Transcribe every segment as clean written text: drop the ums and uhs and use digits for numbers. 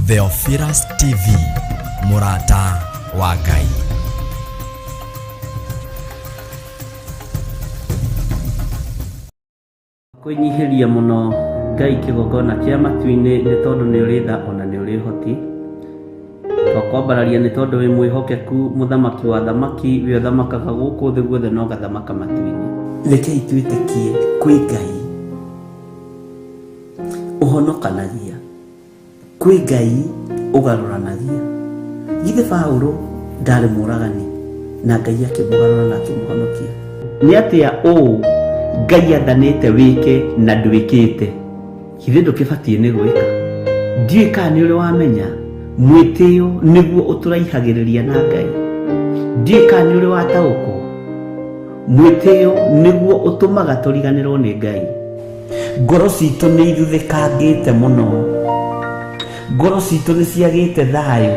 Theophilus TV, Murata wa Ngai. Kũnyihiria mũno Ngai kĩgongona kĩa matu-inĩ nĩ tondũ nĩ ũrĩ tha ona nĩ ũrĩ hoti. Twakwambararia nĩ tondũ wĩ mwĩhokeku mũthamaki wa thamaki, we ũthamakaga gũkũ thĩ guothe no gathamaka matu-inĩ. Rekei twĩtĩkie kwĩ Ngai ũhonokanagia, kwĩ Ngai ũgarũranagia. Githĩ Paũlũ ndarĩ mũragani na Ngai akĩmũgarũra na akĩmũhonokia? Nĩ atĩa ũũ Ngai athanĩte wĩke na ndwĩkĩte? Githĩ ndũkĩbatiĩ nĩ gwĩka? Ndiũĩ kana nĩ ũrĩ wamenya mwĩtĩo nĩguo ũtũraihagĩrĩria na Ngai. Ndiũĩ kana nĩ ũrĩ wataũkwo mwĩtĩo nĩguo ũtũmaga tũriganĩrwo nĩ Ngai. Ngoro citũ nĩ ithuthĩkangĩte mũno, ngoro citũ nĩ ciagĩte thayũ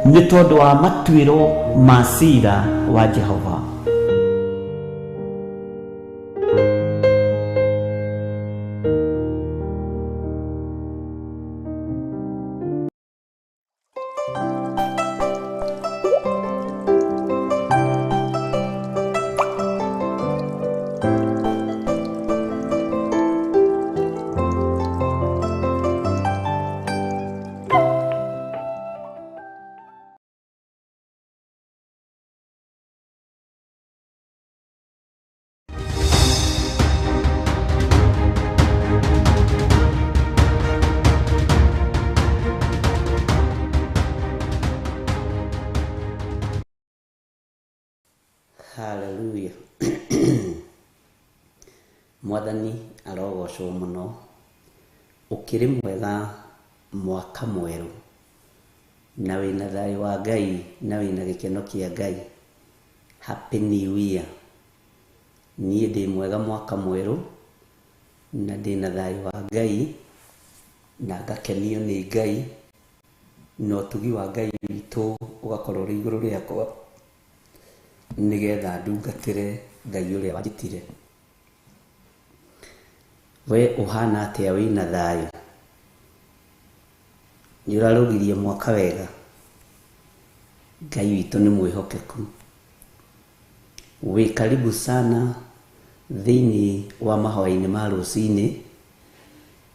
nĩ tondũ wa matuĩro ma cira wa Jehova. Hallelujah. Mwathani arogocwo mũno. Ũkĩrĩ mwega mwaka mwerũ, na wĩna thayũ wa Ngai, na wĩna gĩkeno kĩa Ngai. Happy New Year. Niĩ ndĩ mwega mwaka mwerũ, na ndĩna thayũ wa Ngai, na ngakenio nĩ Ngai, na ũtugi wa Ngai witũ ũgakorwo ũrĩ igũrũ rĩakwa, nĩgetha ndungatĩre Ngai ũrĩa wanjĩtire. We ũhana atĩa wĩna thayũ? Nĩ ũrarũgirie mwaka wega? Ngai witũ nĩ mwĩhokeku. Wĩ karibu sana thĩinĩ wa mahoya-inĩ ma rũcinĩ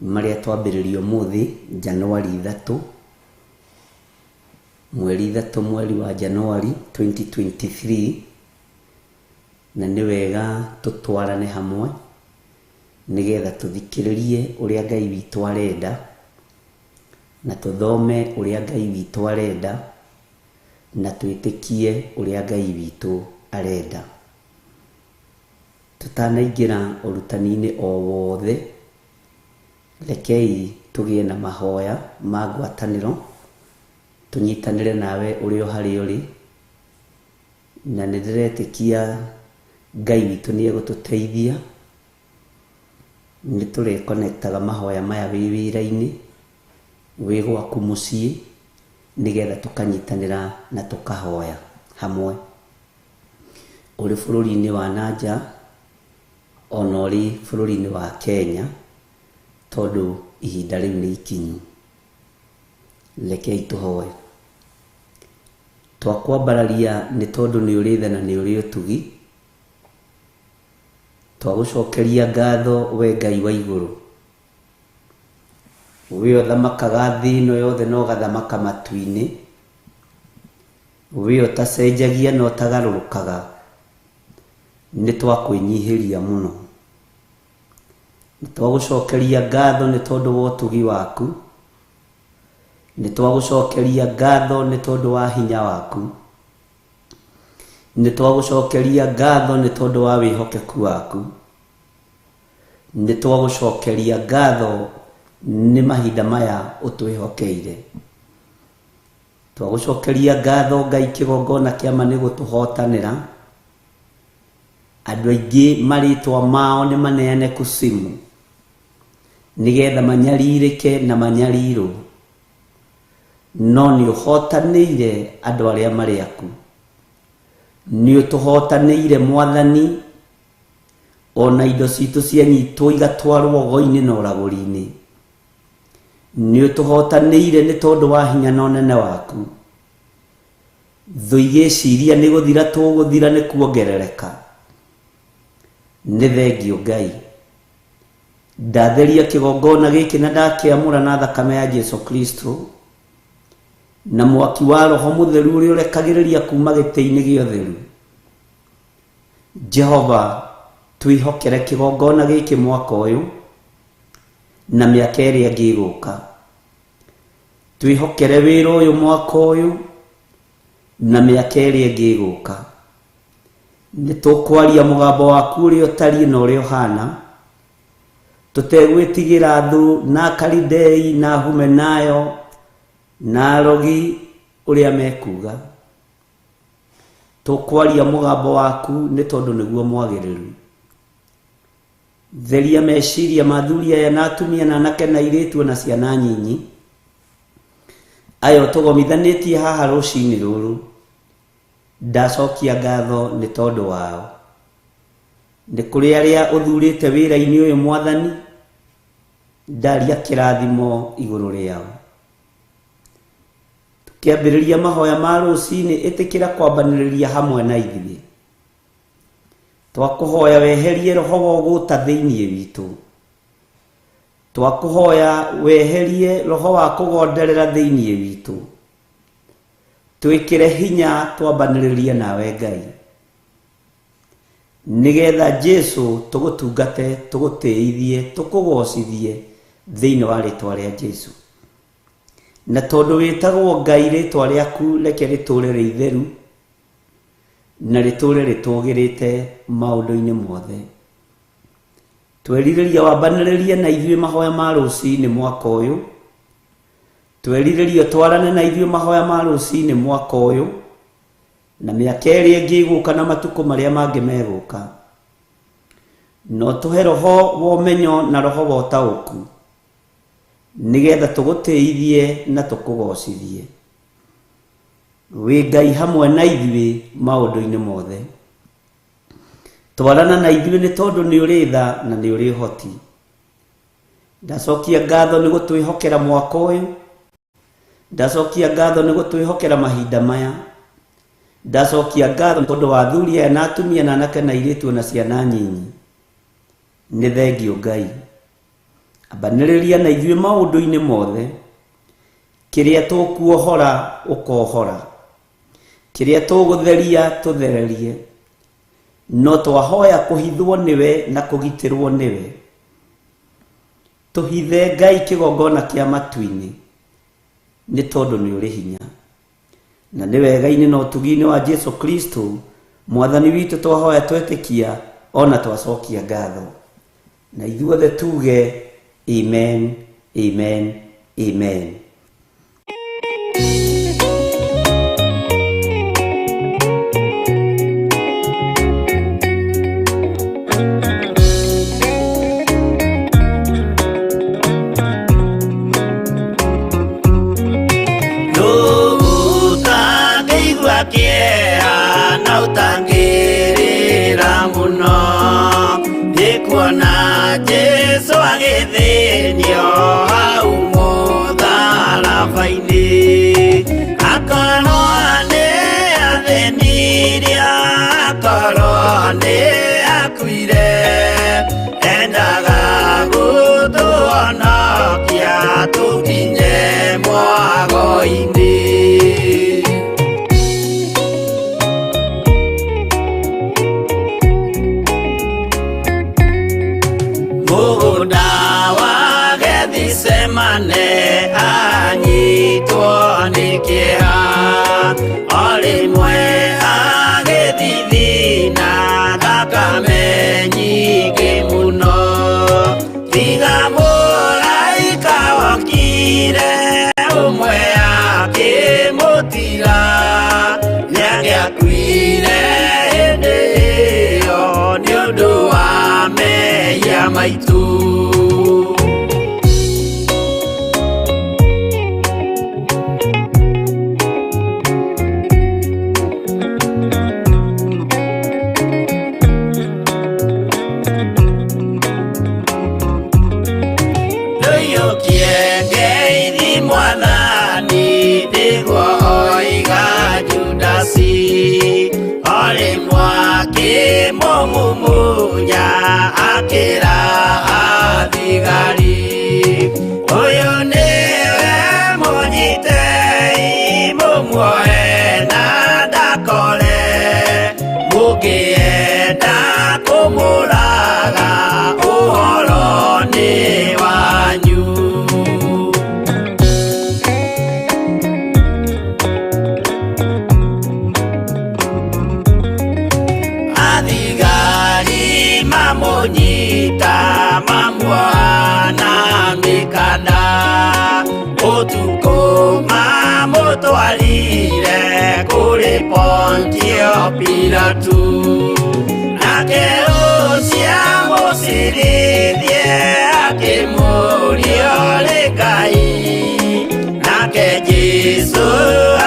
marĩa twambĩrĩrio ũmũthĩ Januari 3, mweri 3 mweri wa Januari 2023, na nĩ wega tũtwarane hamwe nĩgetha tũthikĩrĩrie ũrĩa Ngai witũ arenda, na tũthome ũrĩa Ngai witũ arenda, na twĩtĩkie ũrĩa Ngai witũ arenda. Tũtanaingĩra ũrutani-inĩ o wothe, rekei tũgĩe na mahoya ma ngwatanĩro, tũnyitanĩre nawe ũrĩ o harĩa ũrĩ, na nĩ ndĩretĩkia Ngai witũ nĩ egũtũteithia. Nĩ tũrekonektaga mahoya maya wĩ wĩra-inĩ, wĩ gwaku mũciĩ, nĩgetha tũkanyitanĩra na tũkahoya hamwe. Ũrĩ bũrũri-inĩ wa nanja, ona ũrĩ bũrũri-inĩ wa Kenya, tondũ ihinda rĩu nĩ ikinyu. Rekei tũhoe. Twakwambararia nĩ tondũ nĩ ũrĩ tha na nĩ ũrĩ ũtugi. Twagũcokeria ngatho we Ngai wa igũrũ. We ũthamakaga thĩ ĩno yothe no gathamaka matu-inĩ. We ũtacenjagia no ũtagarũrũkaga. Nĩ twakwĩnyihĩria mũno. Nĩ twagũcokeria ngatho nĩ tondũ wa ũtugi waku. Nĩ twagũcokeria ngatho nĩ tondũ wa hinya waku. Nĩ twagũcokeria ngatho nĩ tondũ wa wĩhokeku waku. Nĩ twagũcokeria ngatho nĩ mahinda maya ũtwĩhokeire. Twagũcokeria ngatho Ngai kĩgongona kĩama nĩ gũtũhotanĩra. Andũ aingĩ marĩtwa mao nĩ maneane kusimu, nĩgetha manyarirĩke na manyarirwo. No nĩ ũhotanĩire andũ arĩa marĩ aku. Nĩ ũtũhotanĩire Mwathani, ona indo citũ cianyitwo igatwarwo ũgo-inĩ na ũragũri-inĩ. nĩ ũtũhotanĩire nĩ tondũ wa hinya na ũnene waku. Thũ igĩciria nĩ gũthira tũgũthira nĩ kuongerereka. Nĩ thengio Ngai. Ndatheria kĩgongona gĩkĩ na ndakĩamũra na thakame ya Jesu Kristo na mwaki wa Roho Mũtheru ũrĩa ũrekagĩrĩria kuma gĩtĩ-inĩ gĩa ũtheru. Jehova, twĩhokere kĩgongona gĩkĩ mwaka ũyũ na mĩaka ĩrĩa ĩngĩ ĩgũka. Twĩhokere wĩra ũyũ mwaka ũyũ na mĩaka ĩrĩa ĩngĩ ĩgũka. Nĩ tũkwaria mũgambo waku ũrĩa ũtariĩ na ũrĩa ũhana, tũtegwĩtigĩra thũ na Akalidei na Humenayo na arogi ũrĩa mekuga. Tũkwaria mũgambo waku nĩ tondũ nĩguo mwagĩrĩru. Theria meciria ma athuri aya na atumia na anake na airĩtu na ciana nyinyi ayo tũgomithanĩtie haha rũcinĩ rũrũ. Ndacokia ngatho nĩ tondũ wao. Nĩ kũrĩ arĩa ũthurĩte wĩra-inĩ ũyũ Mwathani, ndaria kĩrathimo igũrũ rĩao. Tũkĩambĩrĩria mahoya ma rũcinĩ, ĩtĩkĩra kwambanĩrĩria hamwe na ithuĩ. Twakũhoya weherie roho wa ũgũta thĩinĩ witũ. Twakũhoya weherie roho wa kũgonderera thĩinĩ witũ. Twĩkĩre hinya twambanĩrĩrie nawe Ngai, nĩgetha Jesu tũgũtungate, tũgũtĩithie, tũkũgocithie thĩinĩ wa rĩtwa rĩa Jesu. Na tondũ wĩtagwo Ngai, rĩtwa rĩaku reke rĩtũre rĩ itheru na rĩtũre rĩtũgĩrĩte maũndũ-inĩ mothe. Twerirĩria wambanĩrĩrie na ithuĩ mahoya ma rũcinĩ mwaka ũyũ. Twerirĩria twarane na ithuĩ mahoya ma rũcinĩ mwaka ũyũ na mĩaka ĩrĩa ĩngĩ ĩgũka na matukũ marĩa mangĩ megũka. No tũhe roho wa ũmenyo na roho wa ũtaũku, nĩgetha tũgũtĩithie na tũkũgocithie. Wĩ Ngai hamwe na ithuĩ maũndũ-inĩ mothe. Twarana na ithuĩ nĩ tondũ nĩ ũrĩ tha na nĩ ũrĩ ũhoti. Ndacokia ngatho nĩ gũtwĩhokera mwaka ũyũ. Ndacokia ngatho nĩ gũtwĩhokera mahinda maya. Ndacokia ngatho nĩ tondũ wa athuri aya na atumia na anake na airĩtu na ciana nyinyi. Nĩ thengio Ngai. Ambanĩrĩria na ithuĩ maũndũ-inĩ mothe. Kĩrĩa tũkuohora ũkohora, kĩrĩa tũgũtheria tũthererie. No twahoya kũhithwo nĩwe na kũgitĩrwo nĩwe. Tũhithe Ngai kĩgongona kĩa matu-inĩ, nĩ tondũ nĩ ũrĩ hinya. Na nĩ wega-inĩ na ũtugi-inĩ wa Jesu Kristo Mwathani witũ twahoya twetĩkia ona twacokia ngatho. Na ithuothe tuge amen, amen, amen. Kuona Jesu agĩthĩnio hau mũtharaba-inĩ, akorwo nĩ athĩnirie, akorwo nĩ akuire, endaga gũtũhonokia tũkinye mwago-inĩ. Semane anyitwo nĩ kĩeha, o rĩmwe agĩthithina thakame nyingĩ mũno. Tiga mũraika wokire ũmwe akĩmũtiga, nĩagĩakuire hĩndĩ ĩyo nĩ ũndũ wa mehia maitũ. mwathani nĩguo oiga Judasi olĩ mwaki mũmumunya akĩra athigari ũyũ nĩwe mũnyitei mũmuoe na ndakore mũngĩenda kũmũraga ũhoro nĩ wanyu. Athigari mamũnyita mamuohana mĩkanda ũtukũ mamũtwarire kũrĩ Pontio Pilatu nake ũcio mũcirithie akĩmũria ũrĩ Ngai nake Jesũ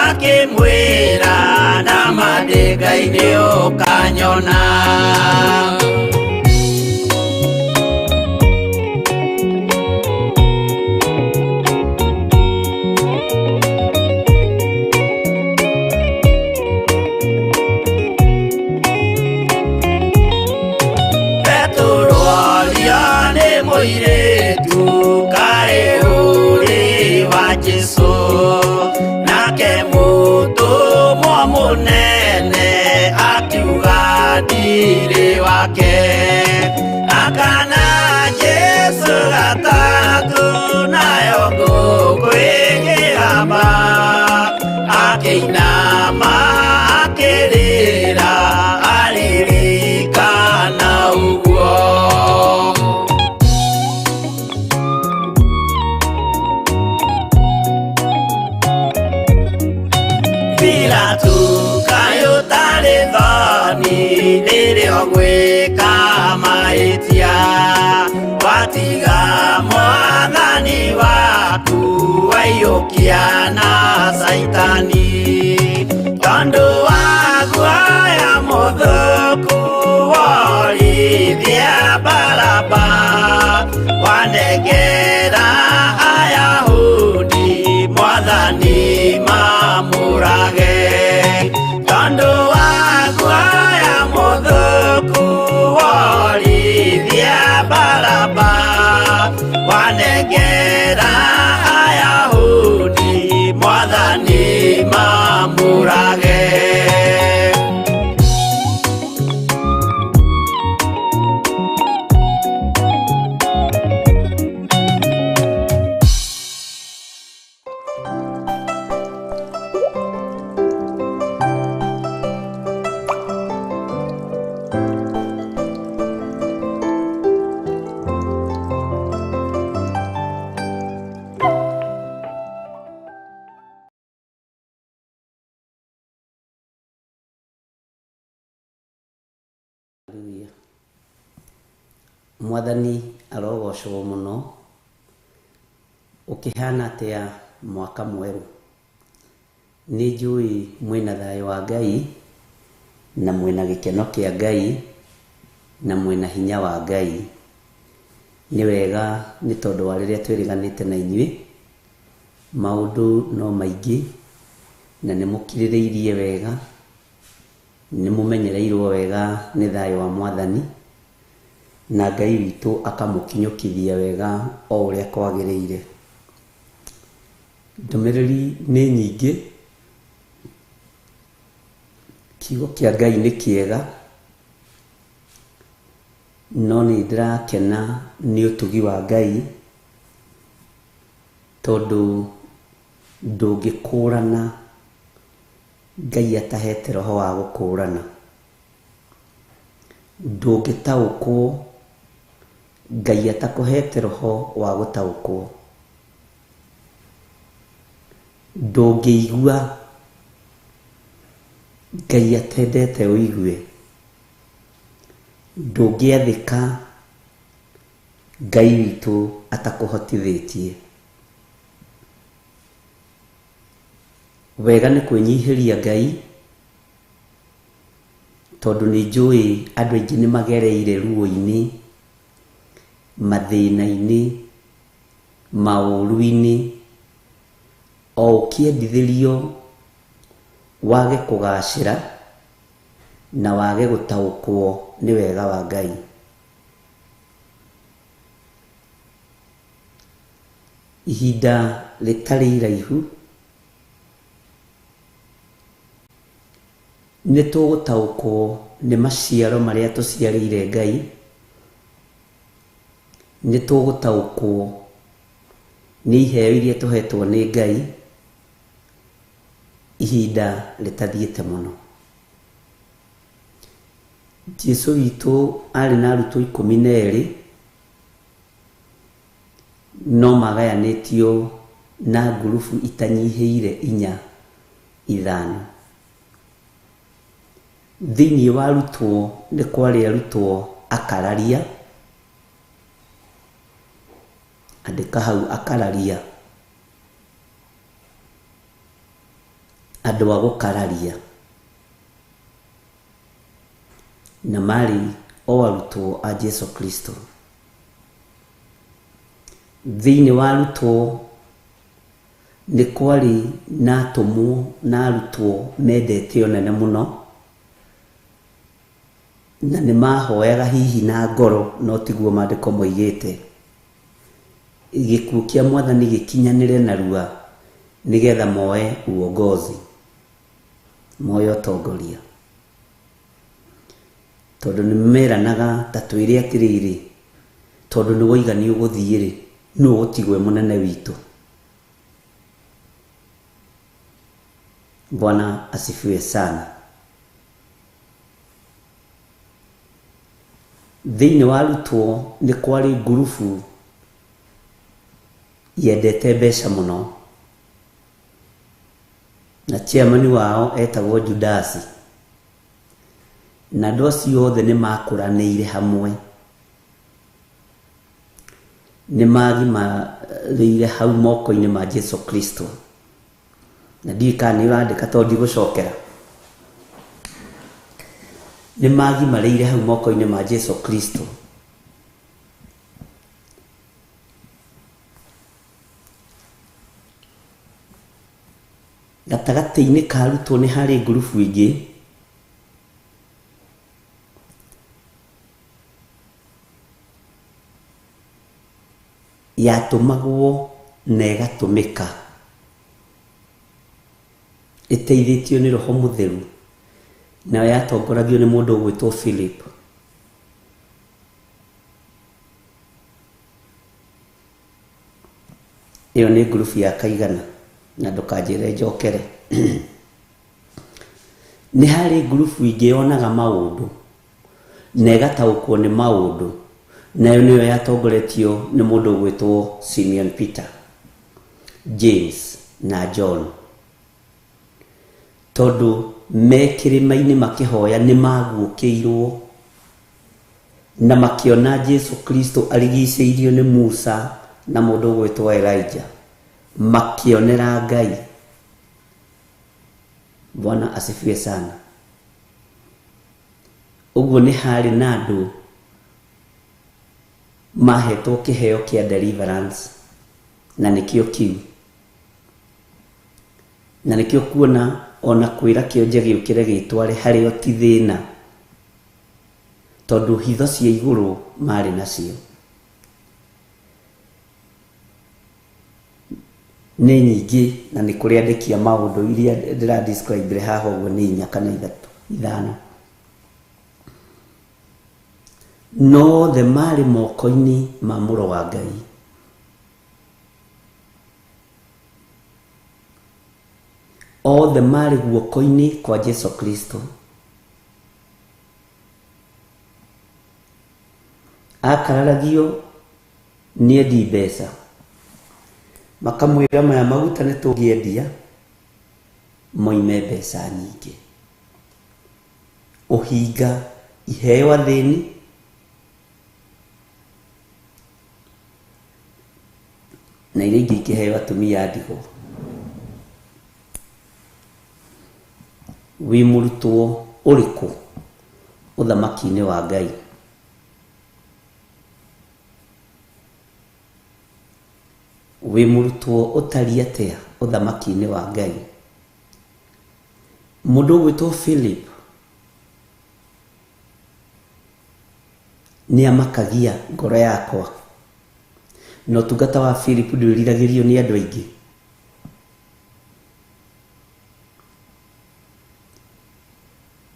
akĩmwĩra na mandĩ Ngai nĩũkanyona. Mũirĩtu kaĩ ũrĩ wa Jesũ nake mũtũmwo mũnene akiuga ndirĩ wake akana Jesũ gatatũ nayo ngũkũ ĩkĩhamba akĩinama akĩrĩra aririkana ũguo. Pilatu kaĩ ũtarĩ thoni rĩrĩa ũgwĩka mahĩtia watiga mwathani waku waiyũkia na Saitani tondũ wa guoya mũthũku worithia Baraba wanengera Ayahudi mwathani mamũrage tondũ wa guoya mũthũku worithia Baraba wanengera Ayahudi mwathani mamũrage. Mwathani arogocwo mũno ũkĩhana atĩa mwaka mwerũ. Nĩ njũĩ mwĩna thayũ wa Ngai na mwĩna gĩkeno kĩa Ngai na mwĩna hinya wa Ngai. Nĩ wega nĩ tondũ wa rĩrĩa twĩrĩganĩte na inyuĩ maũndũ no maingĩ na nĩ mũkirĩrĩirie wega nĩ mũmenyereirwo wega nĩ thayũ wa Mwathani na Ngai witũ akamũkinyũkithia wega o ũrĩa kwagĩrĩire. Ndũmĩrĩri nĩ nyingĩ, kiugo kĩa Ngai nĩ kĩega, no nĩ ndĩrakena nĩ ũtugi wa Ngai tondũ ndũngĩkũrana Ngai atahete roho wa gũkũrana. Ndũngĩtaũkwo Ngai atakũhete roho wa gũtaũkwo. Ndũngĩigua Ngai atendete ũigue. Ndũngĩathĩka Ngai witũ atakũhotithĩtie. Wega nĩ kwĩnyihĩria Ngai tondũ nĩ njũĩ andũ aingĩ nĩ magereire ruo-inĩ, mathĩna-inĩ, maũru-inĩ o ukiendithirio wage kugacira na wage gutaukwo ni wega wa Ngai. Ihinda ritari iraihu ni tugutaukwo ni maciaro maria tuciarĩire Ngai, ni tugutaukwo ni iheo iria tuhetwo ni Ngai ihinda ritathiĩte mũno. Jesu witũ arĩ na arutwo 12 no magayanĩtio na ngurubu itanyihĩire 4-5. Thĩinĩ wa arutwo nĩ kwarĩ arutwo akararia, andĩka hau akararia, andũ a gũkararia, na marĩ o arutwo a Jesu Kristo. Thĩinĩ wa arutwo nĩ kwarĩ na atũmwo na arutwo mendete ũnene mũno, na nĩ mahoyaga hihi na ngoro no tiguo maandĩko moigĩte. Gĩkuũ kĩa Mwathani gĩkinyanĩre narua nĩgetha moe uongozi, moe ũtongoria. Tondũ nĩ meranaga ta twĩre atĩrĩrĩ, tondũ nĩ woiga nĩ ũgũthiĩ-rĩ, nĩ ũgũtigwo mũnene witũ. Bwana asifiwe sana. Thĩinĩ wa arutwo nĩ kwarĩ ngurubu yendete mbeca mũno, na chairman wao etagwo Judasi, na andũ acio othe nĩ makũranĩire hamwe, nĩ magimarĩire hau moko-inĩ ma Jesu Kristo. Na ndiũĩ kana nĩ ũrandĩka tondũ ndigũcokera. Nĩ magimarĩire hau moko-inĩ ma Jesu Kristo. Gatagatĩ-inĩ ka arutwo nĩ harĩ ngurubu ingĩ yatũmagwo na ĩgatũmĩka ĩteithĩtio nĩ Roho Mũtheru, nayo yatongoragio nĩ mũndũ ũgwĩtwo Philip. Ĩyo nĩ ngurubu ya kaigana, na ndũkanjĩre njokere. Nĩ harĩ ngurubu ingĩ yonaga maũndũ na ĩgataũkwo nĩ maũndũ, nayo nĩyo yatongoretio nĩ mũndũ ũgwĩtwo Simeon Peter, James na John. Tondũ me kĩrĩma-inĩ makĩhoya nĩ maguũkĩirwo na makĩona Jesu Kristo arigicĩirio nĩ Musa na mũndũ ũgwĩtwo Elijah, makĩonera Ngai. Bwana asifiwe sana. Ũguo nĩ harĩ na andũ mahetwo kĩheo kĩa deliverance, na nĩkĩo kiu, na nĩkĩo kuona ona kwĩra kĩonje gĩũkĩre gĩtware harĩo ti thĩna, tondũ hitho cia igũrũ marĩ nacio. Nĩ nyingĩ na nĩ kũrĩ andĩkia maũndũ iria ndĩra describe haha ũguo nĩ 4 kana 5. No the marĩ moko-inĩ ma Mũrũ wa Ngai. Othe marĩ guoko-inĩ kwa Jesu Kristo. Akararagio nĩ endi mbeca, makamwĩra maya maguta nĩ tũngĩendia moime mbeca nyingĩ. Ũhinga, iheo athĩni, na iria ingĩ ikĩheo atumia a ndigwa. Wĩ mũrutwo ũrĩkũ ũthamaki-inĩ wa Ngai? Wĩ mũrutwo ũtariĩ atĩa? uthamaki-inĩ wa Ngai. Mũndũ gwĩtwo Philip nĩ amakagia ngoro yakwa, na ũtungata wa Philip ndwĩriragĩrio nĩ andũ aingĩ.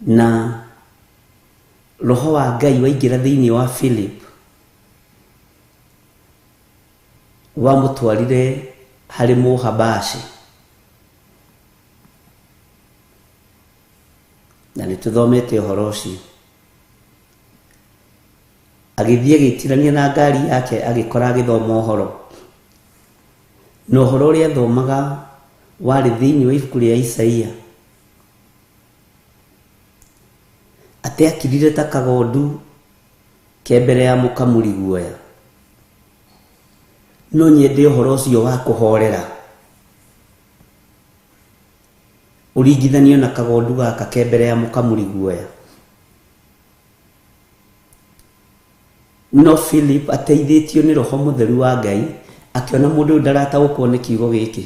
Na roho wa Ngai waingĩra thĩinĩ wa Philip, wamũtwarire harĩ mũhabashi, na nĩtũthomete ũhoro ũcio. Agĩthiĩ agĩtirania na ngari yake agĩkora agĩthoma ũhoro, na ũhoro ũrĩa athomaga warĩ thĩinĩ wa ibuku rĩa Isaia. Atĩ akirire ta kagondu ke mbere ya mũkamũri guoya. No nyende ũhoro ũcio wa kũhorera ũringithanio na kagondu gaka ke mbere ya mũkamũri guoya. No Philip ateithĩtio nĩ roho mũtheru wa Ngai, akĩona mũndũ ndarataũkwo nĩ kiugo gĩkĩ,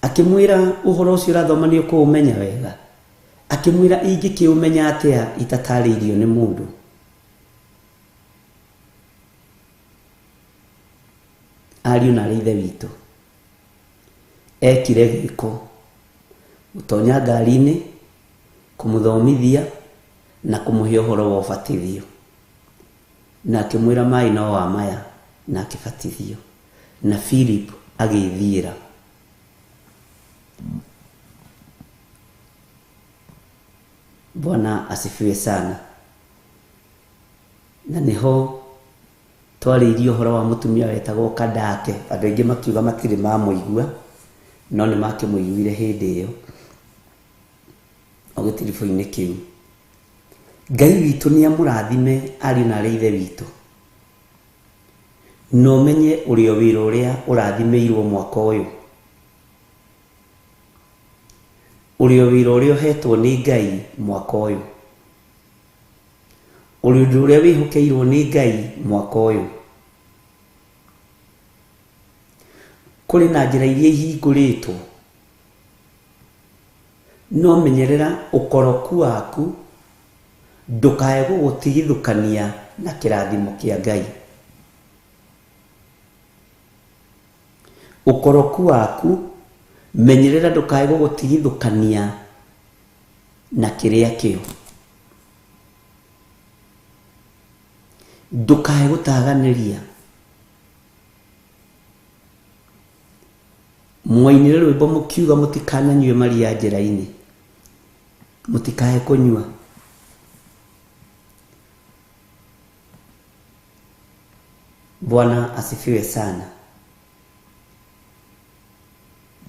akĩmwĩra ũhoro ũcio ũrathoma nĩ ũkũũmenya wega. Akĩmwĩra ingĩkĩũmenya atĩa itatarĩirio nĩ mũndũ. Ariũ na ithe witũ, ekire gĩko gũtonya ngari-inĩ, kũmũthomithia na kũmũhe ũhoro wa ũbatithio, na akĩmwĩra maĩ no wa maya, na akĩbatithio, na Philip agĩthiĩra. Bwana asifiwe sana. Na niho twarĩirie ũhoro wa mũtumia wetagwo Kadake. Andũ aingĩ makiuga matirĩ mamũigua, no nĩ makĩmũiguire hĩndĩ ĩyo o gĩtiribũ-inĩ kĩu. Ngai witũ nĩ amũrathime ariũ na ithe witũ, no menye ũrĩa wĩra ũrĩa ũrathimĩirwo mwaka ũyũ, ũrĩa wĩra ũrĩa ũhetwo nĩ Ngai mwaka ũyũ, ũrĩa wĩhokeirwo nĩ Ngai mwaka ũyũ. Kũrĩ na njĩra iria ihingũrĩtwo, no menyerera ũkoroku waku ndũkae gũgũtigithũkania na kĩrathimo kĩa Ngai. Ũkoroku waku menyerera ndũkae gũgũtigithũkania na kĩrĩa kĩo. Ndũkae gũtaganĩria. Mwainĩre rwĩmbo mũkiuga mũtikananyue maria njĩra-inĩ, mũtikae kũnyua. Bwana asifiwe sana.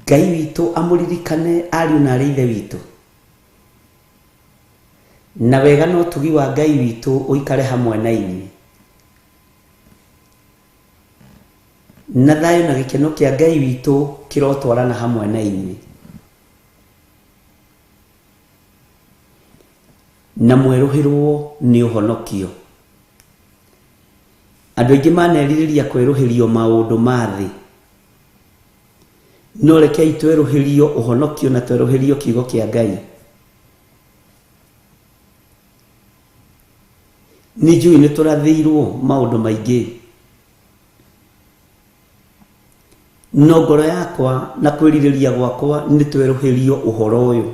Ngai witũ amũririkane ariũ na ithe witũ, na wega no ũtugi wa Ngai witũ ũikare hamwe na inyuĩ, na thayũ na gĩkeno kĩa Ngai witũ kĩrotwarana hamwe na inyuĩ, na mwerũhĩrwo nĩ ũhonokio. Andũ aingĩ manerirĩria kwerũhĩrio maũndũ ma thĩ, no rekei twerũhĩrio ũhonokio na twerũhĩrio kiugo kĩa Ngai. Nĩ njũĩ nĩ tũrathĩirwo maũndũ maingĩ, no ngoro yakwa na kwĩrirĩria gwakwa nĩ twerũhĩrio ũhoro ũyũ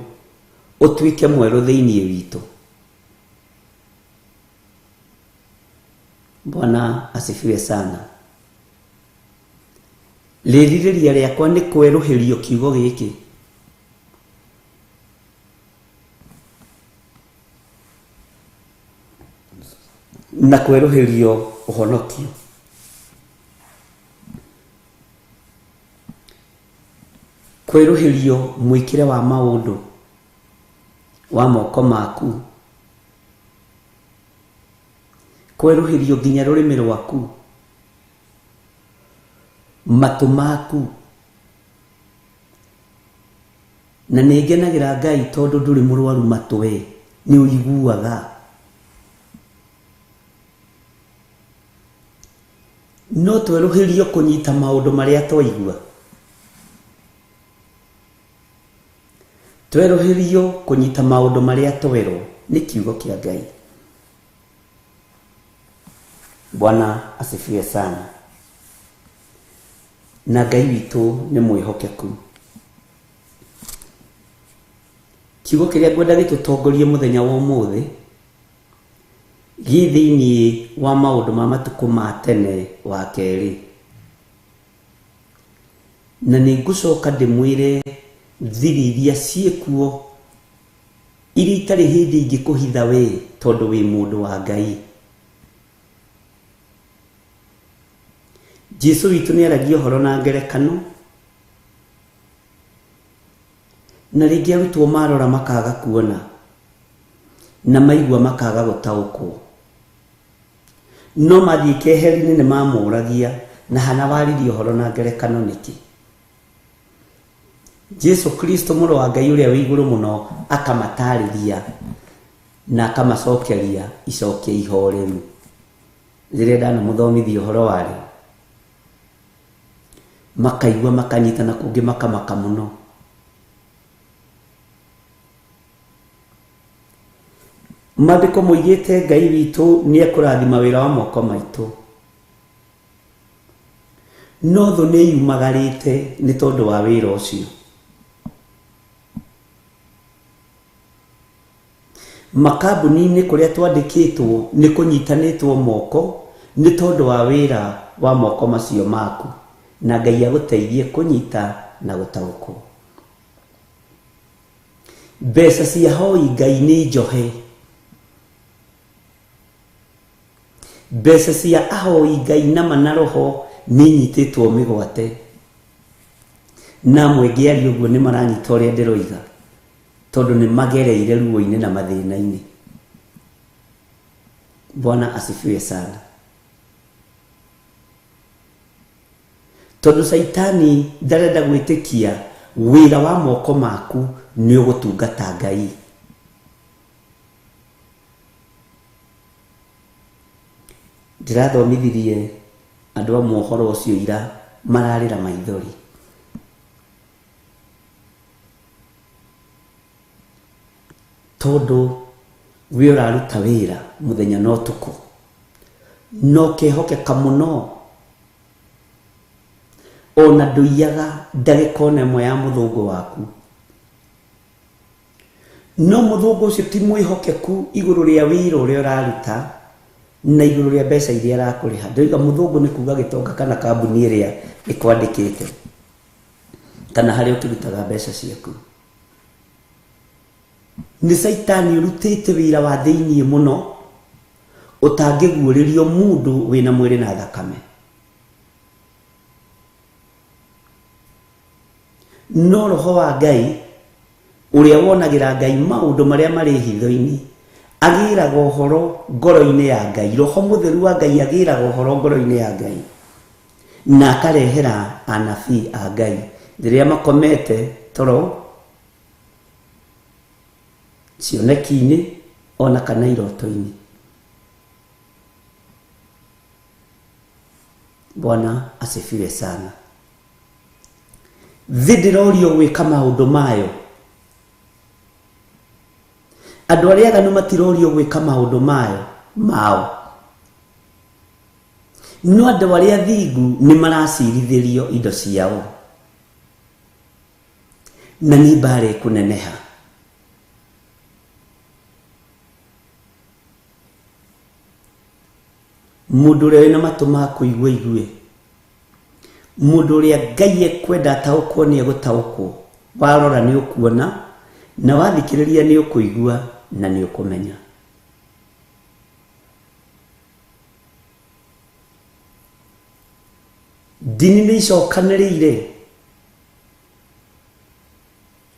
ũtuĩke mwerũ thĩinĩ witũ. Bwana asifiwe sana. Rĩrirĩria rĩakwa nĩ kwerũhĩrio kiugo gĩkĩ, na kwerũhĩrio ũhonokio. Kwerũhĩrio mwĩkĩre wa maũndũ wa moko maku, kwerũhĩrio nginya rũrĩmĩ rwaku, matũ maku. Na nĩ ngenagĩra Ngai tondũ ndũrĩ mũrwaru matũ, we nĩ ũiguaga. no tweruhirio kunyita maundu maria twaigua. Tweruhirio kunyita maundu maria twerwo ni kiugo kia Ngai. Bwana asifiwe sana. Na Ngai witu ni mwihokeku. Kiugo kiria ngwenda gitutongorie muthenya wa umuthi gi thiini wa maundu ma matuku ma tene wa keri. Na ni ngucoka ndimwire thiri iria ciekuo iria itari hindi ingikuhitha we tondu wi mundu wa Ngai. Jesu witu ni aragia horo na ngerekano, na ringi arutwo marora makaga kuona na maigua makaga gutaukwo. No mathii keheri-ini ni mamuragia na hana waririe horo na ngerekano niki. Jesu Kristo muru wa Ngai uria wi iguru muno akamatariria na akamacokeria icokia ihoreru. Riria ndana muthomithia horo wari makaigua makanyita na kungi makamaka muno. Maandiko moigite Ngai witu ni ekurathima wira wa moko maitu, no thu ni yumagarite ni tondu wa wira ucio. Makambuni-ini kuria twandikitwo ni kunyitanitwo moko ni tondu wa wira wa moko macio maku, na Ngai aguteithie kunyita na gutaukwo. Mbeca cia hoi Ngai ni njohe. Mbeca cia ahoi Ngai na manaroho ni nyititwo migwate, na mwenge ari uguo ni maranyita uria ndiroiga tondu ni magereire ruo-ini na mathina-ini. Bwana asifiwe sana. Tondu Saitani ndarenda gwitikia wira wa moko maku ni ugutungata Ngai. Ndirathomithirie andu amwe uhoro ucio ira mararira maithori. Tondu we uraruta wira muthenya no tuku, no kehokeka muno, ona nduiyaga ndagika ona imwe ya muthungu waku. No muthungu ucio ti mwihokeku iguru ria wira uria uraruta na iguru ria mbeca iria arakuriha. Ndoiga muthungu ni kuga gitonga kana kambuni iria ikwandikite kana haria ukirutaga mbeca ciaku. Ni Saitani urutite wira wa thiini muno utangiguuririo mundu wina mwiri na thakame. No roho wa Ngai uria wonagira Ngai maundu maria mari hitho-ini agiraga uhoro ngoro-ini ya Ngai. Roho mutheru wa Ngai agiraga uhoro ngoro-ini ya Ngai na akarehera anabii a Ngai riria makomete toro cioneki-ini ona kana iroto-ini. Bwana asifiwe sana. Thidirorio gwika maundu mayo. Andu aria aganu matirorio gwika maundu mayo mao, no andu aria thingu ni maracirithirio indo ciao na ni mbara kuneneha. Mundu uria wina matu ma kuigua igue, mundu uria Ngai ekwenda ataukwo ni egutaukwo. Warora ni ukuona na wathikiriria ni ukuigua na ni ukumenya. Dini ni icokaniriire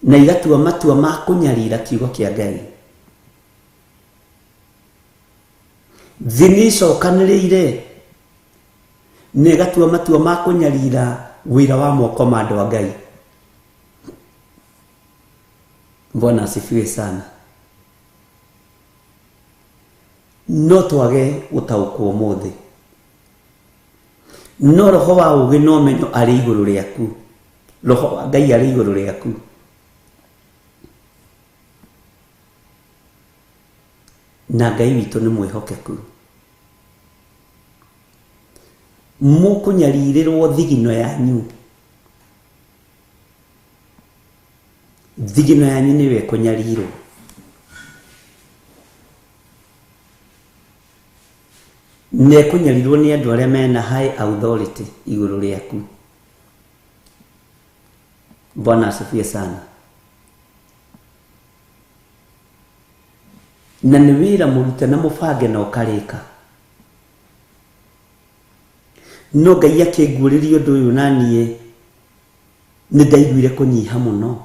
na igatua matua ma kunyarira kiugo kia Ngai. Dini icokaniriire na igatua matua ma kunyarira wira wa moko ma andu a Ngai. Bwana asifiwe sana. No twage gutaukwo umuthi, no roho wa ugi no menyo ari iguru riaku, roho wa Ngai ari iguru riaku. Na Ngai witũ nĩ mwĩhokeku. Mũkũnyarirĩrwo thigino yanyu, thigino yanyu nĩwe kũnyarirwo. Nekũnyarirwo nĩ andũ arĩa mena high authority igũrũ rĩaku. Bwana asifiwe sana. Na nĩ wĩra mũrute na mũbange na ũkarĩka. No Ngai akĩnguũrĩria ũndũ ũyũ na niĩ nĩ ndaiguire kũnyiha mũno,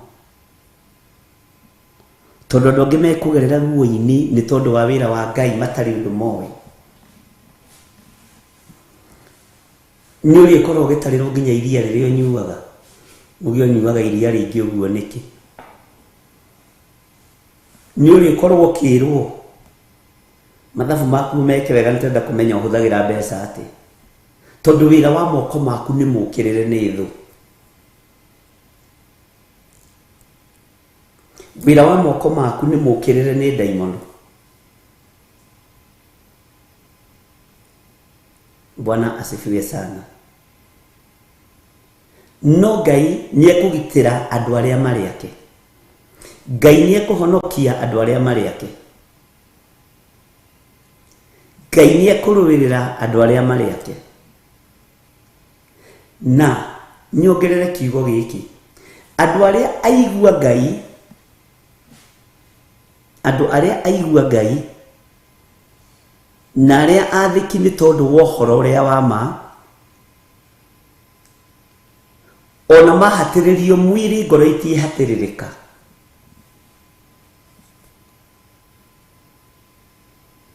tondũ andũ angĩ mekũgerera ruo-inĩ nĩ tondũ wa wĩra wa Ngai matarĩ ũndũ moĩ. Nĩ ũrĩkorwo ũgĩtarĩrwo nginya iria rĩrĩa ũnyuaga, ũgĩ ũnyuaga iria rĩingĩ ũguo nĩkĩ? Nĩ ũrĩkorwo ũkĩrwo mathabu maku meke wega nĩtenda kũmenya ũhũthagĩra mbeca atĩ, tondũ wĩra wa moko maku nĩ mũkĩrĩre nĩ thũ. Wĩra wa moko maku nĩ mũkĩrĩre nĩ ndaimono. Bwana asifiwe sana. No Ngai nĩ ekũgitĩra andũ arĩa marĩ ake. Ngai nĩ ekũhonokia andũ arĩa marĩ ake. Ngai nĩ ekũrũĩrĩra andũ arĩa marĩ ake. Na nyongerere kiugo gĩkĩ, andũ arĩa aigua Ngai, andũ arĩa aigua Ngai na arĩa athĩki nĩ tondũ wa ũhoro ũrĩa wa ma, ona mahatĩrĩrio mwĩrĩ ngoro itiĩhatĩrĩrĩka.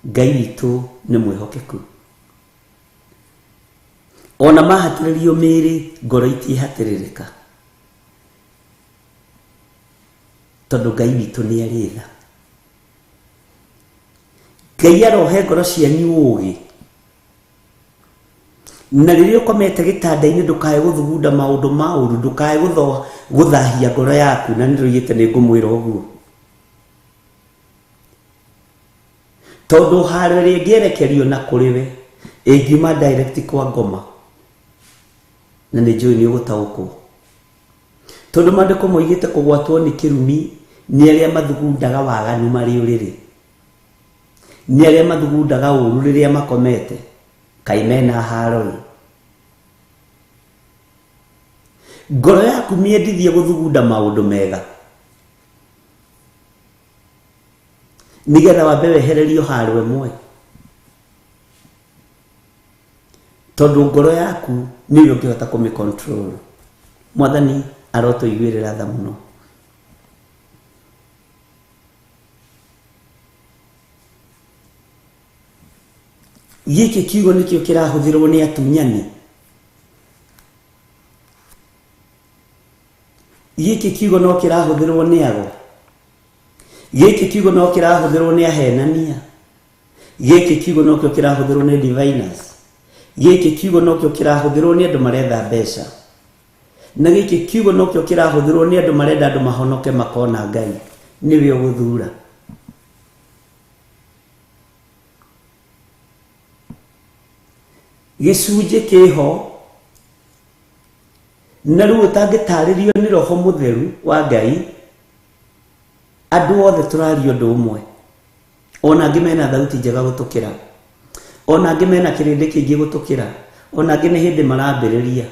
Ngai witũ nĩ mwĩhokeku. Ona mahatĩrĩrio mĩĩrĩ ngoro itiĩhatĩrĩrĩka, tondũ Ngai witũ nĩ arĩ tha. Ngai arohe ngoro cianyu ũũgĩ, na rĩrĩa ũkomete gĩtanda-inĩ ndũkae gũthugunda maũndũ ma ũru, ndũkae gũthahia ngoro yaku. Na nĩrũigĩte nĩ ngũmwĩra ũguo, tondũ haro ĩrĩa ĩngĩerekerio na kũrĩ we ĩngiuma direct kwa ngoma, na nĩ njũĩ nĩ ũgũtaũkwo, tondũ maandĩko moigĩte kũgwatwo nĩ kĩrumi nĩ arĩa mathugundaga waganu marĩ ũrĩrĩ, nĩ arĩa mathugundaga ũru rĩrĩa makomete, kaĩ mena haro-ĩ. Ngoro yaku mĩendithie gũthugunda maũndũ mega, nĩgetha wambe wehererio haro ĩmwe, tondũ ngoro yaku nĩyo ũngĩhota kũmĩcontrol. Mwathani arotũiguĩrĩra tha mũno. Gĩkĩ kiugo nĩkĩo kĩrahũthĩrwo nĩ atunyani. Gĩkĩ kiugo no kĩrahũthĩrwo nĩ ago. Gĩkĩ kiugo no kĩrahũthĩrwo nĩ ahenania. Gĩkĩ kiugo no kĩo kĩrahũthĩrwo nĩ diviners. Gĩkĩ kiugo no kĩo kĩrahũthĩrwo nĩ andũ maretha mbeca. Na gĩkĩ kiugo no kĩo kĩrahũthĩrwo nĩ andũ marenda andũ mahonoke makona Ngai. Nĩwe ũgũthura. Gĩcunjĩ kĩho, na rĩu ũtangĩtarĩrio nĩ Roho Mũtheru wa Ngai, andũ othe tũraria ũndũ ũmwe. Ona angĩ mena thauti njega gũtũkĩra, ona angĩ mena kĩrĩndĩ kĩingĩ gũtũkĩra, ona angĩ nĩ hĩndĩ marambĩrĩria.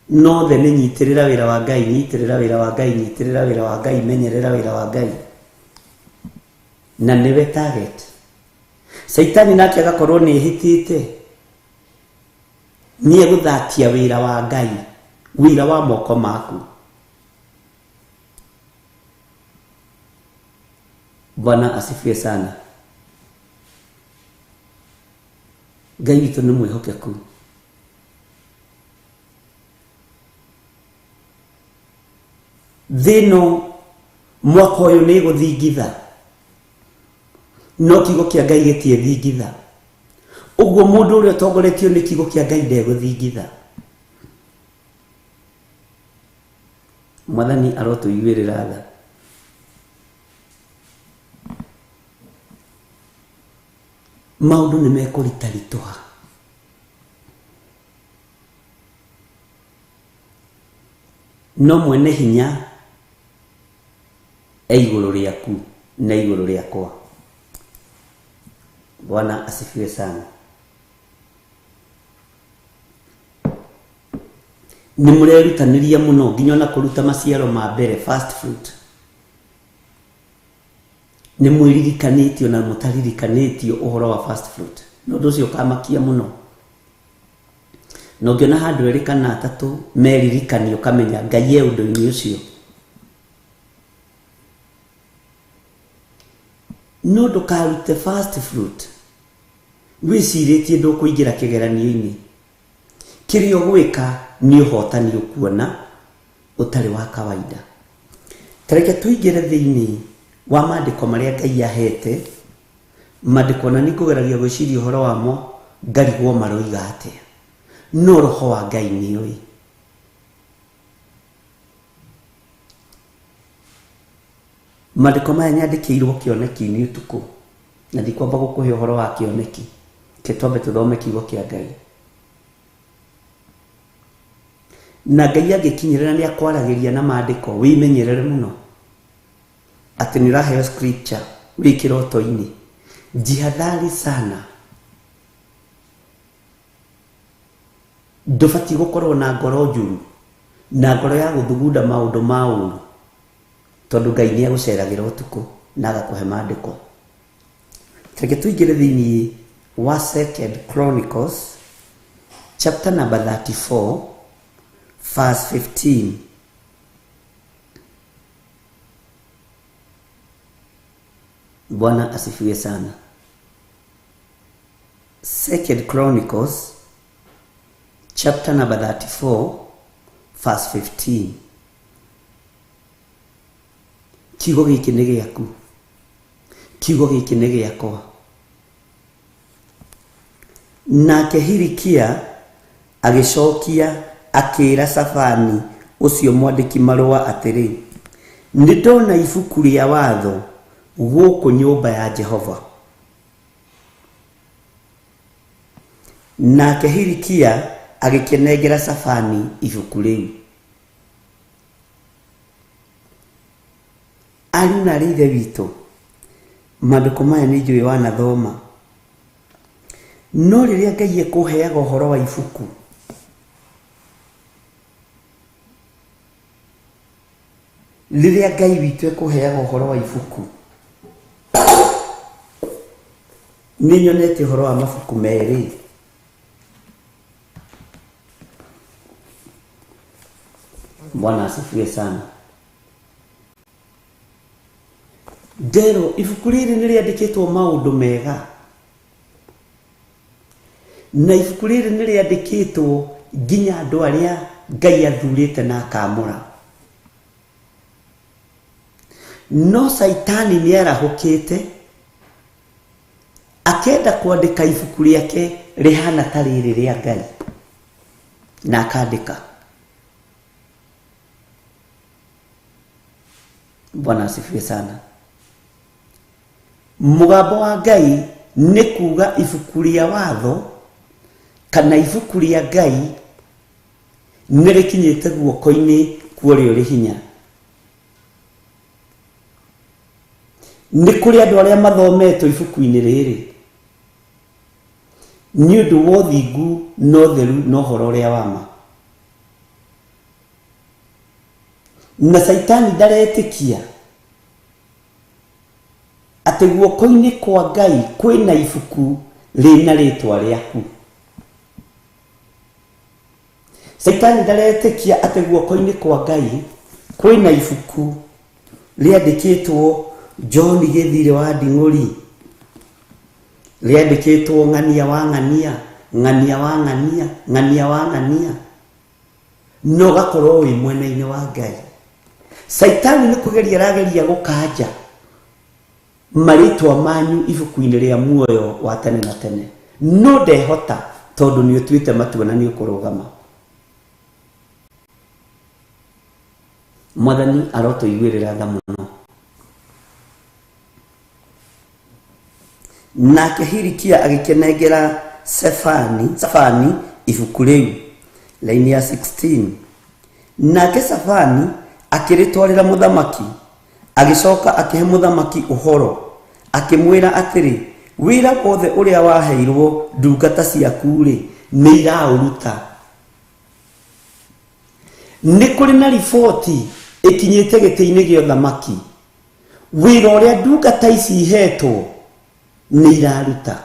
No the nĩ nyitĩrĩra wĩra wa Ngai, nyitĩrĩra wĩra wa Ngai, nyitĩrĩra wĩra wa Ngai, menyerera wĩra wa Ngai. Na nĩwe target. Saitani nake agakorwo nĩ ehĩtĩte, nĩ egũthakia wĩra wa Ngai, wĩra wa moko maku. Bwana asifiwe sana. Ngai witũ nĩ mwĩhokeku. Thĩno mwaka ũyũ nĩ gũthingitha, no kiugo kĩa Ngai gĩtiethingitha. Uguo mundu uria tongoretio ni kigo kia Ngai ndegũthingitha. Mwathani arotuiguĩrĩra tha. Maundu nĩ mekũritaritũha. No mwene hinya igũrũ rĩaku na igũrũ rĩakwa. Bwana asifiwe sana. Ni mũrerutanĩria mũno nginya na kũruta maciaro ma mbere, first fruit. Ni mwĩririkanĩtio na mũtaririkanĩtio ũhoro wa first fruit. No ũndũ ũcio ũkamakia mũno. No ngĩona handũ erĩ kana atatũ meririkanio kamenya Ngai ye ũndũ-inĩ ũcio. No ndũkarute first fruit wĩcirĩtie ndũkũingĩra kĩgeranio-inĩ. Kĩrĩa ũgwĩka nĩ ũhotani ũkuona ũtarĩ wa kawaida. Tareke tũingĩre thĩinĩ wa maandĩko marĩa Ngai ahete. Maandĩko na nĩngũgeragia gwĩciria ũhoro wamo ngarigwo maroiga atĩa. No roho wa Ngai nĩoĩ. Maandĩko maya nyandĩkĩirwo kĩoneki-inĩ ũtukũ. Na ndikwamba gũkũhe ũhoro wa kĩoneki. Twambe tũthome kiugo kĩa Ngai. Na Ngai agĩkinyĩrĩra nĩ akwaragĩria na maandĩko wĩmenyerere mũno. Atĩ nĩ ũraheo scripture wĩ kĩroto-inĩ. Jihadhari sana. Ndũbatiĩ gũkorwo na ngoro njũru na ngoro ya gũthugunda maũndũ ma ũũru. Tondũ Ngai nĩ agũceragĩra ũtukũ na agakũhe maandĩko. Tareke tũingĩre thĩinĩ wa 2 Chronicles chapter number 34 verse 15. Bwana asifiwe sana. 2 Chronicles chapter number 34 verse 15. Kiugo gĩkĩ nĩ gĩaku. Kiugo gĩkĩ nĩ gĩakwa. Nake Hilikia agĩcokia akĩĩra Shafani ũcio mwandĩki marũa atĩrĩ, nĩ ndona ibuku rĩa watho gũkũ nyũmba ya Jehova. Nake Hilikia agĩkĩnengera Shafani ibuku rĩu. Ariũ na aarĩ a Ithe witũ, maandĩko maya nĩ njũĩ wanathoma. No rĩrĩa Ngai ekũheaga ũhoro wa ibuku, rĩrĩa Ngai witũ ekũheaga ũhoro wa ibuku, nĩ nyonete ũhoro wa mabuku merĩ. Bwana asifiwe sana. Ndero ibuku rĩrĩ nĩ rĩandĩkĩtwo maũndũ mega. Na ibuku rĩrĩ nĩ rĩandĩkĩtwo nginya andũ arĩa Ngai athurĩte na akamũra. No Saitani nĩ arahũkĩte akenda kwandĩka ibuku rĩake rĩhana ta rĩrĩ rĩa Ngai. Na akandĩka. Bwana asifiwe sana. Mũgambo wa Ngai nĩ kuuga ibuku rĩa watho kana ibuku rĩa Ngai nĩ rĩkinyĩte guoko-inĩ kwa ũrĩa ũrĩ hinya. Nĩ kũrĩ andũ arĩa mathometwo ibuku-inĩ rĩrĩ nĩ ũndũ wa ũthingu na ũtheru na ũhoro ũrĩa wa ma. Na Saitani ndaretĩkia atĩ guoko-inĩ kwa Ngai kwĩna ibuku rĩna rĩtwa rĩaku. Saitani ndaretĩkia atĩ guoko-inĩ kwa Ngai kwĩna ibuku rĩandĩkĩtwo John Gĩthire wa Nding'ũri, rĩandĩkĩtwo ng'ania wa ng'ania, ng'ania wa ng'ania, ng'ania wa ng'ania, no gakorwo wĩ mwena-inĩ wa Ngai. Saitani nĩ kũgeria arageria gũkanja marĩtwa manyu ibuku-inĩ rĩa muoyo wa tene na tene. no ndehota tondu ni utuite matua na ni ukurugama. Mwathani arotuiguirira tha muno. Nake Hilikia agikenengera Safani ibuku riu, laini ya 16. Nake Safani akiritwarira muthamaki, agicoka akihe muthamaki uhoro, akimwira atiri, wira wothe uria waheirwo ndungata ciaku ri ni irauruta. Ni kuri na riboti ikinyite giti-ini gia uthamaki, wira uria ndungata ici ihetwo ni iraruta.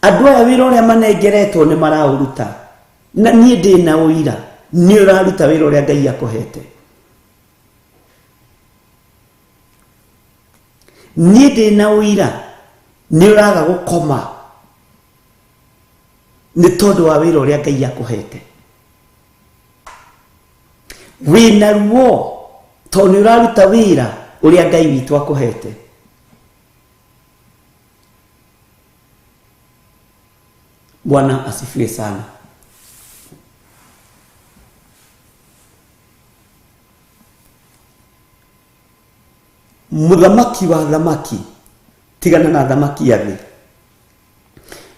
Andu aya wira uria manengeretwo ni marauruta, na nie ndi na uira ni uraruta wira uria Ngai akuhete. Nie ndi na uira ni uraga gukoma ni tondu wa wira uria Ngai akuhete. Wina ruo tondu ni uraruta wira uria Ngai witu akuhete. Bwana asifiwe sana. Muthamaki wa thamaki, tigana na thamaki ya thi,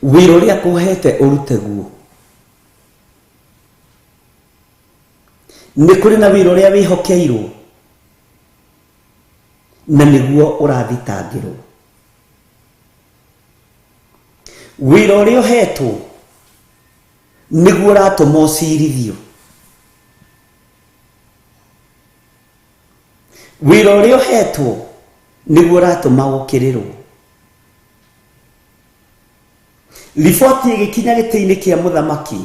wira uria akuhete urute guo. Ni kuri na wira uria wihokeirwo na niguo urathitangirwo. Wira uria uhetwo niguo uratuma ucirithio. Wira uria uhetwo niguo uratuma ukirirwo. Riboti igikinya giti-ini kia muthamaki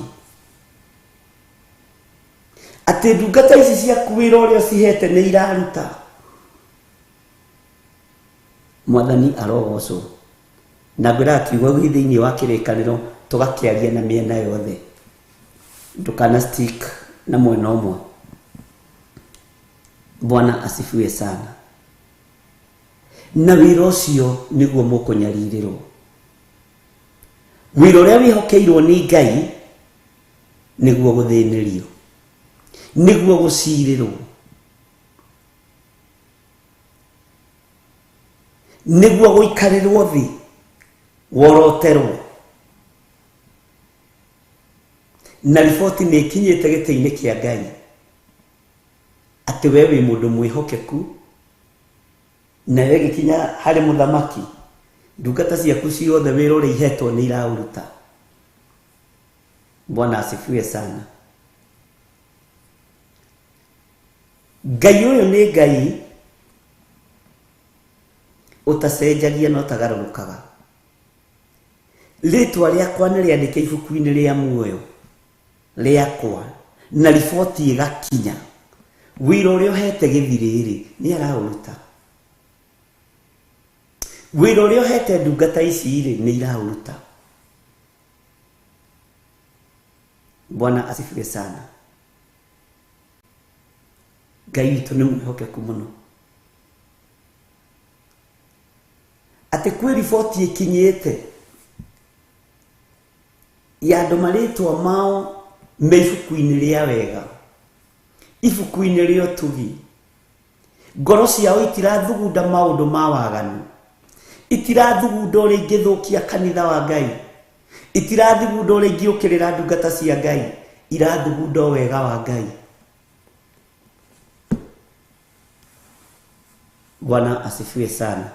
ati ndungata ici ciaku wira uria cihete ni iraruta. Mwathani arogocwo. Na ngwira kiugo gi thiini wa kirikaniro tugakiaria na miena yothe, ndukana stick na mwena umwe. Bwana asifiwe sana. Na wira ucio niguo mukunyarirwo. Wira uria wihokeirwo ni Ngai niguo guthinirio, niguo gucirirwo, niguo guikarirwo thi woroterwo. Na riboti ni ikinyite giti-ini kia Ngai ati we wi mundu mwihokeku, na we gikinya hari muthamaki ndungata ciaku ciothe wira uria ihetwo ni irauruta. Bwana asifiwe sana. Ngai uyu ni Ngai utacenjagia no tagarurukaga. Ritwa riakwa ni riandike ibuku-ini ria muoyo riakwa, na riboti igakinya wira uria uhete githiriri ni arauruta. Wira uria uhete ndungata ici ri ni irauruta. Bwana asifiwe sana. Ngai witu ni mwihokeku muno. Ati kwi riboti ikinyite ya andu maritwa mao me ibuku-ini ria wega, ibuku-ini ria utugi. Ngoro ciao itirathugunda maundu ma waganu, itirathugunda uria ingithukia kanitha wa Ngai, itirathugunda uria ingiukirira ndungata cia Ngai, irathugunda wega wa Ngai. Bwana asifiwe sana.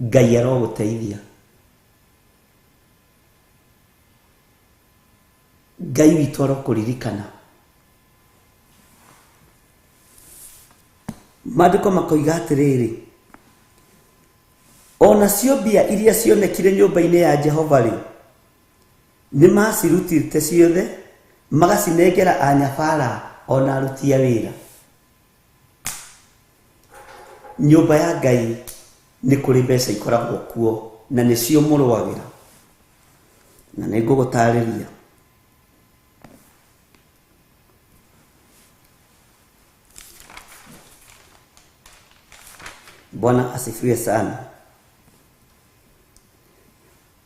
Ngai aroguteithia. Ngai witu arokuririkana. Maandiko makoiga atiriri, ona cio mbia iria cionekire nyumba-ini ya Jehova ri ni macirutite ciothe magacinengera anyabara ona aruti a wira. Nyumba ya Ngai ni kuri mbeca ikoragwo kuo na nicio murwagira, na ningugutariria. Bwana asifiwe sana.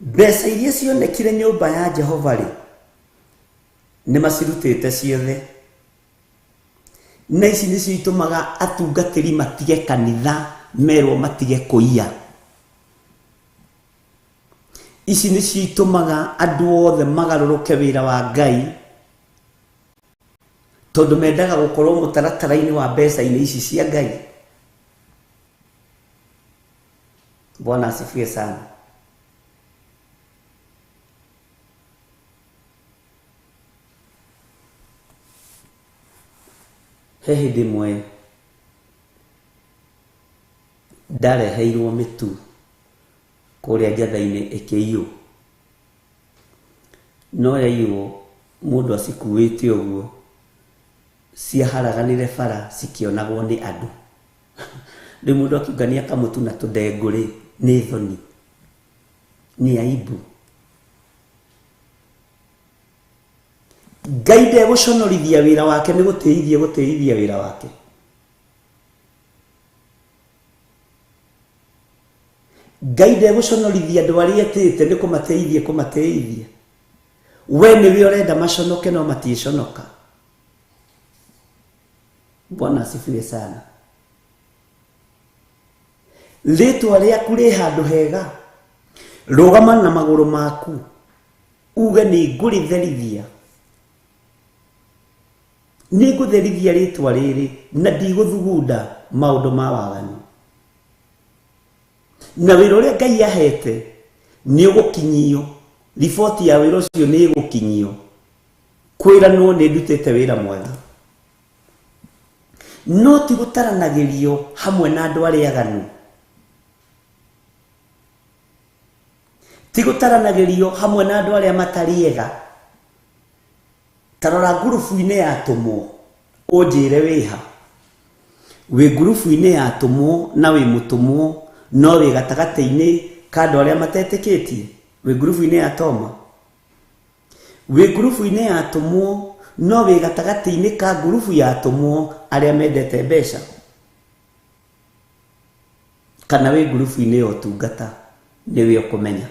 Mbeca iria cionekire nyũmba ya Jehova rĩ nĩ macirutĩte ciothe, na ici nĩcio itũmaga atungatĩri matige kanitha, merwo matige kũiya. Ici nĩcio itũmaga andũ othe magarũrũke wĩra wa Ngai, tondũ mendaga gũkorwo mũtaratara-inĩ wa mbeca-inĩ ici cia Ngai. Bwana asifiwe sana. He hĩndĩ ĩmwe ndareheirwo mĩtu kũrĩa njatha-inĩ ĩkĩiywo, no yaiywo mũndũ acikuĩte ũguo ciaharaganire bara cikĩonagwo nĩ andũ. Rĩu mũndũ akiungania kamũtu na tũndengũ-rĩ nĩ thoni, nĩ aibu. Ngai ndegũconorithia wĩra wake nĩ gũtĩithia wĩra wake. Ngai ndegũconorithia andũ arĩa etĩte nĩ kũmateithia. We nĩwe ũrenda maconoke no maticonoka. Bwana asifiwe sana. Rĩtwa rĩaku rĩ handũ hega, rũgama na magũrũ maku uge nĩ ngũrĩtherithia, nĩ ngũtherithia rĩtwa rĩrĩ na ndigũthugunda maũndũ ma waganu. Na wĩra ũrĩa Ngai ahete nĩ ũgũkinyio, riboti ya wĩra ũcio nĩ ĩgũkinyio, kwĩranwo nĩ ndutĩte wĩra mwega. No ti gũtaranagĩrio hamwe na andũ arĩa aganu, ti gũtaranagĩrio hamwe na andũ arĩa matarĩ ega. Tarora ngurubu-inĩ ya atũmwo ũnjĩre wĩha, wĩ ngurubu-inĩ ya atũmwo na wĩ mũtũmwo, no wĩ gatagatĩ-inĩ ka andũ arĩa matetĩkĩtie, wĩ ngurubu-inĩ ya Toma. Wĩ ngurubu-inĩ ya atũmwo no wĩ gatagatĩ-inĩ ka ngurubu ya atũmwo arĩa mendete mbeca, kana wĩ ngurubu-inĩ ya ũtungata, nĩwe ũkũmenya.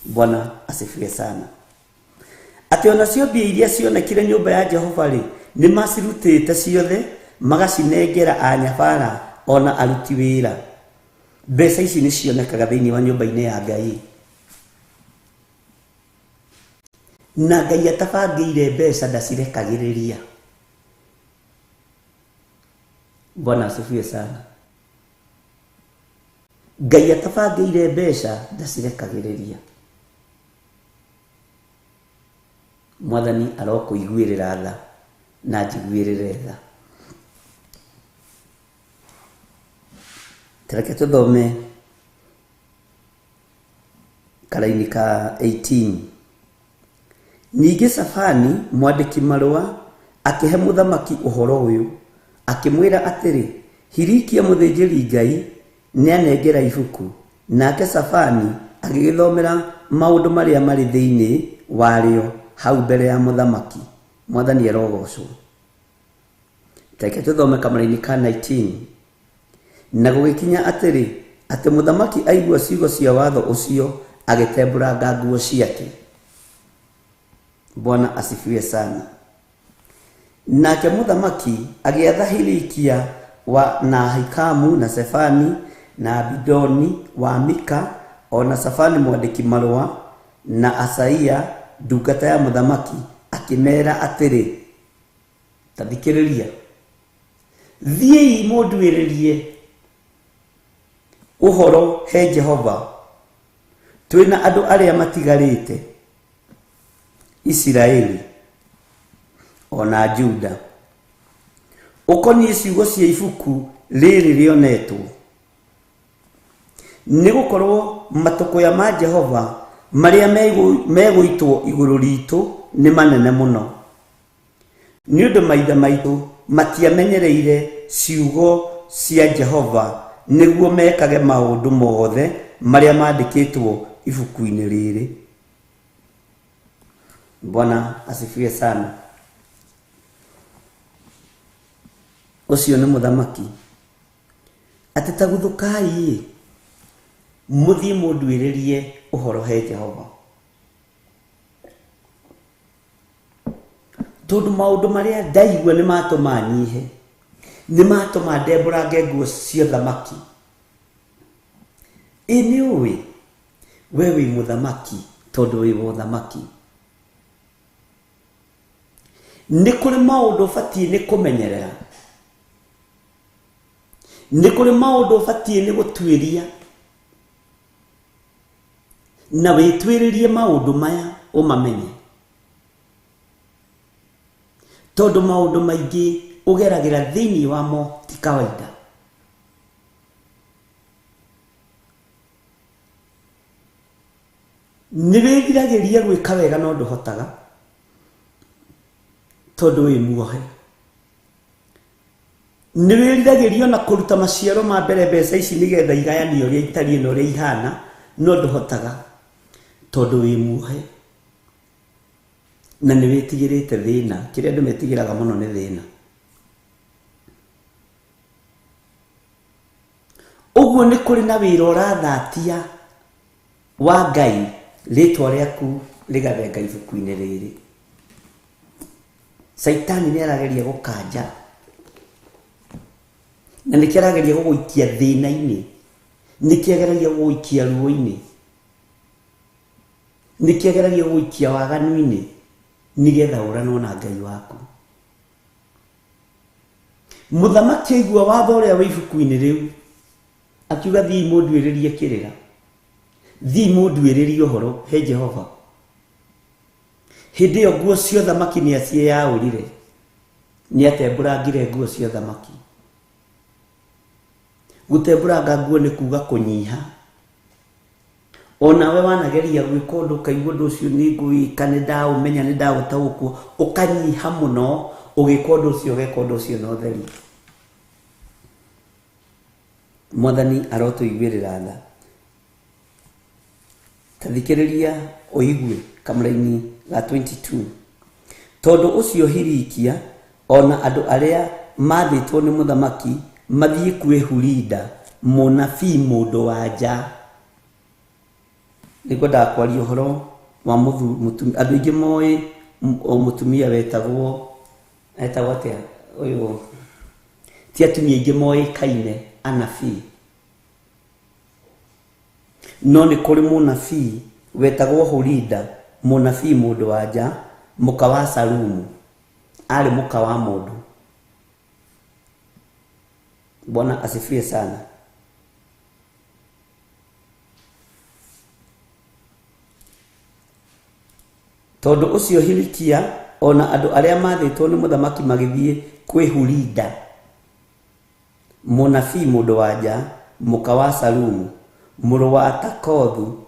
Bwana asifiwe sana. Atĩ ona ciũmbe iria cionekire nyũmba ya Jehova rĩ nĩ macirutĩte ciothe magacinengera anyabara ona aruti wĩra. Mbeca ici nĩ cionekaga thĩinĩ wa nyũmba-inĩ ya Ngai, na Ngai atabangĩire mbeca ndacirekagĩrĩria. Bwana asifiwe sana. Ngai atabangĩire mbeca ndacirekagĩrĩria. Mwathani arokũiguĩrĩra tha na njiguĩrĩre tha. Tareke tũthome karaini ka 18. Ningĩ Safani mwandĩki marũa akĩhe mũthamaki ũhoro ũyũ, akĩmwĩra atĩrĩ, Hilikia mũthĩnjĩri Ngai nĩanengera ibuku, nake Safani agĩgĩthomera maũndũ marĩa marĩ thĩinĩ warĩo hau mbere ya mũthamaki. Mwathani arogocwo. Tareke tũthome kamaraini ka 19. Na gũgĩkinya atĩrĩ, atĩ mũthamaki aigua ciugo cia watho ũcio agĩtembũranga nguo ciake. Bwana asifiwe sana. Nake mũthamaki agĩatha Hilikia na Ahikamu na Sefani na Abidoni wa Mika, ona Safani mwandĩki marũa na Asaia ndungata ya mũthamaki, akĩmera atĩrĩ, ta thikĩrĩria, thiĩi mũnduĩrĩrie ũhoro he Jehova, twĩna andũ arĩa matigarĩte Isiraeli ona Juda, ũkoniĩ ciugo cia ibuku rĩrĩ rĩonetwo. Nĩ gũkorwo matũkũya ma Jehova marĩa megũitwo igũrũ ritũ nĩ manene mũno, nĩ ũndũ maithe maitũ matiamenyereire ciugo cia Jehova nĩguo mekage maũndũ mothe marĩa mandĩkĩtwo ibuku-inĩ rĩrĩ. Bwana asifiwe sana. Ũcio nĩ mũthamaki. Atĩ ta guthũkai, muthie munduiririe uhoro he Jehova tondu maundu maria ndaigua ni matuma nyihe ni matuma ndemburange nguo cia thamaki ini uwi wewe muthamaki tondu wi muthamaki ni kuri maundu fatie ni kumenyerera ni kuri maundu fatie ni gutwiria na witwiririe maundu maya umamenye tondu maundu maingi ugeragira thiini wamo ti kawaida ni withiragiria gwika wega no nduhotaga tondu wi muohe ni withiragiria na kuruta maciaro ma mbere mbeca ici nigetha igayanio ria itari no ria ihana no nduhotaga tondu wi muohe na ni witigirite thina kiria andu metigiraga muno ni thina uguo ni kuri na wira urathatia wa Ngai ritwa riaku rigathenga ibuku-ini riri Saitani ni arageria gukanja na ni kirageria guguikia thina-ini ni kirageria guguikia ruo-ini ni kirageria guguikia waganu-ini nigetha uranwo na Ngai waku muthamaki aigua watho uria wi ibuku-ini riu akiuga thii munduiririe kirira thii munduiririe uhoro he Jehova hindi yo nguo cia thamaki ni acie yaurire ni atembũrangire nguo cia thamaki gutembũranga nguo ni kuga kunyiha ona we wanageria gwika undu kaigua undu ucio ni ngwika ni ndaumenya ni ndagutaũkwo ukanyiha muno ugika undu ucio ugeka undu ucio no theri Mwathani arotuiguirira tha tathikiriria oigue kamraini ga 22 tondu ucio hirikia ona andu aria mathitwo ni muthamaki mathie kwihurida munabii mundu wanja niguo ndakwaria uhoro wa andu ingi moi mutumia wetagwo atia uyu ti atumia ingi moi kaine anabii no ni kuri munabii wetagwo Hulida munabii mundu wanja muka wa Salumu ari muka wa mundu Bwana asifiwe sana tondu ucio hilikia ona andu aria mathitwo ni muthamaki magithie kwi Hulida munabii mundu wanja muka wa Salumu muru wa Takothu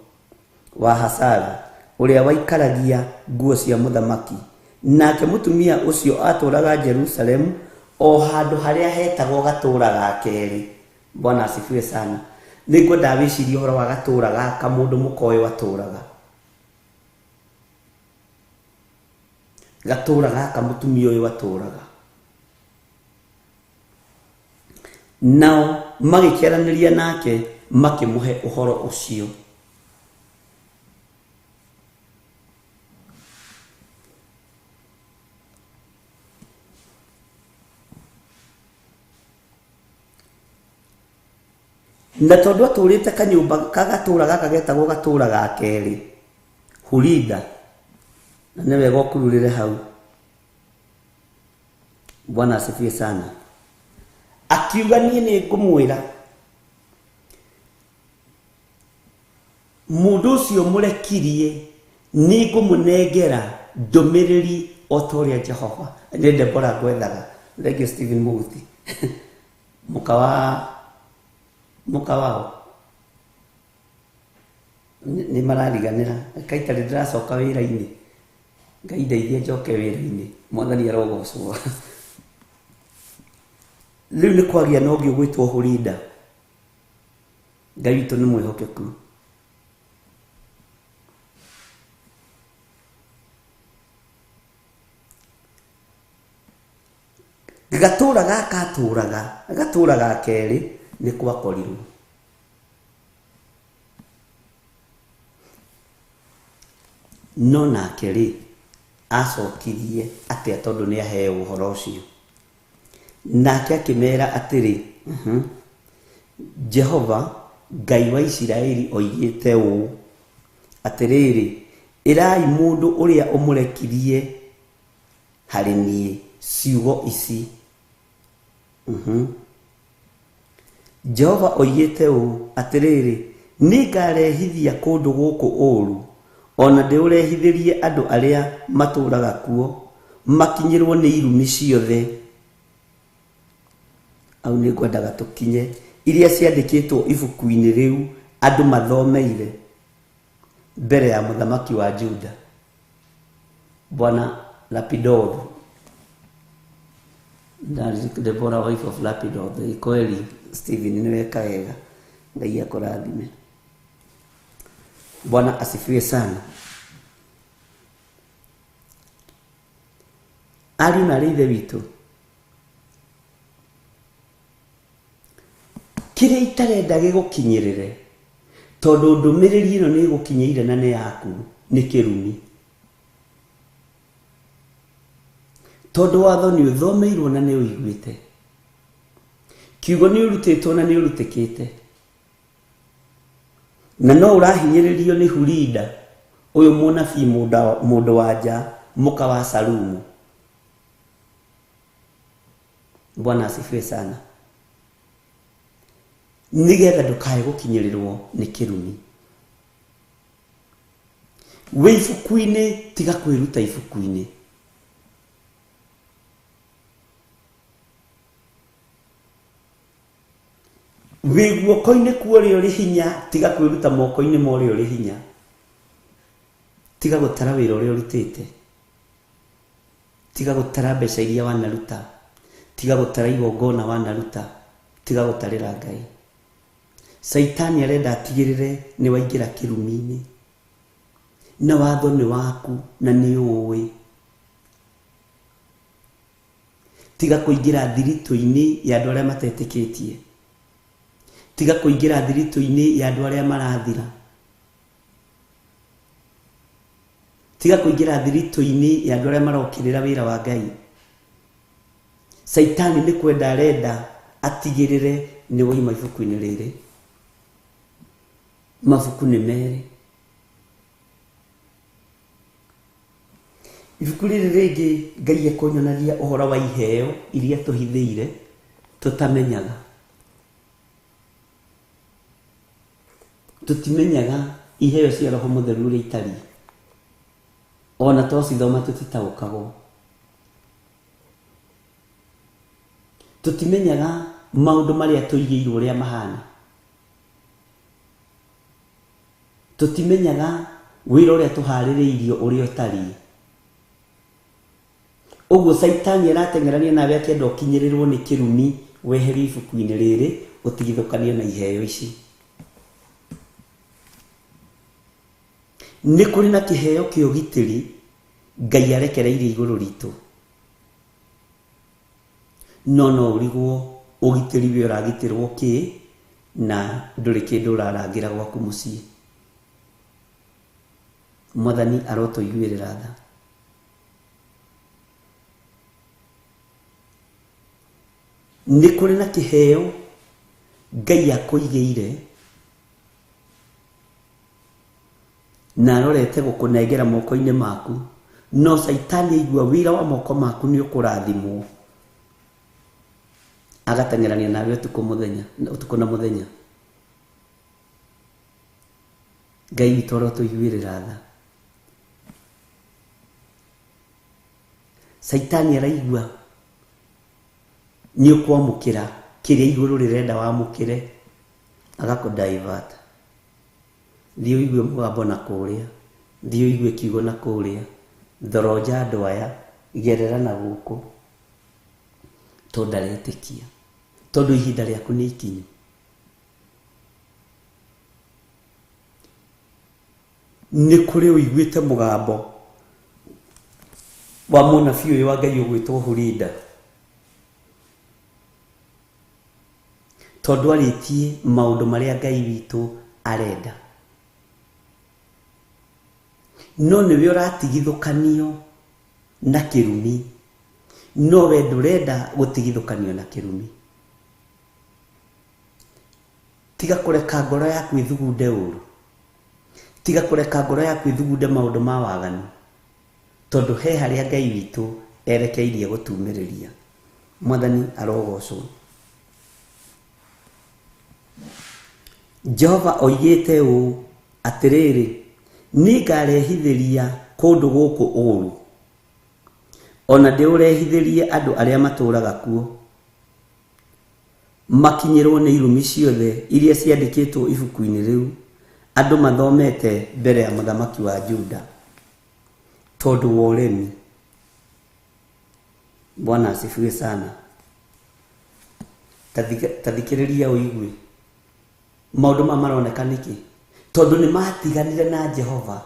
wa Hasara uria waikaragia nguo cia muthamaki nake mutumia ucio aturaga Jerusalem o handu haria hetagwo gatura ga keri Bwana asifiwe sana niguo ndawiciria uhoro wa gatura gaka mundu mukoyo aturaga gatura gaka mutumia uyu aturaga nao magikiaraniria nake makimuhe uhoro ucio na tondu aturite kanyumba kagatura gaka getagwo gatura ga keri Hulida na newe gokururire hau Bwana asifiwe sana akiuga ni ngumwira mundu ucio murekirie ni ngumunengera ndumiriri otoria Jehova ni Debora gwethaga Legi Stephen Muguthi muka wao ni marariganira kaitari ndiracoka wira-ini Ngai ndeithie njoke wira-ini Mwathani arogocwo riu ni kwagia no ngi gwitwo Hulida Ngai witu ni mwihokeku gatura gaka aturaga gatura ga keri ni kwakorirwo no nake rĩ acokirie atia tondu ni aheo uhoro ucio. Nake akimera atiri Jehova Ngai wa Isiraeli oigite ũ atiriri irai mundu uria umurekirie hari nie ciugo ici. Jehova oigite ũ atiriri ningarehithia kundu guku uru ona ndiurehithirie andu aria maturaga kuo makinyirwo ni irumi ciothe. Au ni ngwendaga tukinye iria ciandikitwo ibuku-ini riu andu mathomeire mbere ya muthamaki wa Juda Bwana Lapidor. Deborah, wife of Lapidor. Kweli Stephen niweka wega, Ngai akurathime. Bwana asifiwe sana. Ari na rithe witu kire itarenda gigukinyirire tondu ndumiriri ino ni gukinyeire na ne yaku ni kirumi. Tondu watho ni uthomeirwo na ni uiguite, kiugo ni urutitwo na ni urutikite, na no urahinyiririo ni Hulida uyu munabii mundu wanja muka wa Salumu. Bwana asifiwe sana. Nigetha ndukae gukinyirirwo ni kirumi. We ibuku-ini tiga kwiruta ibuku-ini. We guoko-ini kuoria uri hinya tiga kwiruta moko-ini moria uri hinya. Tiga gutara wira uria urutite, tiga gutara mbeca iria wanaruta, tiga gutara igongona wanaruta, tiga gutarira Ngai. Saitani arenda atigirire ni waingira kirumi-ini na watho ni waku na ni uwi. Tiga kuingira thirito-ini ya andu aria matetikitie, tiga kuingira thirito-ini ya andu aria marathira, tiga kuingira thirito-ini ya andu aria marokirira wira wa Ngai. Saitani ni kwenda arenda atigirire ni waima ibuku-ini riri. Mabuku ni meri. Ibuku riri ringi Ngai akonyonagia uhoro wa iheo iria tuhithiire tutamenyaga. Tutimenyaga iheo cia Roho Mutheru uria itari, ona twacithoma tutitaũkagwo. Tutimenyaga maundu maria tuigĩirwo uria mahana. Tutimenyaga wira uria tuhaririirio uria utari. Uguo Saitani aratengerania nawe akienda ukinyirirwo ni kirumi weherie ibuku-ini riri utigithũkanio na iheo ici. Ni kuri na kiheo kia ugitiri Ngai arekereirie iguru ritu, no urigwo ugitiri wi uragitirwo ki na nduri kindu urarangira gwaku mucii. Mwathani arotuiguirira tha. Ni kuri na kiheo Ngai akuigeire na arorete gukunengera moko-ini maku, no Saitani aigua wira wa moko maku ni ukurathimwo, agatengerania nawe utuku na muthenya. Ngai witũ arotuiguirira tha. Saitani araigua ni ukwamukira kiria iguru rirenda wamukire, agakudivert. Thii uigue mugambo na kuria, thii uigue kiugo na kuria, thoroja andu aya, gerera na guku, tondu ndaretikia, tondu ihinda riaku ni ikinyu. Ni kuri uiguite mugambo wa munabii uyu wa Ngai ugwitwo Hulida, tondu aritie maundu maria Ngai witu arenda. no niwe ũratigithũkanio na kĩrumi, no we ndũrenda gũtigithũkanio na kĩrumi. Tiga kũreka ngoro yaku ĩthugunde ũru, tiga kũreka ngoro yaku ĩthugunde maũndũ ma waganu, tondũ he harĩa Ngai witũ erekeirie gũtumĩrĩria. Mwathani arogocwo. Jehova oigĩte ũũ atĩrĩrĩ, nĩngarehithĩria kũndũ gũkũ ũũru, ona ndĩũrehithĩrie andũ arĩa matũũraga kuo, makinyĩrwo nĩ irumi ciothe iria ciandĩkĩtwo ibuku-inĩ rĩu andũ mathomete mbere ya mũthamaki wa Juda, tondũ wa ũremi. Bwana asifiwe sana. Tathikĩrĩria ũigue maũndũ maroneka nĩkĩ? Tondũ nĩ matiganire na Jehova,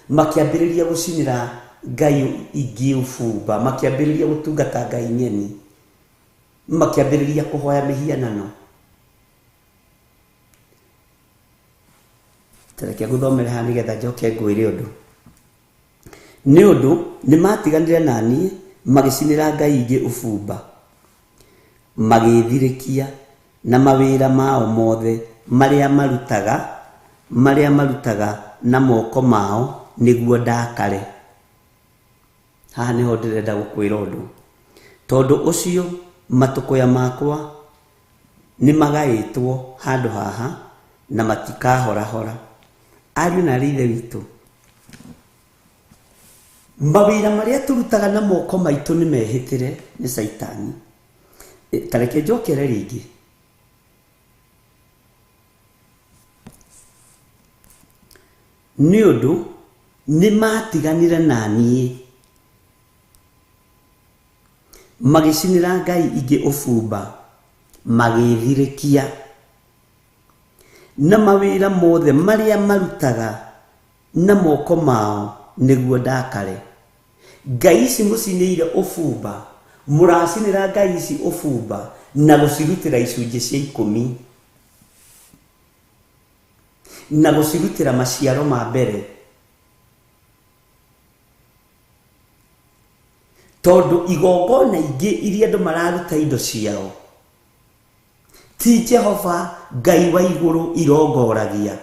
makĩambĩrĩria gũcinĩra ngai ingĩ ũbumba, makĩambĩrĩria gũtungata ngai nyeni, makĩambĩrĩria kũhoya mĩhianano. Tareke gũthomera haha nĩgetha njoke ngwĩre ũndũ. Nĩ ũndũ nĩ matiganire na niĩ, magĩcinĩra ngai ingĩ ũbumba, magĩthirĩkia na mawĩra mao mothe marĩa marutaga na moko mao nĩguo ndakare. Haha nĩho ndĩrenda gũkwĩra ũndũ. Tondũ ũcio matũkũya makwa nĩ magaĩtwo handũ haha na matikahorahora. Ariũ na aarĩ a Ithe witũ, mawĩra marĩa tũrutaga na moko maitũ nĩ mehĩtĩre nĩ Saitani. Tareke njokere rĩngĩ. Nĩ ũndũ nĩ matiganire na niĩ, magĩcinĩra ngai ingĩ ũbumba, magĩthirĩkia na mawĩra mothe marĩa marutaga na moko mao nĩguo ndakare. Ngai ici mũcinĩire ũbumba, mũracinĩra ngai ici ũbumba na gũcirutĩra icunjĩ cia 10 na gũcirutĩra maciaro ma mbere. Tondũ igongona ingĩ iria andũ mararuta indo ciao ti Jehova Ngai wa igũrũ irongoragia.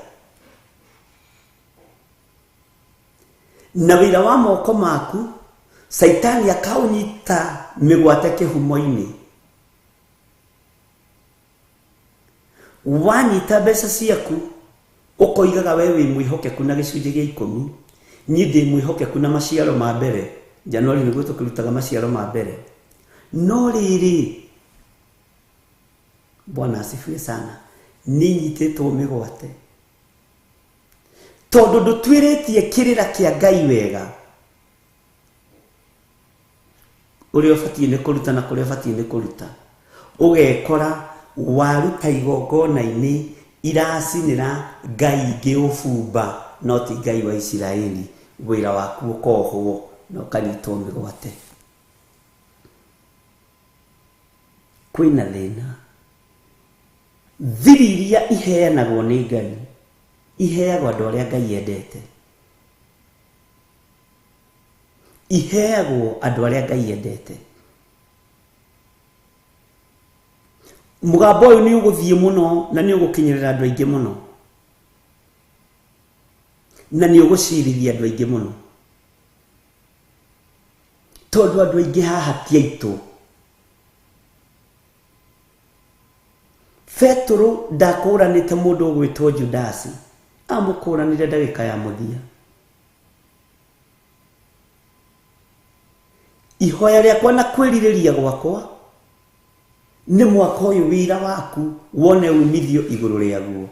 Na wĩra wa moko maku Saitani akaũnyita mĩgwate kĩhumo-inĩ. Wanyita mbeca ciaku ũkoigaga we wĩ mwĩhokeku na gĩcunjĩ gĩa 10, niĩ ndĩ mwĩhokeku na maciaro ma mbere. Januari nĩguo tũkĩrutaga maciaro ma mbere. No rĩrĩ, Bwana asifiwe sana, nĩ nyitĩtwo mĩgwate tondũ ndũtuĩrĩtie kĩrĩra kĩa Ngai wega, ũrĩa ũbatiĩ nĩ kũruta na kũrĩa ũbatiĩ nĩ kũruta. Ũgekora waruta igongona-inĩ iracinĩra ngai ingĩ ũbumba, no ti Ngai wa Isiraeli. Wĩra waku ũkohwo na ũkanyitwo mĩgwate. Kwĩna thĩna. Thiri iria iheanagwo nĩ Ngai iheagwo andũ arĩa Ngai endete. Iheagwo andũ arĩa Ngai endete. Mũgambo ũyũ nĩ ũgũthiĩ mũno na nĩ ũgũkinyĩrĩra andũ aingĩ mũno, na nĩ ũgũcirithia andũ aingĩ mũno, tondũ andũ aingĩ haha ti aitũ. Petro ndakũranĩte mũndũ ũgwĩtwo Judasi, amũkũranire ndagĩka ya mũthia. Ihoya rĩakwa na kwĩrirĩria gwakwa nĩ mwaka ũyũ wĩra waku wone umithio igũrũ rĩaguo.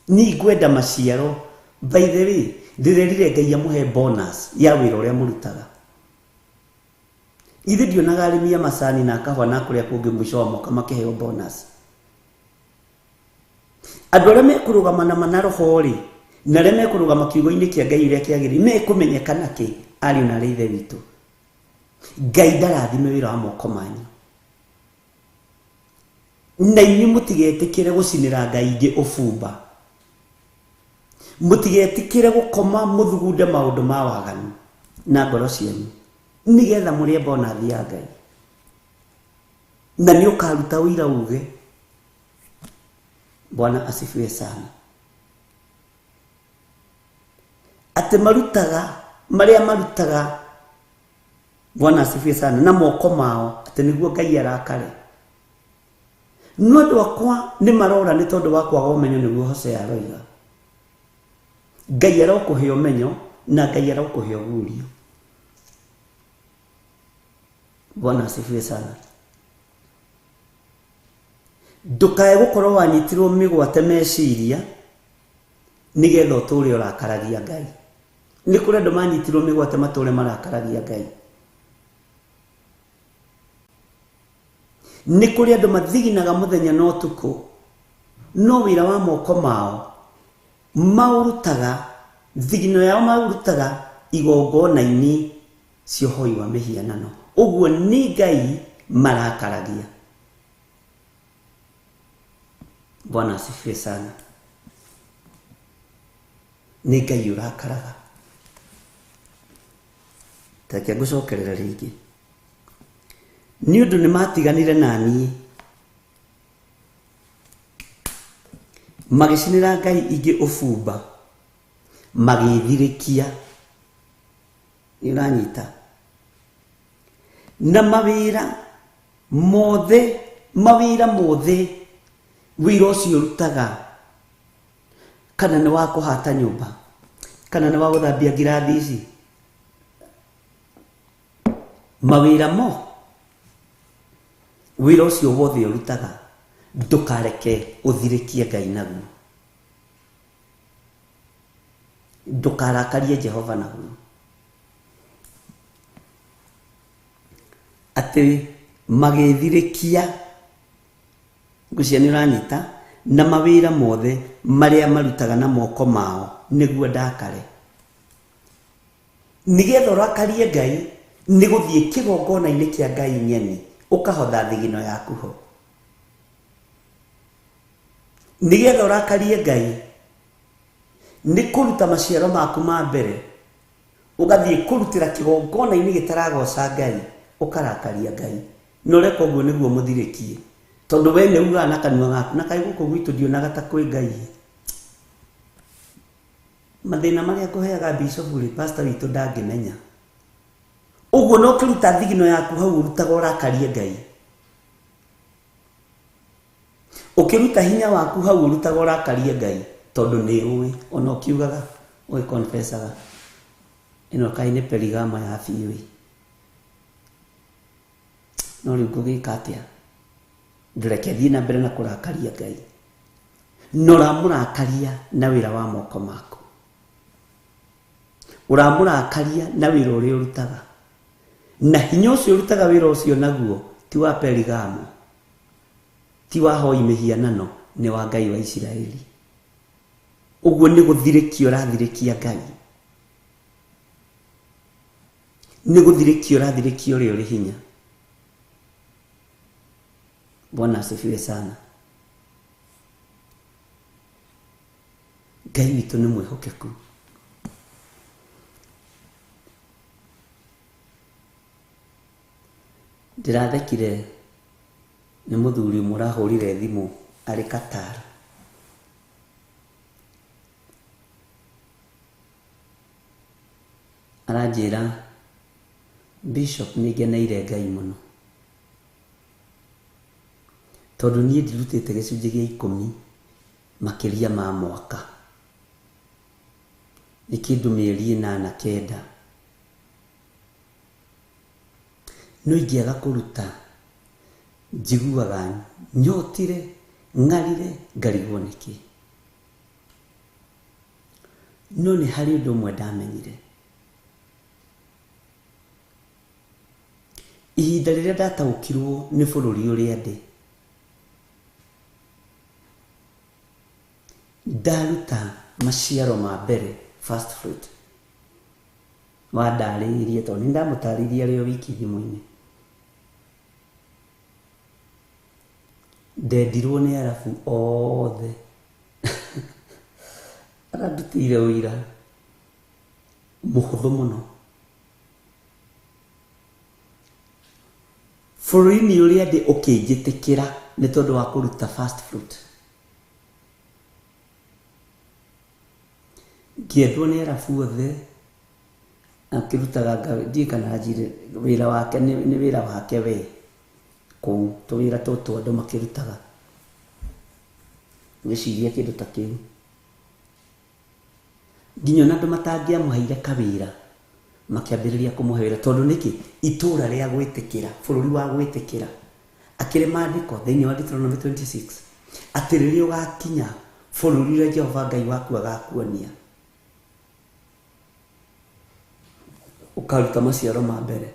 Ni ngwenda maciaro. By the way, ndĩrerire Ngai amũhe bonus ya wĩra ũrĩa mũrutaga. Ithe ndionaga arĩmi a macani na kahũa na kũrĩa kũngĩ mũico wa mwaka makĩheo bonus. Andũ arĩa mekũrũgama na manaroho-rĩ, na arĩa mekũrũgama kiugo-inĩ kĩa Ngai ũrĩa kĩagĩrĩire mekũmenyeka nakĩ? Ariũ na aarĩ a Ithe witũ, Ngai ndarathime wĩra wa moko manyu. Na inyuĩ mũtigetĩkĩre gũcinĩra ngai ingĩ ũbumba. mutigetikire gukoma muthugunde maundu ma waganu na ngoro cianyu nigetha murie bonathi ya Ngai na ni ukaruta wira uge. Bwana asifiwe sana. Ate maria marutaga Bwana asifiwe sana na moko mao ate niguo Ngai arakare. No andu akwa ni marora ni tondu wa kwaga umenyo niguo Hosea aroiga Ngai arokuhe umenyo na Ngai arokuhe ugurio. Bwana asifiwe sana. Ndukae gukorwo wanyitirwo migwate meciria nigetha uture urakaragia Ngai. Ni kuri andu manyitirwo migwate mature marakaragia Ngai. Ni kuri andu mathiginaga muthenya no tuko no wira wa moko mao maurutaga thigino yao maurutaga igongona-ini cia hoi wa mihianano. Uguo ni Ngai marakaragia. Bwana asifiwe sana. Ni Ngai urakaraga. Takia gucokerera ringi. Ni undu ni matiganire nani magicinira Ngai ingi ufumba magithirikia. Ni uranyita na mawira mothe wira ucio urutaga kana ni wa kuhata nyumba kana ni wa guthambia ngirathi ici mawira mo wira ucio wothe urutaga ndukareke uthirikie Ngai naguo. Ndukarakarie Jehova naguo. Ati magithirikia gucia ni uranyita na mawira mothe maria marutaga na moko mao niguo ndakare. Nigetha urakarie Ngai ni guthie kigongona-ini kia Ngai nyeni ukahotha thigino yaku ho. Nigetha urakarie Ngai ni kuruta maciaro maku ma mbere ugathie kurutira kigongona-ini gitaragoca Ngai ukarakaria Ngai. No reka uguo niguo muthirikie tondu we neuga na kanua gaku na kai guku gwitu ndionaga ta kwi Ngai. Mathina maria kuheaga bishop ri pastor witu ndangimenya. Uguo no kiruta thigino yaku hau urutaga urakarie Ngai. Ukiruta hinya waku hau urutaga urakarie Ngai tondu ni uwi ona ukiugaga oi confessaga ino kai ni perigama ya fiwi. No riu kugika atia ndureke thii na mbere na kurakaria Ngai. No ramurakaria na wira wa moko maku. Uramurakaria na wira uria urutaga na hinya ucio urutaga wira ucio naguo ti wa perigamo ti wa hoi mihianano ni wa Ngai wa Isiraeli. Uguo ni guthirikia urathirikia Ngai. Ni guthirikia urathirikia uria uri hinya. Bwana asifiwe sana. Ngai witu ni mwihokeku. Ndirathekire ni muthuri murahurire thimu ari Qatar. Aranjira Bishop nigeneire Ngai muno tondu nie ndirutite gicunji gia 10 makiria ma mwaka ni kindu mieri 8-9 no ingiaga kuruta njiguaga nyotire ngarire ngarigwo niki. No ni hari undu mwe ndamenyire ihinda riria ndataukirwo ni bururi uria ndi ndaruta maciaro ma mbere first fruit wa ndaririe tondu ndamutaririe rio wiki thimu-ini ndendirwo ni arabu othe arandutire uira muhuthu muno bũrũri-inĩ ũrĩa ndĩ ũkĩnjĩtĩkĩra nĩ tondũ wa kũruta first fruit. Ngĩendwo nĩ arabu othe akĩrutaga ndiĩ kana njire wĩra wake nĩ wĩra wake we kũu tũwĩra tũtũ andũ makĩrutaga gwĩciria kĩndũ ta kĩu nginya ona andũ matangĩamũheire kawĩra makĩambĩrĩria kũmũhe wĩra tondũ nĩkĩ itũũra rĩa gwĩtĩkĩra bũrũri wa gwĩtĩkĩra akĩrĩ maandĩko thĩinĩ wa Deuteronomy 26 atĩ rĩrĩa ũgakinya bũrũri ũrĩa Jehova Ngai waku agakuonia ukaruta maciaro ma mbere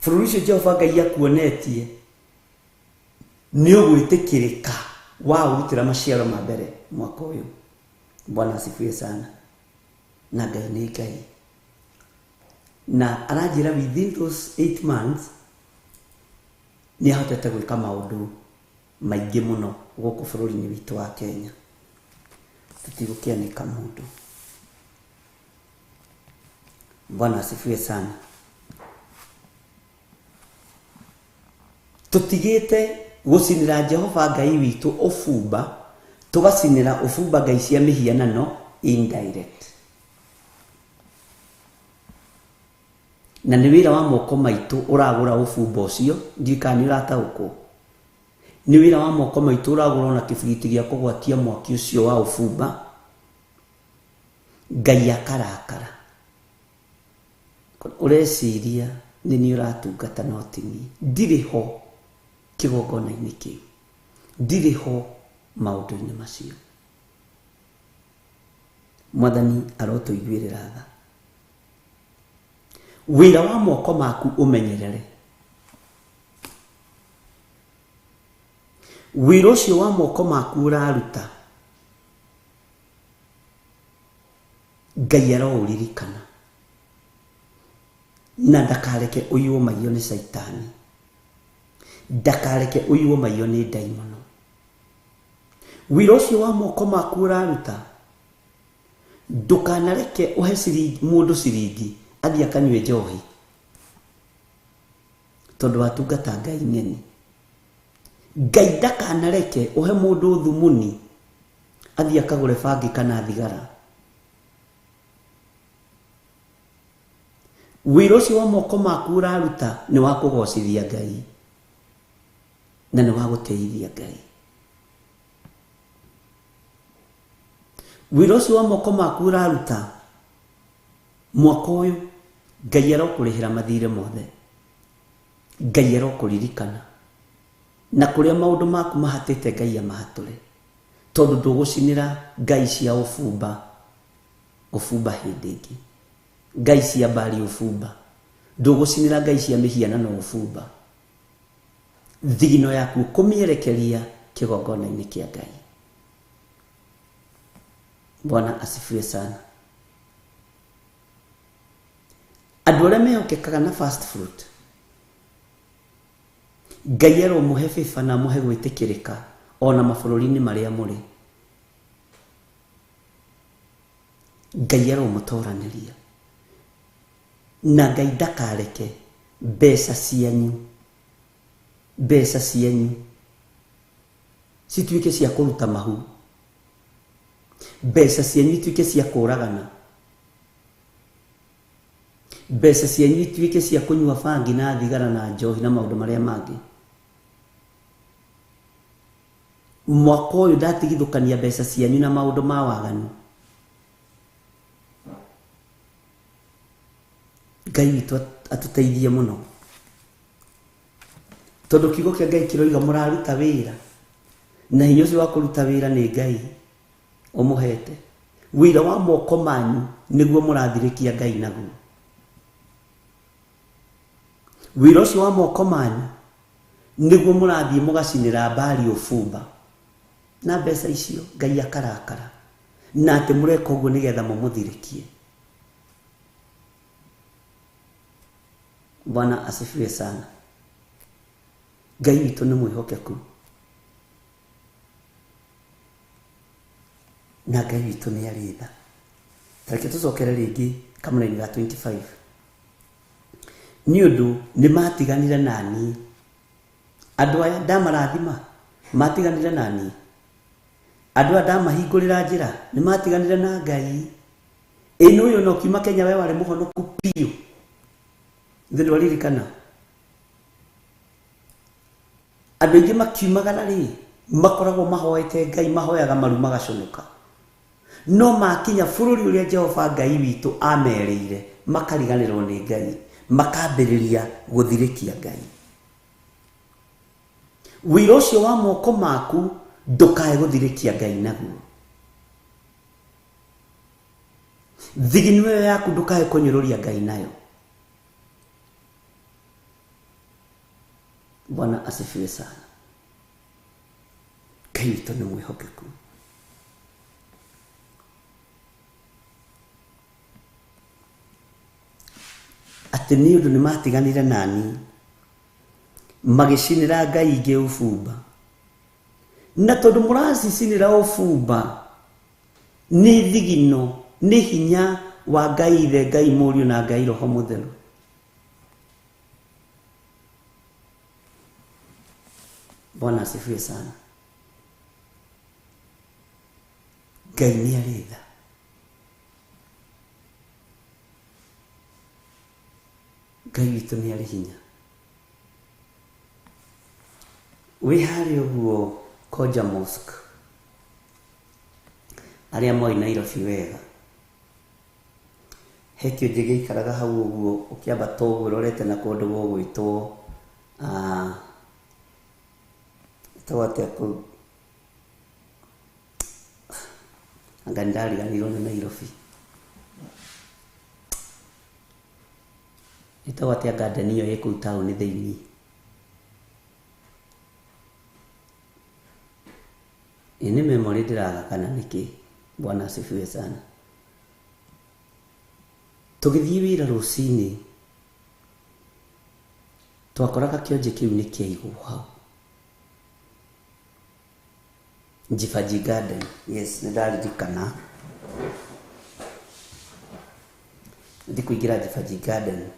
bũrũri ũcio Jehova Ngai akuonetie nĩ ũgwĩtĩkĩrĩka wa ũrutĩra maciaro ma mbere mwaka ũyũ. Bwana asifiwe sana. Na Ngai nĩ Ngai na aranjĩra within those 8 months nĩ ahotete gwĩka maũndũ maingĩ mũno gũkũ bũrũri-inĩ witũ wa Kenya. Tutigũkĩanĩka mũndũ. Bwana asifiwe sana. Tutigĩte gũcinĩra Jehova Ngai witũ ũbumba tugacinĩra ũbumba ngai cia mĩhianano indirect. Na nĩ wĩra wa moko maitũ ũragũra ũbumba ũcio ndika nĩ ũrataũkwo. Nĩ wĩra wa moko maitũ ũragũra na kĩbiriti gĩa kũgwatia mwaki ũcio wa ũbumba Ngai akarakara. Ũreciria nĩ niĩ ũratungata no ti niĩ. Ndirĩ ho kĩgongona-inĩ kĩu. Ndirĩ ho maũndũ-inĩ macio. Mwathani arotũiguĩrĩra tha. Wĩra wa moko maku ũmenyerere. Wĩra ũcio wa moko maku ũraruta Ngai aroũririkana na ndakareke ũiywo maiywo nĩ Saitani. Ndakareke ũiywo maiywo nĩ ndaimono. Wĩra ũcio wa moko maku ũraruta ndũkanareke ũhe mũndũ ciringi athiĩ akanyue njohi tondũ watungata Ngai ng'eni. Ngai ndakanareke ũhe mũndũ thumuni athiĩ akagũre bangi kana thigara. Wĩra ũcio wa moko maku ũraruta nĩ wa kũgocithia Ngai na nĩ wa gũteithia Ngai. Wĩra ũcio wa moko maku ũraruta mwaka ũyũ Ngai arokũrĩhĩra mathirĩ mothe. Ngai arokũririkana na kũrĩa maũndũ maku mahatĩte Ngai amahatũre tondũ ndũgũcinĩra ngai cia ũbumba hĩndĩ ĩngĩ. Ngai cia Baali ũbumba. Ndũgũcinĩra ngai cia mĩhianano ũbumba. Thigino yaku kũmĩerekeria kĩgongona-inĩ kĩa Ngai. Bwana asifiwe sana. Andũ arĩa mehokekaga na first fruit Ngai aromũhe bĩba na mũhe gwĩtĩkĩrĩka ona mabũrũri-inĩ marĩa mũrĩ. Ngai aromũtoranĩria na Ngai ndakareke mbeca cianyu cituĩke cia kũruta mahu. Mbeca cianyu ituĩke cia kũragana. Mbeca cianyu ituĩke cia kũnyua bangi na thigara na njohi na maũndũ marĩa mangĩ. Mwaka ũyũ ndatigithũkania mbeca cianyu na maũndũ ma waganu. Ngai witũ atũteithie mũno tondũ kiugo kĩa Ngai kĩroiga mũraruta wĩra na hinya ũcio wa kũruta wĩra nĩ Ngai ũmũhete. Wĩra wa moko manyu nĩguo mũrathirĩkia Ngai naguo. Wĩra ũcio wa moko manyu nĩguo mũrathiĩ mũgacinĩra Baali ũbumba na mbeca icio Ngai akarakara na atĩ mũreka ũguo nĩgetha mũmũthirĩkie. Bwana asifiwe sana. Ngai witũ nĩ mwĩhokeku. na Ngai witũ nĩ arĩ tha. Tareke tũcokere rĩngĩ kamũraini ga 25. Nĩ ũndũ nĩ matiganire nani. Andũ aya ndamarathima matiganire nani. Andũ aya ndamahingũrĩra njĩra nĩ matiganire na Ngai. Ĩno ũyũ no kiuma Kenya we warĩ mũhonoku piũ. Ithuĩ ndwaririkana. Andũ aingĩ makiumagara rĩ makoragwo mahoete Ngai, mahoyaga maru magaconoka. No makinya bũrũri ũrĩa Jehova Ngai witũ amerĩire makariganĩrwo nĩ Ngai, makambĩrĩria gũthirĩkia Ngai. Wĩra ũcio wa moko maku ndũkae gũthirĩkia Ngai naguo. Thigino ĩyo yaku ndũkae kũnyũrũria Ngai nayo. Bwana asifiwe sana. Ngai witũ nĩ mwĩhokeku. Atĩ nĩ ũndũ nĩ matiganire nani magĩcinĩra Ngai ingĩ ũbumba. Na tondũ mũracicinĩra ũbumba nĩ thigino, nĩ hinya wa Ngai Ithe, Ngai Mũriũ na Ngai Roho Mũtheru. Bwana asifiwe sana. Ngai nĩ arĩ tha. Ngai witũ nĩ arĩ hinya. Wĩ harĩ ũguo Koja Mosque. Arĩa moĩ Nairobi wega. He kĩũnjĩ gĩikaraga hau ũguo ũkĩambata ũguo ũrorete na kũndũ gũgwĩtwo tawatĩa kũu. Anga ndariganĩrwo nĩ Nairobi. Tawatĩa garden ĩyo ĩ kũu taũni thĩinĩ. Nĩ memory ndĩraga kana nĩkĩ. Bwana asifiwe sana. Tũgĩthiĩ wĩra rũcinĩ twakoraga kĩonje kĩu nĩ kĩaigwo hau. Jifaji Garden. Yes, nĩ ndaririkana. Ndi kũingĩra Jifaji Garden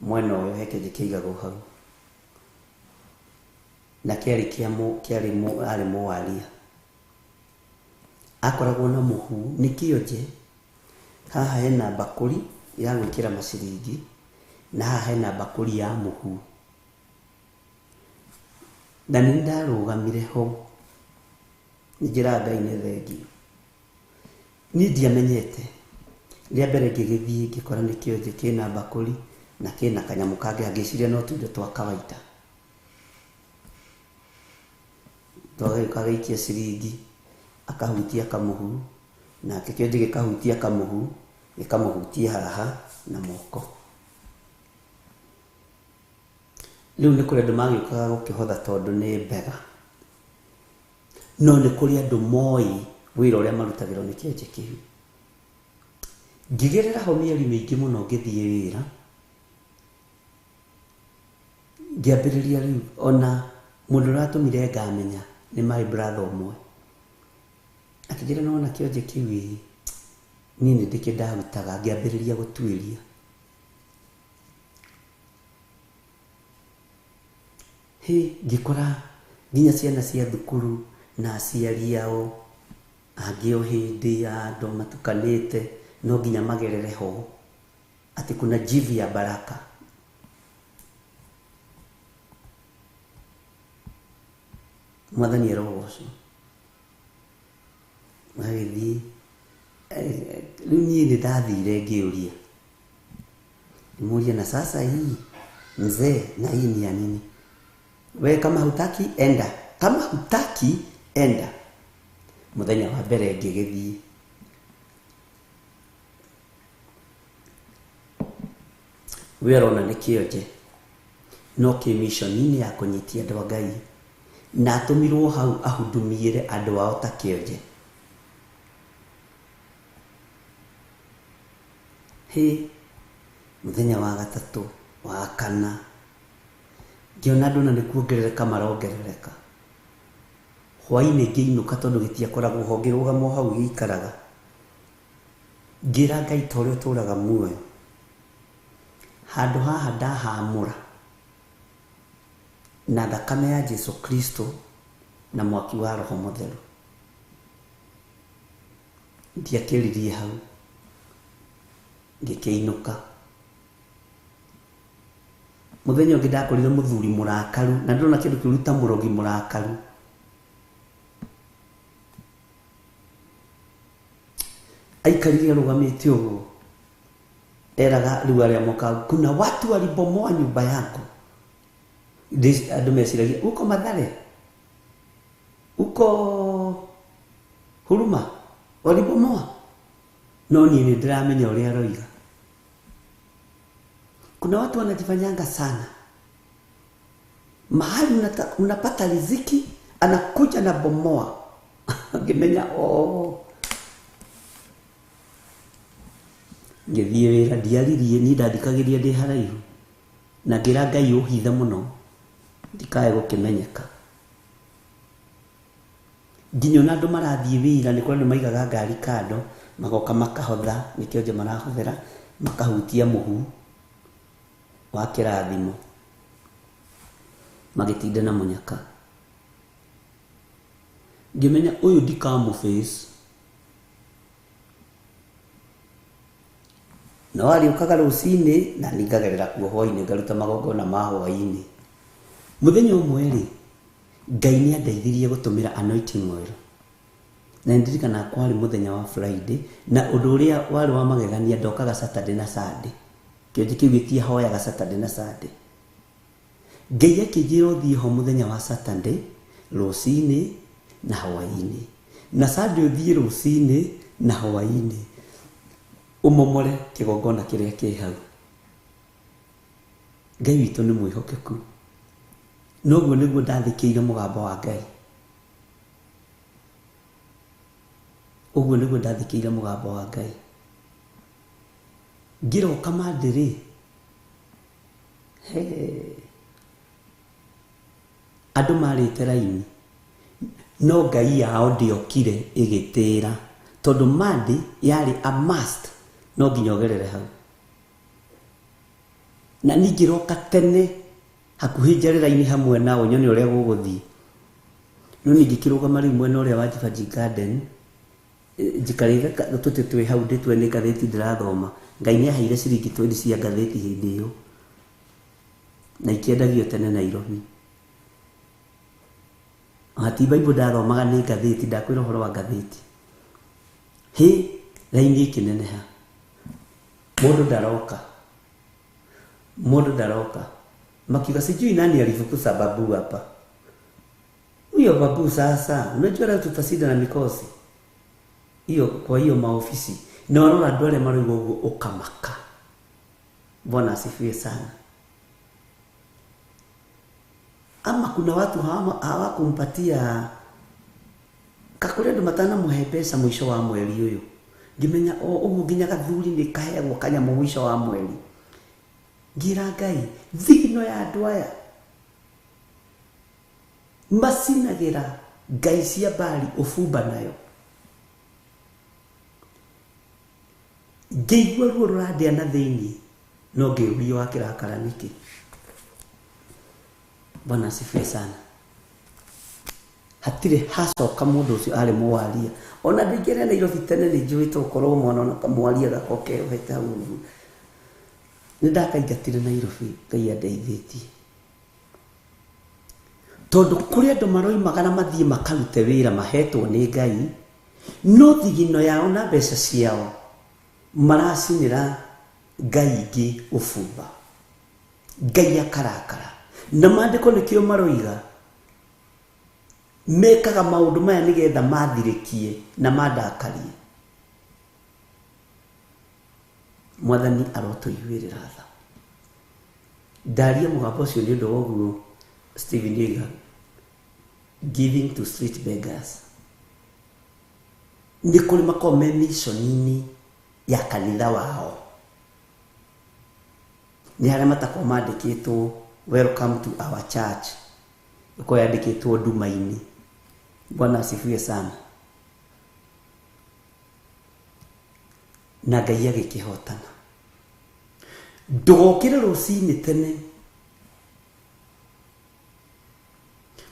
mwena ũyũ he kĩonje kĩaigagwo hau. Na kĩarĩ mũwaria. Akoragwo na mũhu nĩ kĩonje. Haha hena bakũri ya gwĩkĩra maciringi na haha hena bakũri ya mũhu. Na nĩ ndarũgamire ho njĩra Ngai nĩ thengiũ. Niĩ ndiamenyete. Rĩa mbere ngĩgĩthiĩ ngĩkora nĩ kĩonje kĩna bakũri na kĩna kanyamũ kangĩ ngĩciria no tuindo twa kawaida. Twagĩũka gĩikia ciringi akahutia kamũhu na kĩonje gĩkahutia kamũhu gĩkamũhutia haha na moko. Rĩu nĩ kũrĩ andũ magĩũkaga gũkĩhotha tondũ nĩ mbega. No nĩ kũrĩ andũ moĩ wĩra ũrĩa marutagĩrwo nĩ kĩonje kĩu. Ngĩgerera ho mĩeri mĩingĩ mũno ngĩthiĩ wĩra. Ngĩambĩrĩria rĩu ona mũndũ ũratũmire ngamenya nĩ my brother ũmwe. Akĩnjĩra no na kĩonje kĩu niĩ nĩ ndĩkĩndarutaga ngĩambĩrĩria gũtuĩria. Ngĩkora nginya ciana cia thukuru na aciari ao angĩ o hĩndĩ andũ matukanĩte no nginya magerere ho. Atĩ kuna jivi ya baraka. Mwathani arogocwo. Magĩthiĩ rĩu niĩ nĩ ndathire ngĩũria. Ngĩmũria na sasa hii mzee na hii ni ya nini? We kama hutaki enda. Kama hutaki enda. Mũthenya wa mbere ngĩgĩthiĩ. We arona nĩ kĩonje. No kĩmishoni-inĩ ya kũnyitia andũ a Ngai. Na atũmirwo hau ahundumiire andũ ao ta kĩonje. Mũthenya wa gatatũ, wa kana, ngĩona andũ na nĩ kuongerereka marongerereka. hwaini ngĩinũka tondũ gĩtiakoragwo ho ngĩrũgama hau gĩikaraga ngĩra Ngai ta ũrĩa ũtũũraga muoyo handũ haha ndahamũra na thakame ya Jesu Kristo na mwaki wa Roho Mũtheru ndiakĩririe hau ngĩkĩinũka mũthenya ũngĩ ndakorire mũthuri mũrakaru na ndĩrona kĩndũ kĩruta mũrogi mũrakaru aikarire rugamite ũguo eraga rĩu arĩa moka kuna watu walibomoa nyumba yako andũ meciragia uko Mathare uko Huruma walibomoa no niĩ nĩndĩramenya ũrĩa aroiga kuna watu wanajifanyanga sana mahali unapata riziki anakuja na bomoa ngimenya ngĩthiĩ wĩra ndiaririe ni ndathikagĩria ndĩ haraihu na ngĩra Ngai ũhithe mũno ndikae gũkĩmenyeka nginya na andũ marathiĩ wĩra nĩ kũrĩ maigaga ngari kando magoka makahotha nĩkĩo nje marahũthĩra makahutia mũhu wa kĩrathimo magĩtinda na mũnyaka ngĩmenya ũyũ ndikamũface no ariũkaga rũcinĩ na ningagerera kuo hwainĩ ngaruta magongona ma hwainĩ mũthenya ũmwe rĩ Ngai nĩandeithirie gũtũmĩra anointing oil na ndirikana kwarĩ mũthenya wa Friday na ũndũ ũrĩa warĩ wa magegania ndokaga Saturday na Sunday kĩonje kĩu gĩtiahoyaga Saturday na Sunday Ngai akĩnjĩra ũthiĩ ho mũthenya wa Saturday rũcinĩ na hwainĩ na Sunday ũthiĩ rũcinĩ na hwainĩ umomore kĩgongona kĩrĩa kĩ hau Ngai witũ nĩ mwĩhokeku noguo nĩguo ndathikĩire mũgambo wa Ngai ũguo nĩguo ndathikĩire mũgambo wa Ngai ngĩroka mandĩrĩ andũ marĩte raini no Ngai yao ndĩokire ĩgĩtĩra tondũ mandi yarĩ a must no nginya ogerere hau na ningĩroka tene hakuhĩ njarĩra-inĩ hamwe nao nyone ũrĩa gũgũthiĩ no ningĩkĩrũgama rĩu mwena ũrĩa wa Jivanji Garden njikarĩte tũtĩ twĩ hau ndĩtwe nĩ ngathĩti ndĩrathoma Ngai nĩaheire ciringi 20 cia ngathĩti hĩndĩ ĩyo na ikĩendagio tene Nairobi hati Bible ndathomaga nĩ ngathĩti ndakwĩra ũhoro wa ngathĩti raini ĩkĩneneha mũndũ ndaroka makiuga sijui nani alifukuza babu hapa huyo babu sasa unajua leo tutasida na mikosi hiyo kwa hiyo maofisi na wanaona dole mara hiyo ukamaka Bwana asifiwe sana ama kuna watu hawakumpatia kakule ndo matana muhe pesa mwisho wa mweri huyo ngimenya ugu nginya gathuri ni kaheagwo kanya mwisho wa mweri ngira Ngai thino ya andũ aya macinagĩra ngai cia Baali ũbumba nayo ngĩigua ruo rũrandĩa na thĩinĩ no ngĩũrio wa kĩrakara nĩkĩ Bwana asifiwe sana hatirĩ hacoka mũndũ ũcio arĩ mũwaria ona ndingĩrĩa Nairobi tene nĩ njũĩte ũkorwo mwana ona kamwaria gakoke ohete hau nĩndakaingatire Nairobi Ngai andeithĩtie tondũ kũrĩ andũ maroimaga na mathiĩ makarute wĩra mahetwo nĩ Ngai no thigino yao na mbeca ciao maracinĩra Ngai ingĩ ũbumba Ngai akarakara na maandĩko nĩkĩo maroiga mekaga maũndũ maya nĩgetha mathirĩkie na mandakarie Mwathani arotũiguĩrĩra tha ndaria mũgambo ũcio nĩ ũndũ woguo Stephen Yeager giving to street beggars nĩ kũrĩ makorwo me mission-inĩ ya kanitha wao nĩ harĩa matakorwo mandĩkĩtwo welcome to our church ko yandĩkĩtwo nduma-inĩ Bwana asifiwe sana. Na Ngai agĩkĩhotana. Ndũgokĩre rũcinĩ tene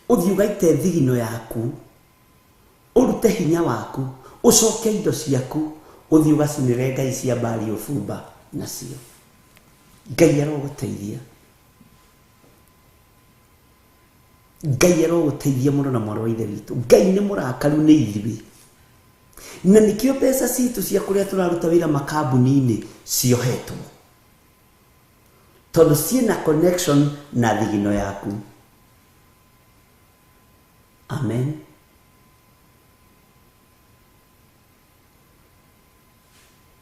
ũthiĩ ũgaite thigino yaku, ũrute hinya waku, ũcoke indo ciaku, ũthiĩ ũgacinĩre ngai cia Baali ũbumba nacio. Ngai arogũteithia. Ngai arogũteithia mũno na mwarĩ wa ithe witũ. Ngai nĩ mũrakaru nĩ ithuĩ. Na nĩkĩo mbeca citũ cia kũrĩa tũraruta wĩra makambuni-inĩ ciohetwo. Tondũ ciĩna connection na thigino yaku. Amen.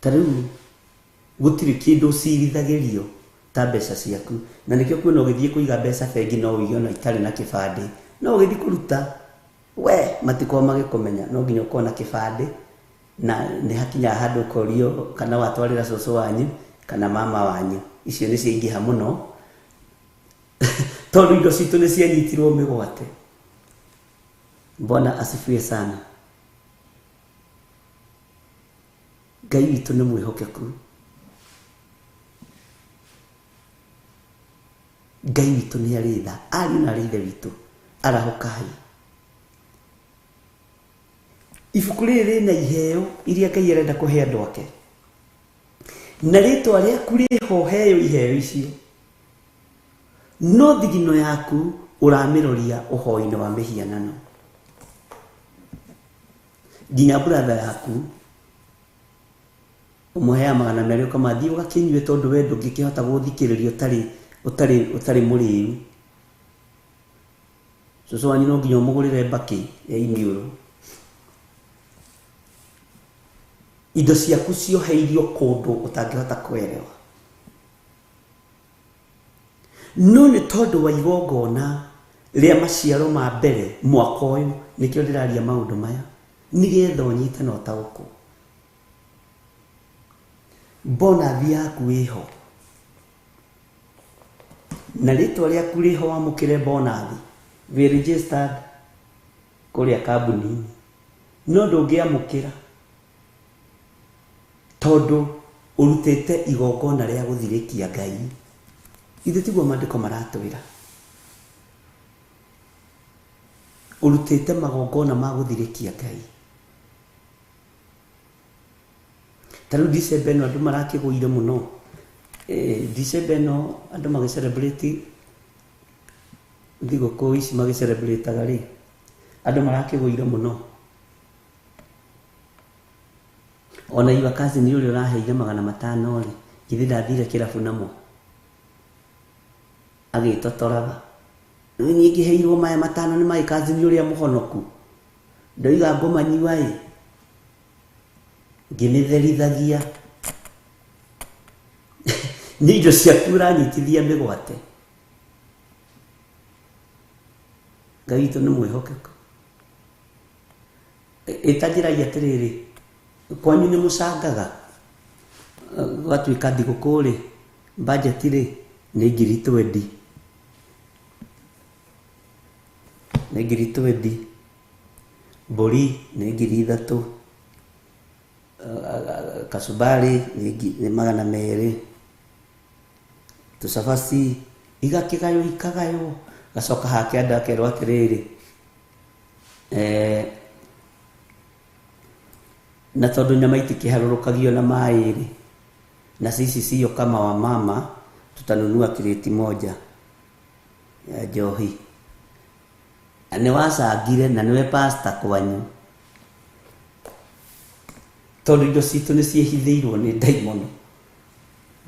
Tarĩu gũtirĩ kĩndũ ciirithagĩrio ta mbeca ciaku. Na nĩkĩo kwĩna ũgĩthiĩ kũiga mbeca bengi no ũige ona itarĩ na kĩbandĩ. No ũgĩthiĩ kũruta, we matiko magĩkũmenya, no nginya ũkorwo na kĩbandĩ. Na nĩ hakinya handũ ũkorio kana watwarĩra cũcũ wanyu kana mama wanyu. Icio nĩ ciaingĩha mũno. Tondũ indo citũ nĩ cianyitirwo mĩgwate. Bwana asifiwe sana. Ngai witũ nĩ mwĩhokeku. Ngai witũ nĩ arĩ tha, ariũ na arĩ ithe witũ, arahũkai. Ibuku rĩrĩ rĩna iheo iria Ngai arenda kũhe andũ ake. Na rĩtwa rĩaku rĩho heo iheo icio. No thigino yaku ũramĩroria ũhoi-inĩ wa mĩhianano. Nginya brother yaku ũmũhea magana merĩ ũkamathiĩ ũgakĩnyue tondũ we ndũngĩkĩhota gũthikĩrĩria ũtarĩ mũrĩu. Cũcũ wanyu no nginya ũmũgũrĩre mbakĩ ya iniũrũ. Indo ciaku cioheirio kũndũ ũtangĩhota kwerewa. No nĩ tondũ wa igongona rĩa maciaro ma mbere mwaka ũyũ nĩkĩo ndĩraria maũndũ maya, nĩgetha ũnyite na ũtaũkũ. Bonathi yaku ĩho. Na rĩtwa rĩaku rĩho wamũkĩre bonathi. Wĩ registered kũrĩa kambuni-inĩ. No ndũngĩamũkĩra tondũ ũrutĩte igongona rĩa gũthirĩkia Ngai. Ithe tiguo maandĩko maratwĩra. Ũrutĩte magongona ma gũthirĩkia Ngai. Tarĩu December ĩno andũ marakĩgũire mũno. December ĩno andũ magĩcelebrate thigũkũ ici magĩcelebrataga rĩ, andũ marakĩgũire mũno. Ona iwa kazi nĩ ũrĩa ũraheire 500 rĩ, githĩ ndathire kĩrabu namo agĩtotoraga. Rĩu niĩ ngĩheirwo maya 5 nĩ mai kazi nĩ ũrĩa mũhonoku. Ndoiga ngũmanyua ĩ, ngĩmĩtherithagia. Nĩ indo ciaku ũranyitithia mĩgwate. Ngai witũ nĩ mwĩhokeku. Ĩtanjĩragia atĩrĩrĩ, kwanyu nĩ mũcangaga gwatuĩka thigũkũ rĩ, budget rĩ nĩ 20,000. Nĩ 20,000. Mbũri nĩ 3,000. Kacumbari nĩ 200. Tũcabaci ikagaywo. Gacoka hake andũ akerwo atĩrĩrĩ, na tondũ nyama itikĩharũrũkagio na maĩ rĩ, na sisi sio kama wa mama, tutanunua kireti moja ya njohi. Nĩ wacangire na nĩwe pastor kwanyu. Tondũ indo citũ nĩ ciĩhithĩirwo nĩ ndaimono.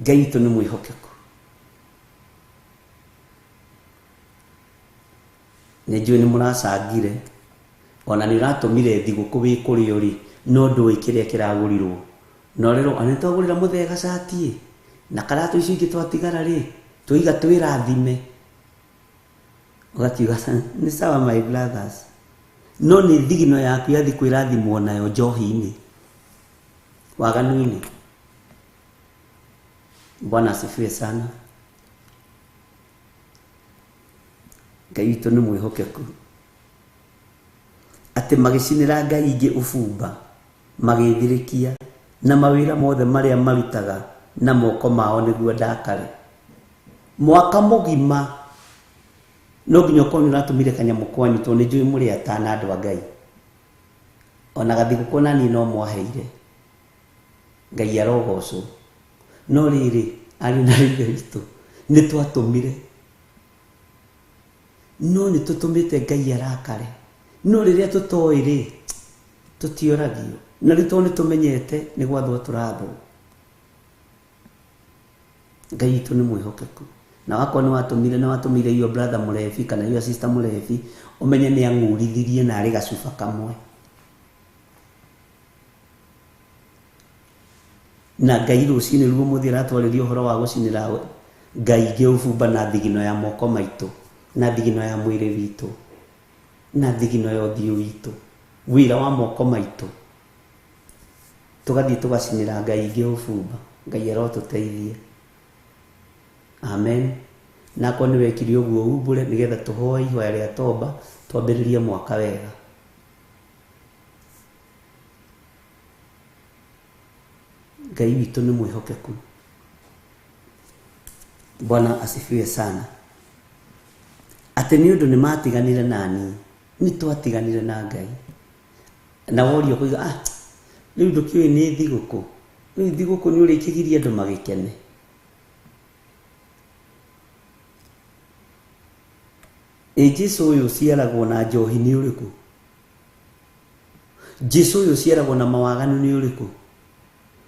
Ngai witũ nĩ mwĩhokeku. Nĩ njũĩ nĩ mũracangire, ona nĩ ũratũmire thigũkũ wĩ kũrĩo rĩ, no ndũĩ kĩrĩa kĩragũrirwo. No rĩrwo anĩ twagũrĩra mũthee gacati na karatũ icio ingĩ twatigara rĩ, tũiga twĩrathime. Ũgakiuga nĩ sawa my brothers. No nĩ thigino yaku yathi kwĩrathimwo nayo njohi-inĩ, waganu-inĩ. Bwana asifiwe sana. Ngai witũ nĩ mwĩhokeku. ati magicinira Ngai ingi ubumba magithirikia na mawira mothe maria marutaga na moko mao niguo ndakare. Mwaka mugima no nginya ukorwo uratumire kanyamu kwanyu to ni njui muri atana andu a Ngai. Ona gathiguku nani no mwaheire Ngai arogocwo. No riri ari na ritu ni twatumire, no ni tutumite Ngai arakare. No riria tutoi ri tutioragio na rito ni tumenyete ni gwathwo turathwo. Ngai itu ni mwihokeku. Na wako ni watumire iyo brother murefi kana iyo sister murefi umenye ni angurithirie na ari gacuba kamwe. Na Ngai rucini ruo muthira atwaririe uhoro wa gucinira Ngai ngi ubumba na thigino ya moko maitu, na thigino ya mwiri witu, na thigino ya uthio witu, wira wa moko maitu. Tugathie tugacinira Ngai ngi ubumba. Ngai arotuteithie. Amen. Na ko ni wekiri uguo ubure nigetha tuhoe ihoya ria toba twambiririe mwaka wega. Ngai witu ni mwihokeku. Bwana asifiwe sana. Ati ni undu ni matiganire nani, ni twatiganire na Ngai. Na worio kuiga riu ndukiwe ni thiguku. Ni thiguku ni urikigirie andu magikene. Jesu uyu ciaragwo na njohi ni uriku? Jesu uyu ciaragwo na mawaganu ni uriku?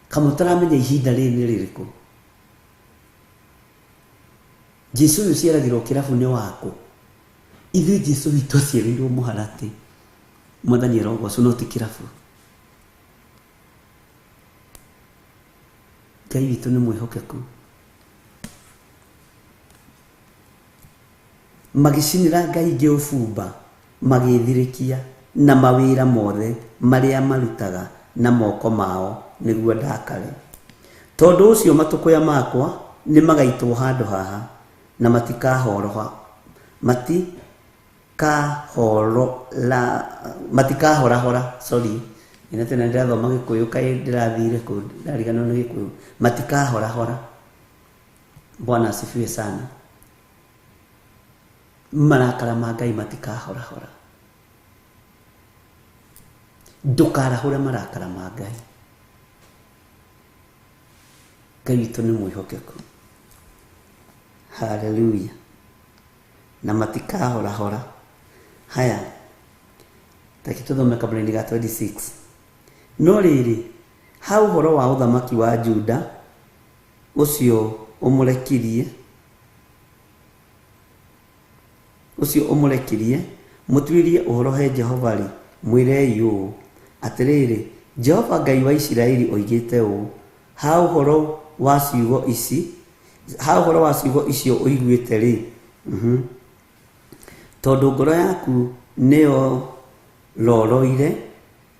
Kamutaramenya ihinda ri ni ririku? Jesu uyu ciaragirwo kirabu ni wako? Ithu Jesu witu ciarirwo muharati. Mwathani arogocwo no ti kirabu. Ngai witu ni mwihokeku. Magicinira Ngai ngi ubumba magithirikia na mawira mothe maria marutaga na moko mao niguo ndakare. Tondu ucio matukuya makwa ni magaitwo handu haha na matikahora sorry ina tena ndirathoma Gikuyu kai ndirathire ku ndarigano ni Gikuyu matikahora. Bwana asifiwe sana. Marakara ma Ngai matikahora. Ndukarahura marakara ma Ngai. Ngai witu ni mwihokeku. Hallelujah. Na matikahora. Haya. Takituthome kabla-ini ga 26. No riri hau horo wa uthamaki wa Juda ucio umurekirie mutuirie uhoro he Jehova ri mwire yu atiriri Jehova Ngai wa Isiraeli oigite u ha uhoro wa ciugo icio uiguite ri tondu ngoro yaku neo roroire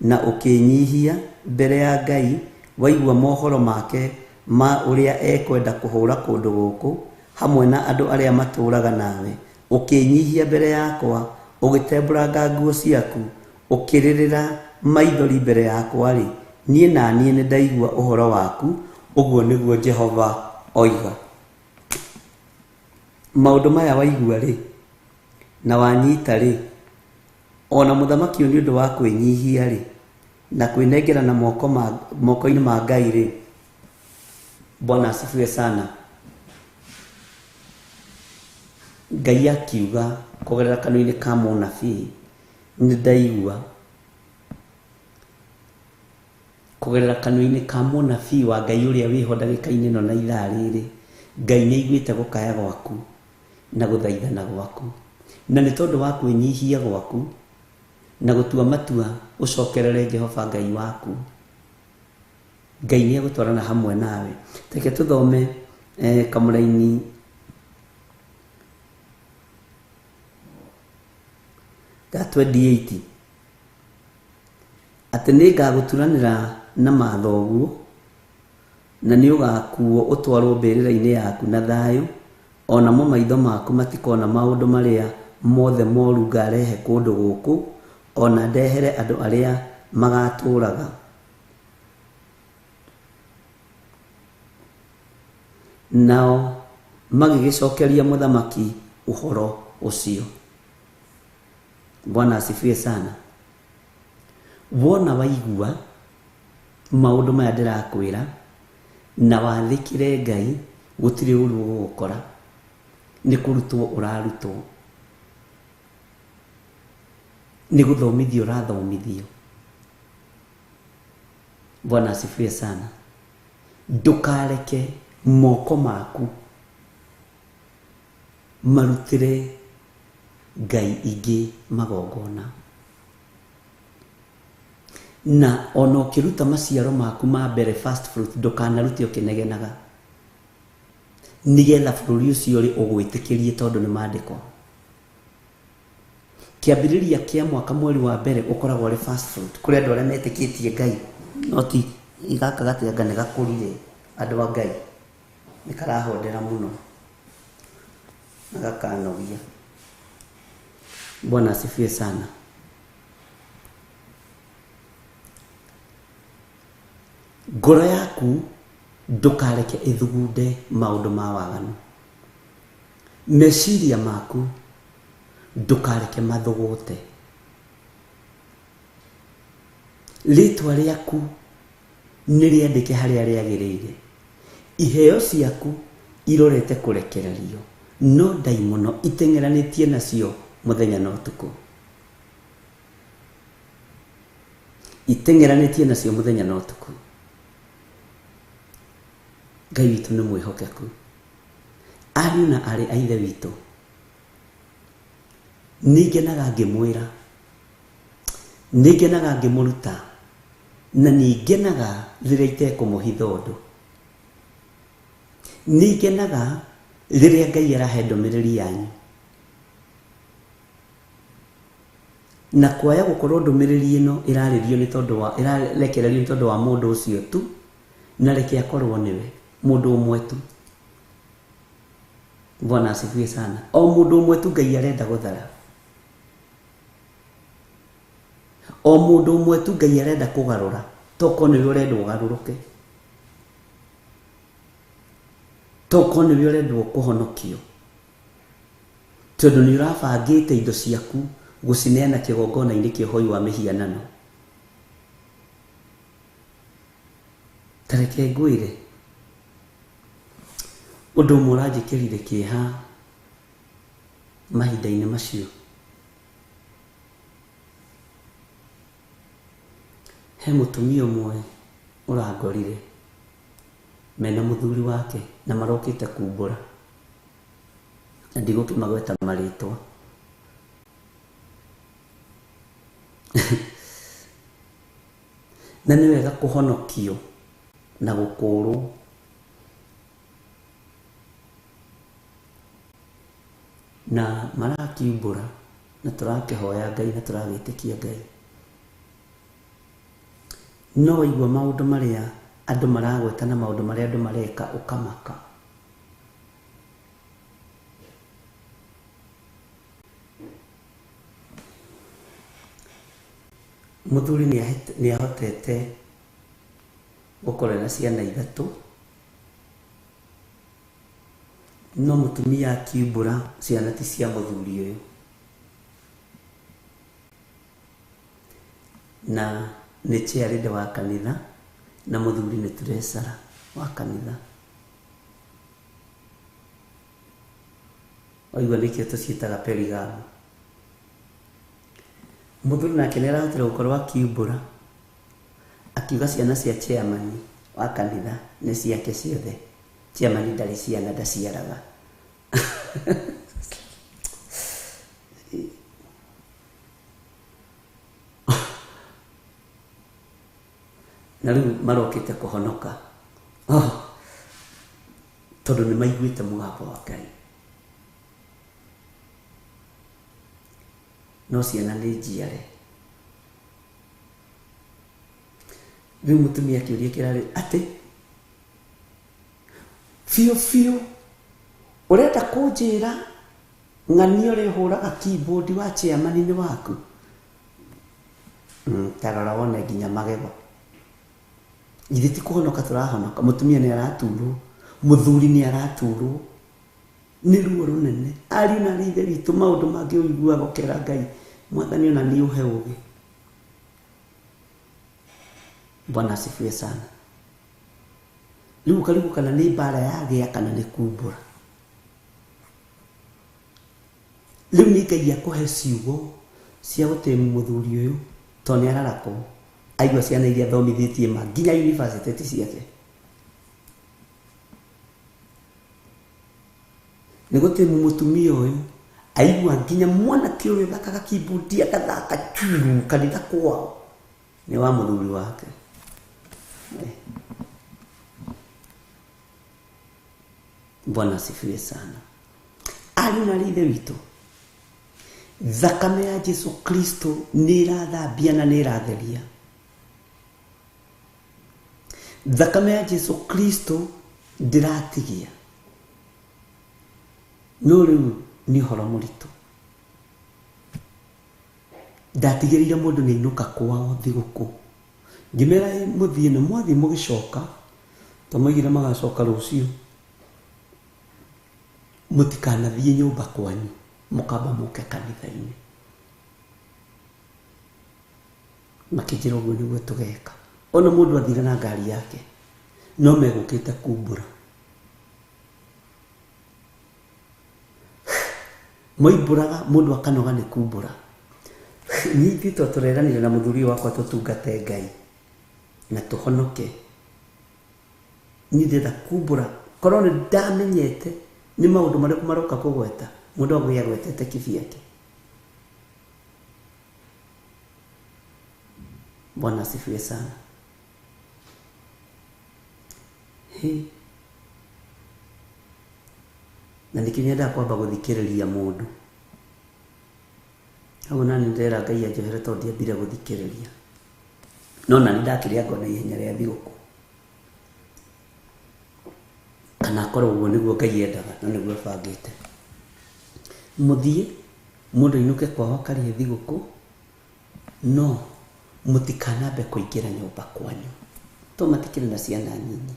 na ukinyihia mbere ya Ngai waigua mohoro make ma uria ekwenda kuhura kundu guku hamwe na andu aria maturaga nawe ukinyihia mbere yakwa ugitembũranga nguo ciaku ukiririra maithori mbere yakwa ri nie na nie ni ndaigua uhoro waku uguo niguo Jehova oiga. Maundu maya waigua ri na wanyita ri ona muthamaki ni undu wa kwinyihia ri na kwinengera na moko-ini ma Ngai ri. Bwana asifiwe sana. Ngai akiuga kugerera kanua-ini ka munabii ni ndaigua kugerera kanua-ini ka munabii wa Ngai uria wiho ndagika-ini no na ithaa riri Ngai ni aiguite gukaya gwaku na guthaithana gwaku na ni tondu wa kwinyihia gwaku na gutua matua ucokerere Jehova Ngai waku. Ngai ni agutwarana hamwe nawe. Teke tuthome kamuraini ga 28 ati ni ngaguturanira na mathoguo na ni ugakuo utwarwo mbirira-ini yaku na thayu ona mo maitho maku matikona maundu maria mothe moru ngarehe kundu guku ona ndehere andũ arĩa magatũraga nao magĩgĩcokeria mũthamaki ũhoro ũcio. Bwana asifiwe sana. Wona waigua maũndũ maya ndĩrakwĩra na wathĩkĩre Ngai, gũtirĩ ũru ũgũgũkora, nĩ kũrutwo ũrarutwo, nĩ gũthomithio ũrathomithio. Bwana asifiwe sana. Ndũkareke moko maku marutĩre Ngai ingĩ magongona, na ona ũkĩruta maciaro maku ma mbere first fruit ndũkanarute ũkĩnegenaga, nigetha bũrũri ũcio ũrĩ ũgwĩtĩkĩrie tondũ nĩ maandĩko. Kĩambĩrĩria kĩa mwaka mweri wa mbere ũkoragwo ũrĩ first fruit kũrĩ andũ arĩa metĩkĩtie Ngai, no ti gaka gatĩanga nĩ gakũrire andũ a Ngai, nĩ karahondera mũno na gakanogia. Bwana asifiwe sana. Ngoro yaku ndũkareke ĩthugunde maũndũ ma waganu, meciria maku ndũkareke mathũgũte, rĩtwa rĩaku nĩrĩandĩke harĩa rĩagĩrĩire, iheo ciaku irorete kũrekererio, no ndaimono iteng'eranĩtie nacio mũthenya na ũtukũ, iteng'eranĩtie nacio mũthenya na ũtukũ. Ngai witũ nĩ mwĩhokeku. Ariũ na arĩ a ithe witũ, nĩngenaga ngĩmwĩra, nĩngenaga ngĩmũruta, na nĩngenaga rĩrĩa itekũmũhitha ũndũ, nĩngenaga rĩrĩa Ngai arahe ndũmĩrĩri yanyu, na kwaya gũkorwo ndũmĩrĩri ĩno ĩrarĩrio nĩ tondũ wa ĩrarekererio nĩ tondũ wa mũndũ ũcio tu, na reke akorwo nĩwe mũndũ ũmwe tu. Bwana asifiwe sana. O mũndũ ũmwe tu Ngai arenda gũthara, o mũndũ ũmwe tu Ngai arenda kũgarũra, toko nĩwe ũrenda ũgarũrũke, toko nĩwe ũrenda kũhonokio, tondũ nĩ ũrabangĩte indo ciaku gũcineana kĩgongona-inĩ kĩa ũhoi wa mĩhianano. Tareke ngwĩre ũndũ ũmwe ũranjĩkĩrire kĩeha mahinda-inĩ macio. He mũtumia ũmwe ũrangorire mena mũthuri wake na marokĩte kumbũra, na ndigũkĩmagweta marĩtwa. Na nĩ wega kũhonokio na gũkũũrwo, na marakiumbũra na tũrakĩhoya Ngai na tũragĩtĩkia Ngai. No waigua maũndũ marĩa andũ maragweta na maũndũ marĩa andũ mareka ũkamaka. Mũthuri nĩ ahotete gũkorwo na ciana ithatũ, no mũtumia akiumbũra ciana ti cia mũthuri ũyũ, na nĩ chairĩde wa kanitha na mũthuri nĩ treasurer wa kanitha. Waigua nĩkĩo tũciĩtaga perigamu. Mũthuri nake nĩ arahotire gũkorwo akiumbũra, akiuga ciana cia chairman wa kanitha nĩ ciake ciothe. Chairman ndarĩ ciana ndaciaraga. Na rĩu marokĩte kũhonoka, tondũ nĩ maiguĩte mũgambo wa Ngai. No ciana nĩ njiare. Rĩu mũtumia akĩũria kĩrarĩ atĩ biũ ũrenda kũnjĩra ng'ania ũrĩa ũhũraga keyboard wa chairman-inĩ waku? tarora wone nginya magego githĩ ti kũhonoka tũrahonoka mũtumia nĩ araturwo mũthuri nĩ araturwo nĩ ruo rũnene ariũ na ithe witũ maũndũ mangĩ ũiguaga ũkera Ngai Mwathani ona nĩ ũhe ũgĩ. Bwana asifiwe sana. Rĩu karibu kana nĩ mbara yagĩa kana nĩ kumbũra. Rĩu nĩ Ngai akũhe ciugo cia gũtĩmu mũthuri ũyũ tondũ nĩ ararakwo aigua ciana iria athomithĩtie ma nginya university ciake. Nĩ gũtĩmu mũtumia ũyũ aigua nginya mwanake ũyũ thakaga kĩbudi akathaka churu kanitha kwao nĩ wa mũthuri wake. Bwana asifiwe sana. Ari na ithe witũ thakame ya Jesu Kristo nĩ ĩrathambia na nĩ ĩratheria. Thakame ya Jesu Kristo ndĩratigia. No rĩu nĩ ũhoro mũritũ. Ndatigĩrĩire mũndũ nĩ ainũka kwao thigũkũ. Ngĩmera mũthiĩ na mwathi mũgĩcoka tũmoigire magacoka rũciũ. Mũtikanathiĩ nyũmba kwanyu mũkamba mũke kanitha-inĩ. Makĩnjĩra ũguo nĩguo tũgeka. Ona mũndũ athire na ngari yake no megũkĩte kumbũra. Moimbũraga mũndũ akanoga nĩ kumbũra. Nĩithuĩ tũreranire na mũthuri wakwa tũtungate Ngai na tũhonoke. Niĩ ndĩrenda kumbũra korwo nĩ ndamenyete nĩ maũndũ marĩkũ maroka kũgweta mũndũ agũya gwetete kĩbiake. Bwana asifiwe sana. Na nĩkĩnyenda kwamba gũthikĩrĩria mũndũ. Hau nani ndĩrera Ngai anjohere tondũ ndiambire gũthikĩrĩria. No nani ndakĩrĩa ngona ihenya rĩa thigũkũ. Kana korwo ũguo nĩguo Ngai endaga na nĩguo bangĩte. Mũthiĩ mũndũ ainũke kwao karĩe thigũkũ no mũtikanambe kũingĩra nyũmba kwanyu. To matikĩrĩ na ciana nyinyi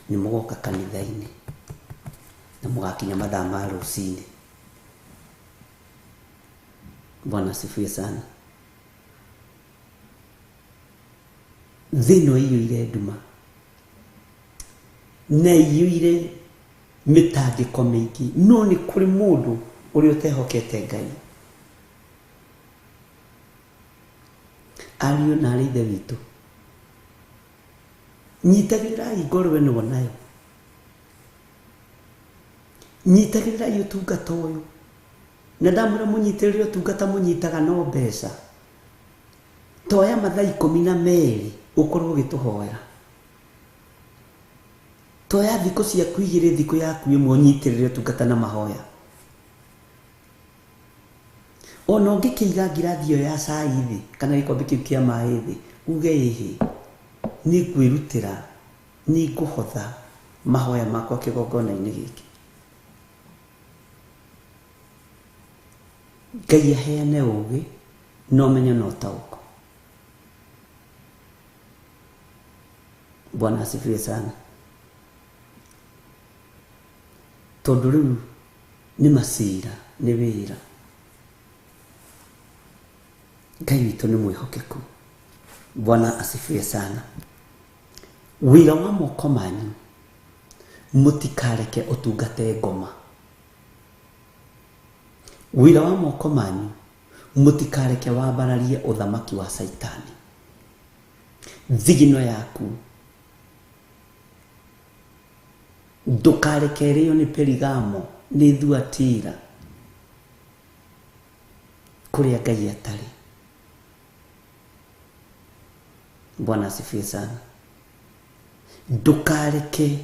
nĩ mũgoka kanitha-inĩ na mũgakinya mathaa ma rũcinĩ. Bwana asifiwe sana. Thĩno ĩiyũire nduma na ĩiyũire mĩtangĩko mĩingĩ no nĩ kũrĩ mũndũ ũrĩa ũtehokete Ngai. Ariũ na arĩ ithe witũ nyitagĩrĩrai ngoro ĩno nayo. Nyitagĩrĩrai ũtungata ũyũ na ndamwĩra mũnyitĩrĩre ũtungata mũnyitaga no mbeca. Toya mathaa 12 ũkorwo ũgĩtũhoera. Toya thikũ ciaku 2 thikũ yaku ĩmwe ũnyitĩrĩre ũtungata na mahoya. Ona ũngĩkĩiga ngirathi ĩyo ya cai thĩ kana gĩkombe kĩu kĩa maĩ thĩ uge ĩhĩ nĩ kwĩrutĩra nĩ ngũhotha mahoya makwa kĩgongona-inĩ gĩkĩ. Ngai aheane ũgĩ na ũmenyo na ũtaũko. Bwana asifiwe sana. Tondũ rĩu nĩ macira nĩ wĩra. Ngai witũ nĩ mwĩhokeku. Bwana asifiwe sana. Wĩra wa moko manyu mũtikareke ũtungate ngoma. Wĩra wa moko manyu mũtikareke wambararie ũthamaki wa Saitani. Thigino yaku ndũkareke ĩrĩo nĩ Perigamo nĩ Thuatira kũrĩa Ngai atarĩ. Bwana asifiwe sana. Ndũkareke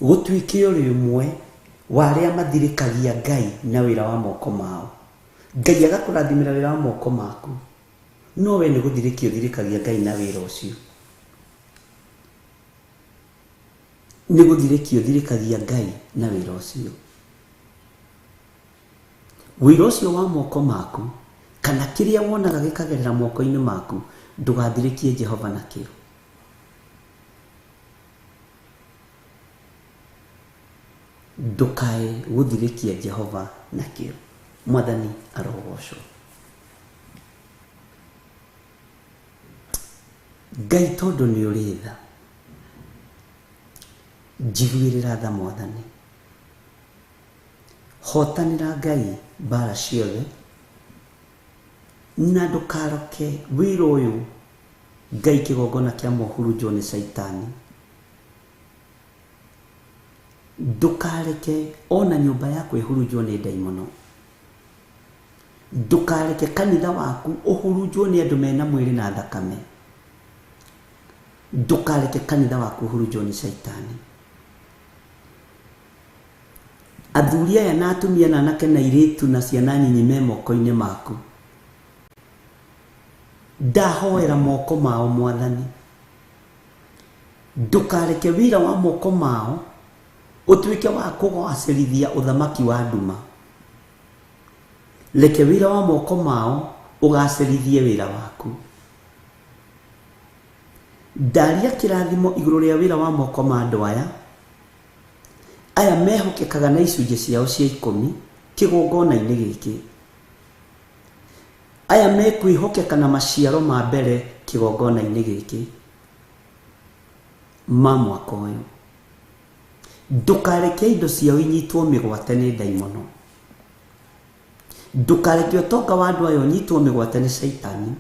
gũtuĩke ũrĩ ũmwe wa arĩa mathirĩkagia Ngai na wĩra wa moko mao. Ngai agakũrathimĩra wĩra wa moko maku no we nĩ gũthirĩkia ũthirĩkagia Ngai na wĩra ũcio. Nĩ gũthirĩkia ũthirĩkagia Ngai na wĩra ũcio. Wĩra ũcio wa moko maku kana kiria wonaga gikagerera moko-ini maku ndugathirikie Jehova nakio. Ndukae guthirikia Jehova nakio. Mwathani arogocwo. Ngai tondu ni uri tha, njiguirira tha Mwathani. Hotanira Ngai mbara ciothe, na ndukaroke wira uyu Ngai kigongona kia mohurunjwo ni Saitani. Ndukareke ona nyumba yaku ihurunjwo ni daimono. Ndukareke kanitha waku uhurunjwo ni andu mena mwiri na thakame. Ndukareke kanitha waku uhurunjwo ni Saitani. Athuri aya na atumia na anake na iritu na ciana nyinyi me moko-ini maku. Ndahoera moko mao Mwathani. Ndukareke wira wa moko mao utuike wa kugwacirithia uthamaki wa nduma. Reke wira wa moko mao ugacirithie wira waku. Ndaria kirathimo iguru ria wira wa moko ma andu aya mehokekaga na icunjĩ ciao cia 10 kigongona-ini giki. Aya mekwihokeka na maciaro ma mbere kigongona-ini giki ma mwaka uyu. Ndukareke indo ciao inyitwo migwate ni daimono. Ndukareke utonga wa andu aya unyitwo migwate ni Saitani.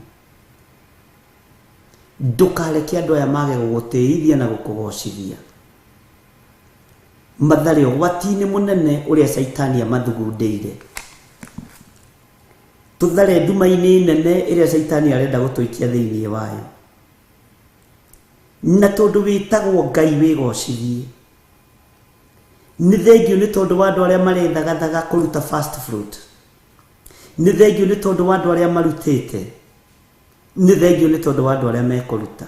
Ndukareke andu aya mage gugutiithia na gukugocithia. Mathare ugwati-ini munene uria Saitani amathugundire. Tuthare nduma-ini nene iria Saitani arenda gutuikia thiini wayo. Na tondu witagwo Ngai wigocithie. Ni thengio ni tondu wa andu aria marethagathaga kuruta fast fruit. Ni thengio ni tondu wa andu aria marutite. Ni thengio ni tondu wa andu aria mekuruta.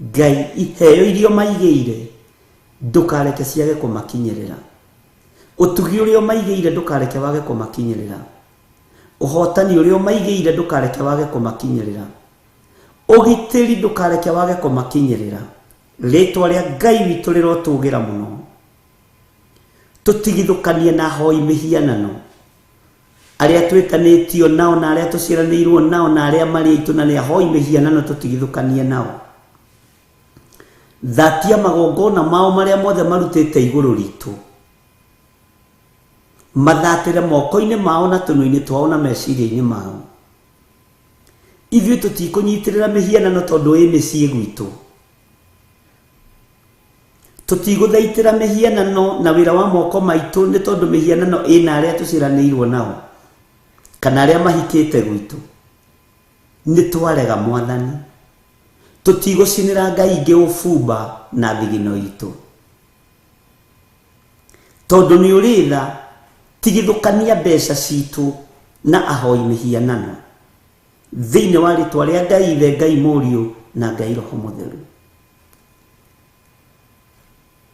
Ngai iheo irio maigeire ndukareke ciage kumakinyirira. Utugi uria maigeire ndukareke wage kumakinyirira. Uhotani uria maigeire ndukareke wage kumakinyirira. Ugitiri ndukareke wage kumakinyirira. Ritwa ria Ngai witu rirotugira muno. Tutigithukanie na hoi mihianano. Aria twitanitio nao na aria tuciranirwo nao na aria mari itu na ria hoi mihianano tutigithukanie nao. Thatia magongona mao maria mothe marutite iguru ritu. Mathatire moko-ini mao na tunu-ini twao na meciria-ini mao. Ithuĩ tutikunyitirira mihianano tondu ĩ mĩciĩ gwitu. Tutiguthaitira mihianano na wira wa moko maitu ni tondu mihianano ina aria tuciranirwo nao kana aria mahikite gwitu. Ni twarega Mwathani. Tutigucinira Ngai ingi ufumba na thigino itu. Tondu ni uri tha, tigithukania mbeca citu na ahoi mihianano. Thiini wa ritwa ria Ngai Ithe, Ngai Muriu na Ngai Roho Mutheru.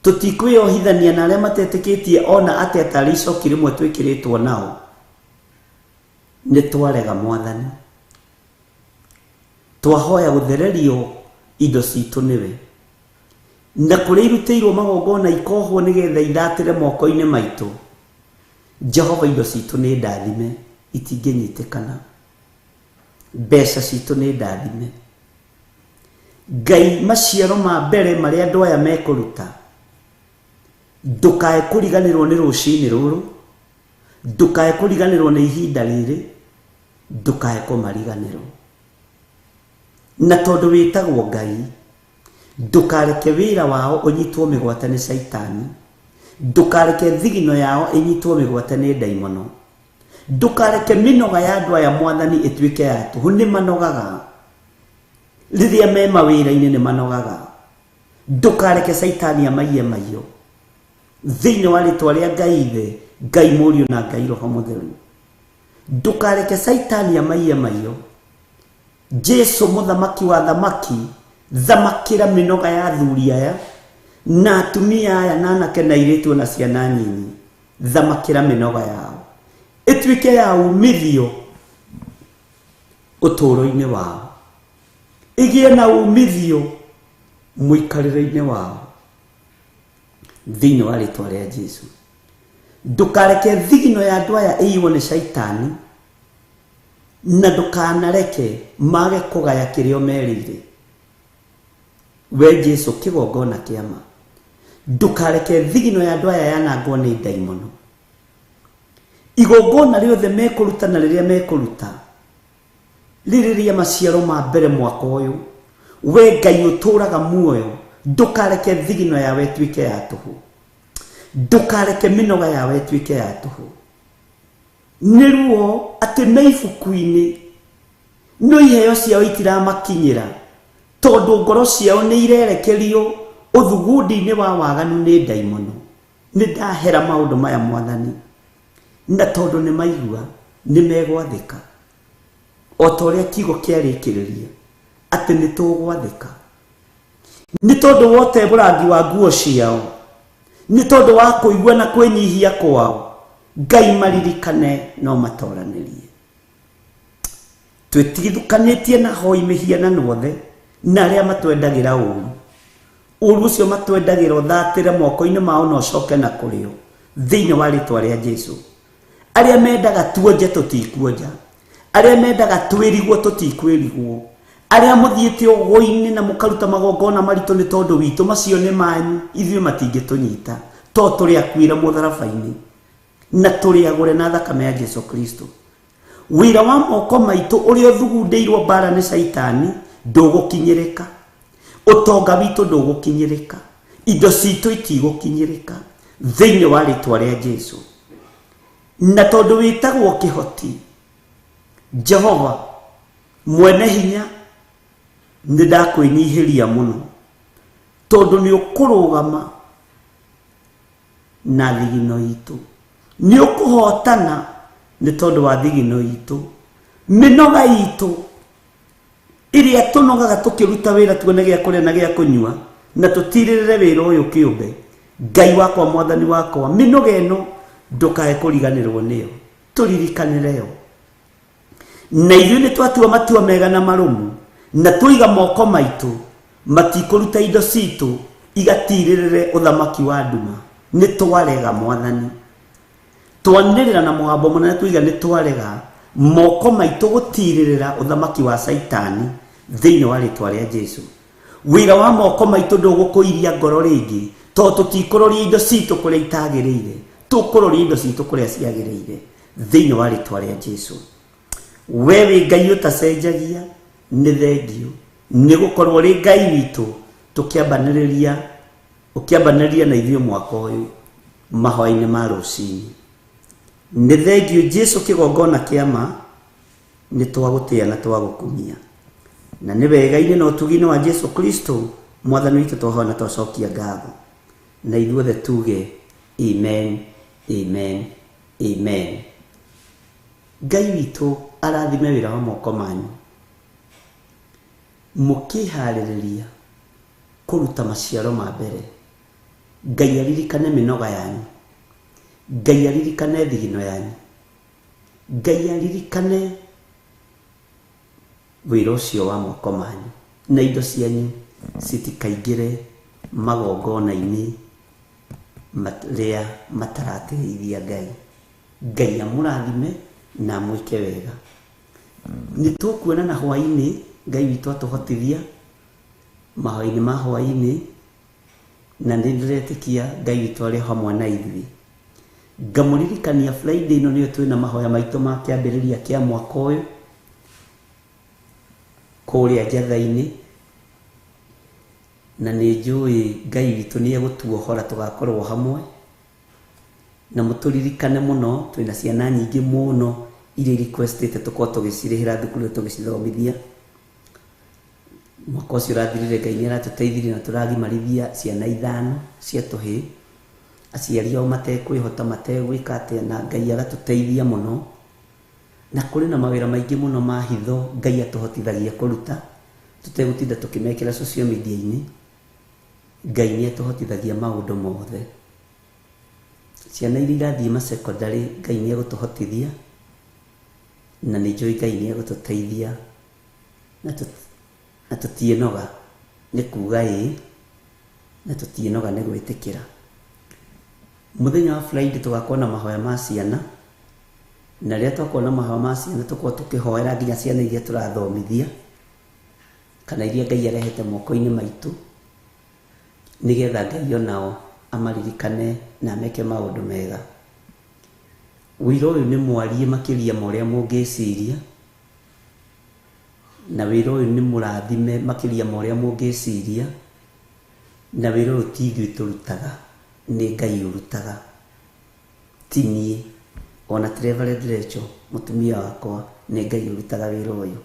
Tutikwiyohithania na aria matetikitie ona atia tari icoki rimwe twikiritwo nao. Ni twarega Mwathani. Twahoya guthererio indo citu niwe. Na kuria irutiirwo magongona ikohwo nigetha ithatire moko-ini maitu. Jehova indo citu ni ndathime itinginyitikana. Mbeca citu ni ndathime. Ngai maciaro ma mbere maria andu aya mekuruta. Ndukae kuriganirwo ni ruciini ruru. Ndukae kuriganirwo ni ihinda riri. Ndukae kumariganirwo. Na tondu witagwo Ngai, ndukareke wira wao unyitwo migwate ni Saitani. Ndukareke thigino yao inyitwo migwate ni daimono. Ndukareke minoga ya andu aya Mwathani ituike yatu. Ni manogaga. Riria me mawira-ini ni manogaga. Ndukareke Saitani amaiye maiyo. Thiini wa ritwa ria Ngai Ithe, Ngai Muriu na Ngai Roho Mutheru. Ndukareke Saitani amaiye maiyo. Jesu muthamaki wa thamaki, thamakira minoga ya athuri aya na atumia aya na anake na iritu na ciana nyinyi. Thamakira minoga yao ituike ya umithio ũtũũro-inĩ wao, ĩgĩe na umithio mũikarĩre-inĩ wao thĩinĩ wa rĩtwa rĩa Jesũ. Ndũkareke thigino ya andũ aya ĩiywo nĩ Shaitani, na ndũkanareke mage kũgaya kĩrĩa merĩire. We Jesũ kĩgongona kĩa ma, ndũkareke thigino ya andũ aya yanangwo nĩ ndaimono. Igongona rĩothe mekũruta na rĩrĩa mekũruta rĩrĩrĩa maciaro ma mbere mwaka ũyũ, we Ngai ũtũũraga muoyo, ndũkareke thigino yawe ĩtuĩke ya tũhũ, ndũkareke mĩnoga yawe ĩtuĩke ya tũhũ. Nĩ ruo atĩ me ibuku-inĩ no iheo ciao itiramakinyĩra, tondũ ngoro ciao nĩ irerekerio ũthugundi-inĩ wa waganu nĩ ndaimono. Nĩ ndahera maũndũ maya Mwathani, na tondũ nĩ maigua nĩ megwathĩka, o ta ũrĩa kiugo kĩarĩkĩrĩria atĩ nĩ tũgwathĩka. Nĩ tondũ wa ũtembũrangi wa nguo ciao, nĩ tondũ wa kũigua na kwĩnyihia kwao, Ngai maririkane no matoranĩrie. Twĩtigithukanĩtie na hoi mĩhianano othe na arĩa matwendagĩra ũũru. Ũũru ũcio matwendagĩra ũthatĩre moko-inĩ mao na ũcoke na kũrĩo thĩinĩ wa rĩtwa rĩa Jesũ. Arĩa mendaga tuonje tũtikuonja, arĩa mendaga twĩrigwo tũtikwĩrigwo, arĩa mũthiĩte ũgũ-inĩ na mũkaruta magongona maritũ nĩ tondũ witũ, macio nĩ manyu, ithuĩ matingĩtũnyita, to tũrĩ akuĩra mũtharaba-inĩ na tũrĩ agũre na thakame ya Jesũ Kristo. Wĩra wa moko maitũ ũrĩa ũthugundĩirwo mbara nĩ Shaitani ndũgũkinyĩrĩka, ũtonga witũ ndũgũkinyĩrĩka, indo citũ itigũkinyĩrĩka thĩinĩ wa rĩtwa rĩa Jesũ. Na tondũ wĩtagwo kĩhoti, Jehova mwene hinya, nĩ ndakwĩnyihĩria mũno, tondũ nĩ ũkũrũgama na thigino itũ, nĩ ũkũhotana nĩ tondũ wa thigino itũ, mĩnoga itũ ĩrĩa tũnogaga tũkĩruta wĩra tuone gĩa kũrĩa na gĩa kũnyua na tũtirĩrĩre wĩra ũyũ kĩũmbe. Ngai wakwa, Mwathani wakwa, mĩnoga ĩno ndũkae kũriganĩrwo nĩyo, tũririkanĩre yo. Na ithuĩ nĩ twatua matua mega na marũmu, na tũiga moko maitũ matikũruta indo citũ igatirĩrĩre ũthamaki wa nduma. Nĩ twarega Mwathani, twanĩrĩra na mũgambo mũnene tũiga nĩ twarega moko maitũ gũtirĩrĩra ũthamaki wa Shaitani thĩinĩ wa rĩtwa rĩa Jesũ. Wĩra wa moko maitũ ndũgũkũiria ngoro rĩngĩ, tondũ tũtikũroria indo citũ kũrĩa itagĩrĩire, tũkũroria indo citũ kũrĩa ciagĩrĩire thĩinĩ wa rĩtwa rĩa Jesũ. We wĩ Ngai ũtacenjagia, nĩ thengio nĩ gũkorwo rĩ Ngai witũ ũkĩambanĩrĩria na ithuĩ mwaka ũyũ mahoya-inĩ ma rũcinĩ. Nĩ thengio Jesũ kĩgongona kĩa ma, nĩ twagũtĩa na twagũkumia, na nĩ wega-inĩ na ũtugi-inĩ wa Jesũ Kristo Mwathani witũ twahoya na twacokia ngatho, na ithuothe tuge amen, amen, amen. Ngai witũ arathime wĩra wa moko manyu, mũkĩharĩrĩria kũruta maciaro ma mbere. Ngai aririkane mĩnoga yanyu, Ngai aririkane thigino yanyu, Ngai aririkane wĩra ũcio wa moko manyu, na indo cianyu citikaingĩre magongona-inĩ marĩa mataratĩrĩithia Ngai. Ngai amũrathime na amwĩke wega. Nĩ tũkuonana hwaĩ-inĩ, Ngai witũ atũhotithia mahoya-inĩ ma hwaĩ-inĩ, na nĩ ndĩretĩkia Ngai witũ arĩ hamwe na ithuĩ. Ngamũririkania Friday ĩno nĩyo twĩna mahoya maitũ ma kĩambĩrĩria kĩa mwaka ũyũ kũrĩa njatha-inĩ, na nĩ njũĩ Ngai witũ nĩ egũtuohora tũgakorwo hamwe. Na mũtũririkane mũno, twĩna ciana nyingĩ mũno iria requestete tũkorwo tũgĩcirĩhĩra thukuru tũgĩcithomithia. Mwaka ũcio ũrathirire Ngai nĩ aratũteithirie na tũragimarithia ciana 5 cia tũhĩĩ, aciari ao matekwĩhota, mategwĩka atĩa, na Ngai agatũteithia mũno. Na kũrĩ na mawĩra maingĩ mũno ma hitho Ngai atũhotithagia kũruta tũtegũtinda tũkĩmekĩra social media-inĩ. Ngai nĩ atũhotithagia maũndũ mothe. Ciana iria irathiĩ macekondarĩ Ngai nĩ egũtũhotithia, na nĩ njũĩ Ngai nĩ egũtũteithia na tutienoga nĩ kuga na tutienoga nĩ gwĩtĩkĩra. Mũthenya wa Friday tũgakorwo na mahoya ma ciana, na rĩrĩa twakorwo na mahoya ma ciana tũkorwo tũkĩhoera nginya ciana iria tũrathomithia kana iria Ngai arehete moko-inĩ maitũ, nĩgetha Ngai onao amaririkane na ameke maũndũ mega. Wĩra ũyũ nĩ mwarie makĩria ma ũrĩa mũngĩciria, na wĩra ũyũ nĩ mũrathime makĩria ma ũrĩa mũngĩciria, na wĩra ũyũ ti ithuĩ tũrutaga, nĩ Ngai ũrutaga, ti niĩ ona ti Reverend Rachel mũtumia wakwa, nĩ Ngai ũrutaga wĩra ũyũ,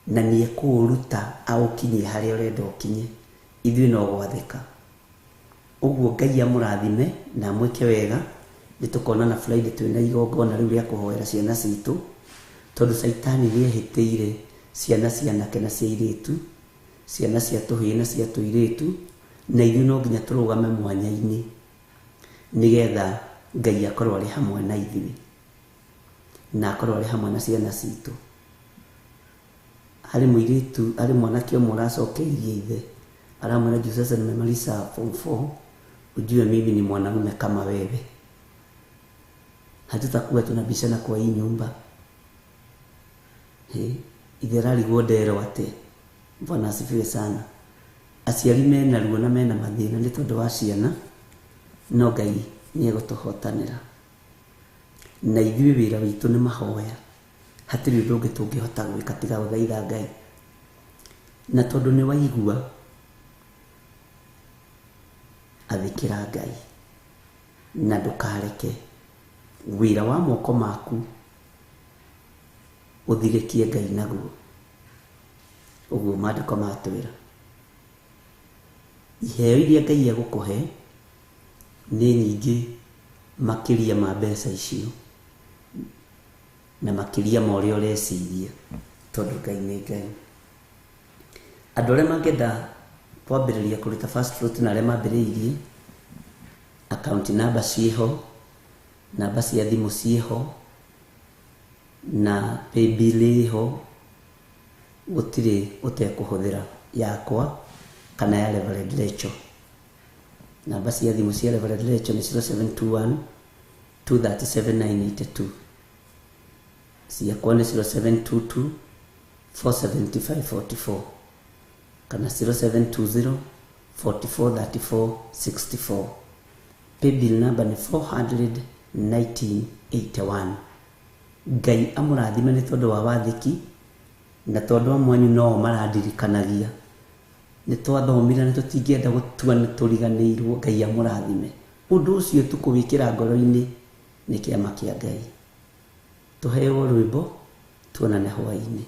na nĩ ekũũruta aũkinyie harĩa ũrenda ũkinye, ithuĩ no gwathĩka. Ũguo Ngai amũrathime na amwĩke wega. Nĩtũkonana Friday twĩna igongona rĩu rĩa kũhoera ciana citũ, tondũ Saitani nĩehĩtĩire ciana cia anake na cia airĩtu, ciana cia tũhĩĩ na cia tũirĩtu, na ithuĩ no nginya tũrũgame mwanya-inĩ nĩgetha Ngai akorwo arĩ hamwe na ithuĩ na akorwo arĩ hamwe na ciana citũ. Harĩ mũirĩtu, harĩ mwanake ũmwe ũracokeirie ithe, aramwĩra Jesus nimemaliza form 4, ujue mimi ni mwanaume kama wewe, hatutakuwa tunabishana kwa hii nyumba. Ithe ararigwo ndero ate. Bwana asifiwe sana. Aciari mena ruo na mena mathĩna nĩ tondũ wa ciana, no Ngai nĩegũtũhotanĩra. Na ithuĩ wĩra witũ nĩ mahoya, hatirĩ ũndũ ũngĩ tũngĩhota gwĩka tiga gũthaitha Ngai. Na tondũ nĩ waigua, athĩkĩra Ngai na ndũkareke wĩra wa moko maku ũthirĩkie Ngai naguo. Ũguo maandĩko matwĩra. Iheo iria Ngai egũkũhe nĩ nyingĩ makĩria ma mbeca icio, na makĩria ma ũrĩa ũreciria, tondũ Ngai nĩ Ngai. Andũ arĩa mangĩenda kwambĩrĩria kũruta first fruit na arĩa mambĩrĩirie, account number ciĩho, namba cia thimũ ciĩho, na paybill ĩho, gũtirĩ ũtekũhũthĩra yakwa kana ya Reverend Rachel. Namba cia thimũ cia Reverend Rachel nĩ 0721 237 982, ciakwa nĩ 0722 475 44 kana 0720 44 34 64. Paybill number nĩ 41981. Ngai amũrathime nĩ tondũ wa wathĩki, na tondũ amwanyu no marandirikanagia. Nĩ twathomire na tũtingĩenda gũtua nĩ tũriganĩirwo. Ngai amũrathime. Ũndũ ũcio tũkũwĩkĩra ngoro-inĩ nĩ kĩama kĩa Ngai. Tũheo rwĩmbo, tuonane hwaĩ-inĩ.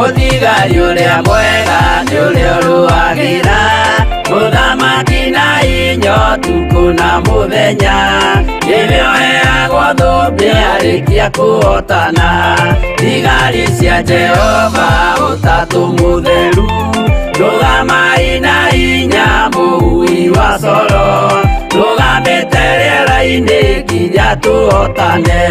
Mũthigari ũrĩa mwega nĩ ũrĩa ũrũagĩra mũthamaki na hinya ũtukũ na mũthenya, nĩwe ũheagwo thũmbĩ arĩkia kũhotana. Thigari cia Jehova ũtatũ mũtheru, rũgamai na hinya mũhui wa coro, rũgamĩte rĩera-inĩ nginya tũhotane.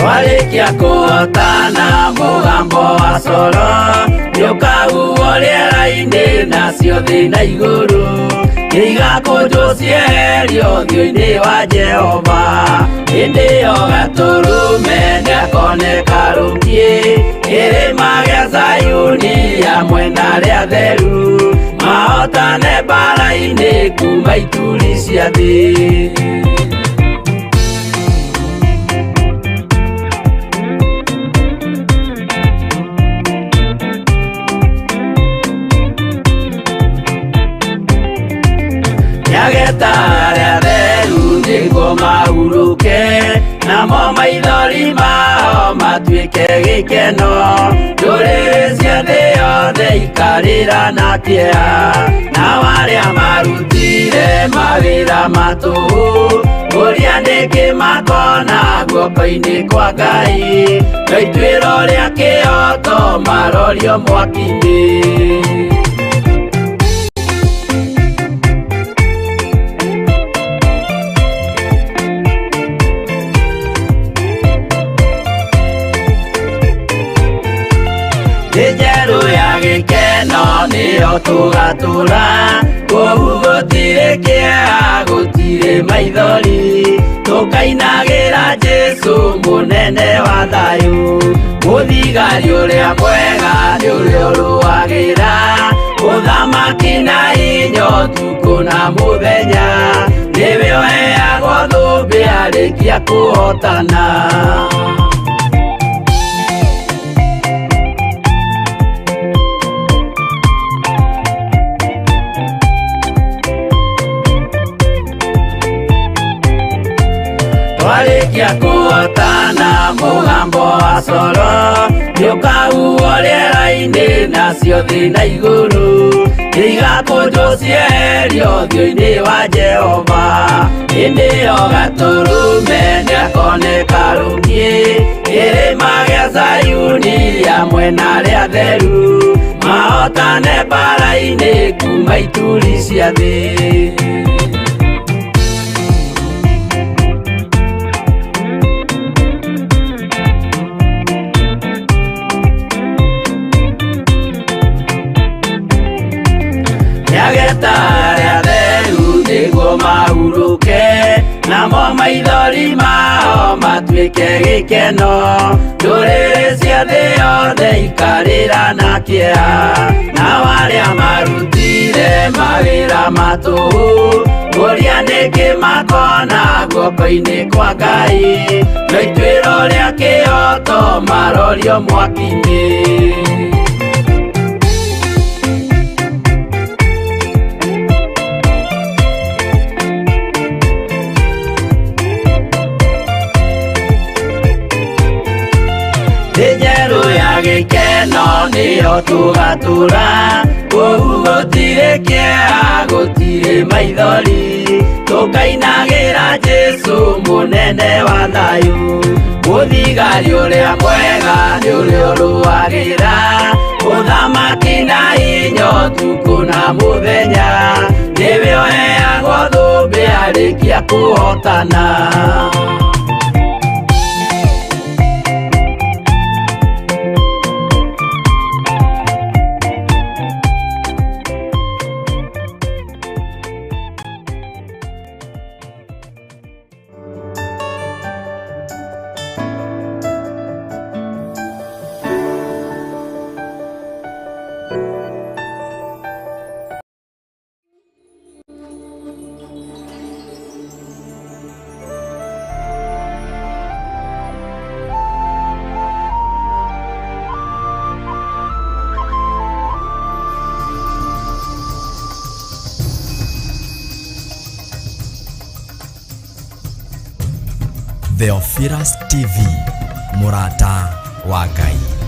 Warĩkia kũhotana mũgambo wa coro, nĩũkahuhwo rĩera-inĩ nacio thĩ na igũrũ, igakũnjwo cieherio ũthiũ-inĩ wa Jehova. Hĩndĩ ĩyo Gatũrũme nĩakoneka rũngiĩ, kĩrĩma gĩa Zayuni hamwe na arĩa atheru, mahotane mbara-inĩ kuma ituri cia thĩ. Nĩageta arĩa atheru nĩguo mahurũke, namo maithori mao matuĩke gĩkeno. Ndũrĩrĩ cia thĩ yothe ikarĩra na kĩeha, nao arĩa marutire mawĩra matũhũ ũrĩa nĩkĩ makona guoko-inĩ kwa Ngai. Na ituĩro rĩa kĩoto marorio mwaki-inĩ. Njerũ ya gĩkeno nĩyo tũgatũra, kũu gũtirĩ kĩeha gũtirĩ maithori. Tũkainagĩra Jesũ mũnene wa thayũ, mũthigari ũrĩa mwega nĩ ũrĩa ũrũagĩra ũthamaki na hinya ũtukũ na mũthenya. Nĩwe ũheagwo thũmbĩ arĩkia kũhotana. Twarĩkia kũhotana mũgambo wa coro nĩũkahuhwo rĩera-inĩ nacio thĩ na igũrũ, igakũnjwo cieherio ũthiũ-inĩ wa Jehova. Hĩndĩ ĩyo gatũrũme nĩakoneka rũngiĩ kĩrĩma gĩa Zayuni hamwe na arĩa atheru, mahotane mbara-inĩ kuma ituri cia thĩ. Nĩageta arĩa atheru nĩguo mahurũke, namo maithori mao matuĩke gĩkeno. Ndũrĩrĩ cia thĩ yothe ikarĩra na kĩeha, nao arĩa marutire mawĩra matũhũ ũrĩa nĩkĩ makona guoko-inĩ kwa Ngai. Na ituĩro rĩa kĩoto marorio mwaki-inĩ. Njerũ ya gĩkeno nĩyo tũgatũra, kũu gũtirĩ kĩeha gũtirĩ maithori. Tũkainagĩra Jesũ mũnene wa thayũ, mũthigari ũrĩa mwega nĩ ũrĩa ũrũagĩra ũthamaki na hinya ũtukũ na mũthenya. Nĩwe ũheagwo thũmbĩ arĩkia kũhotana. Theophilus TV, mũrata wa Ngai.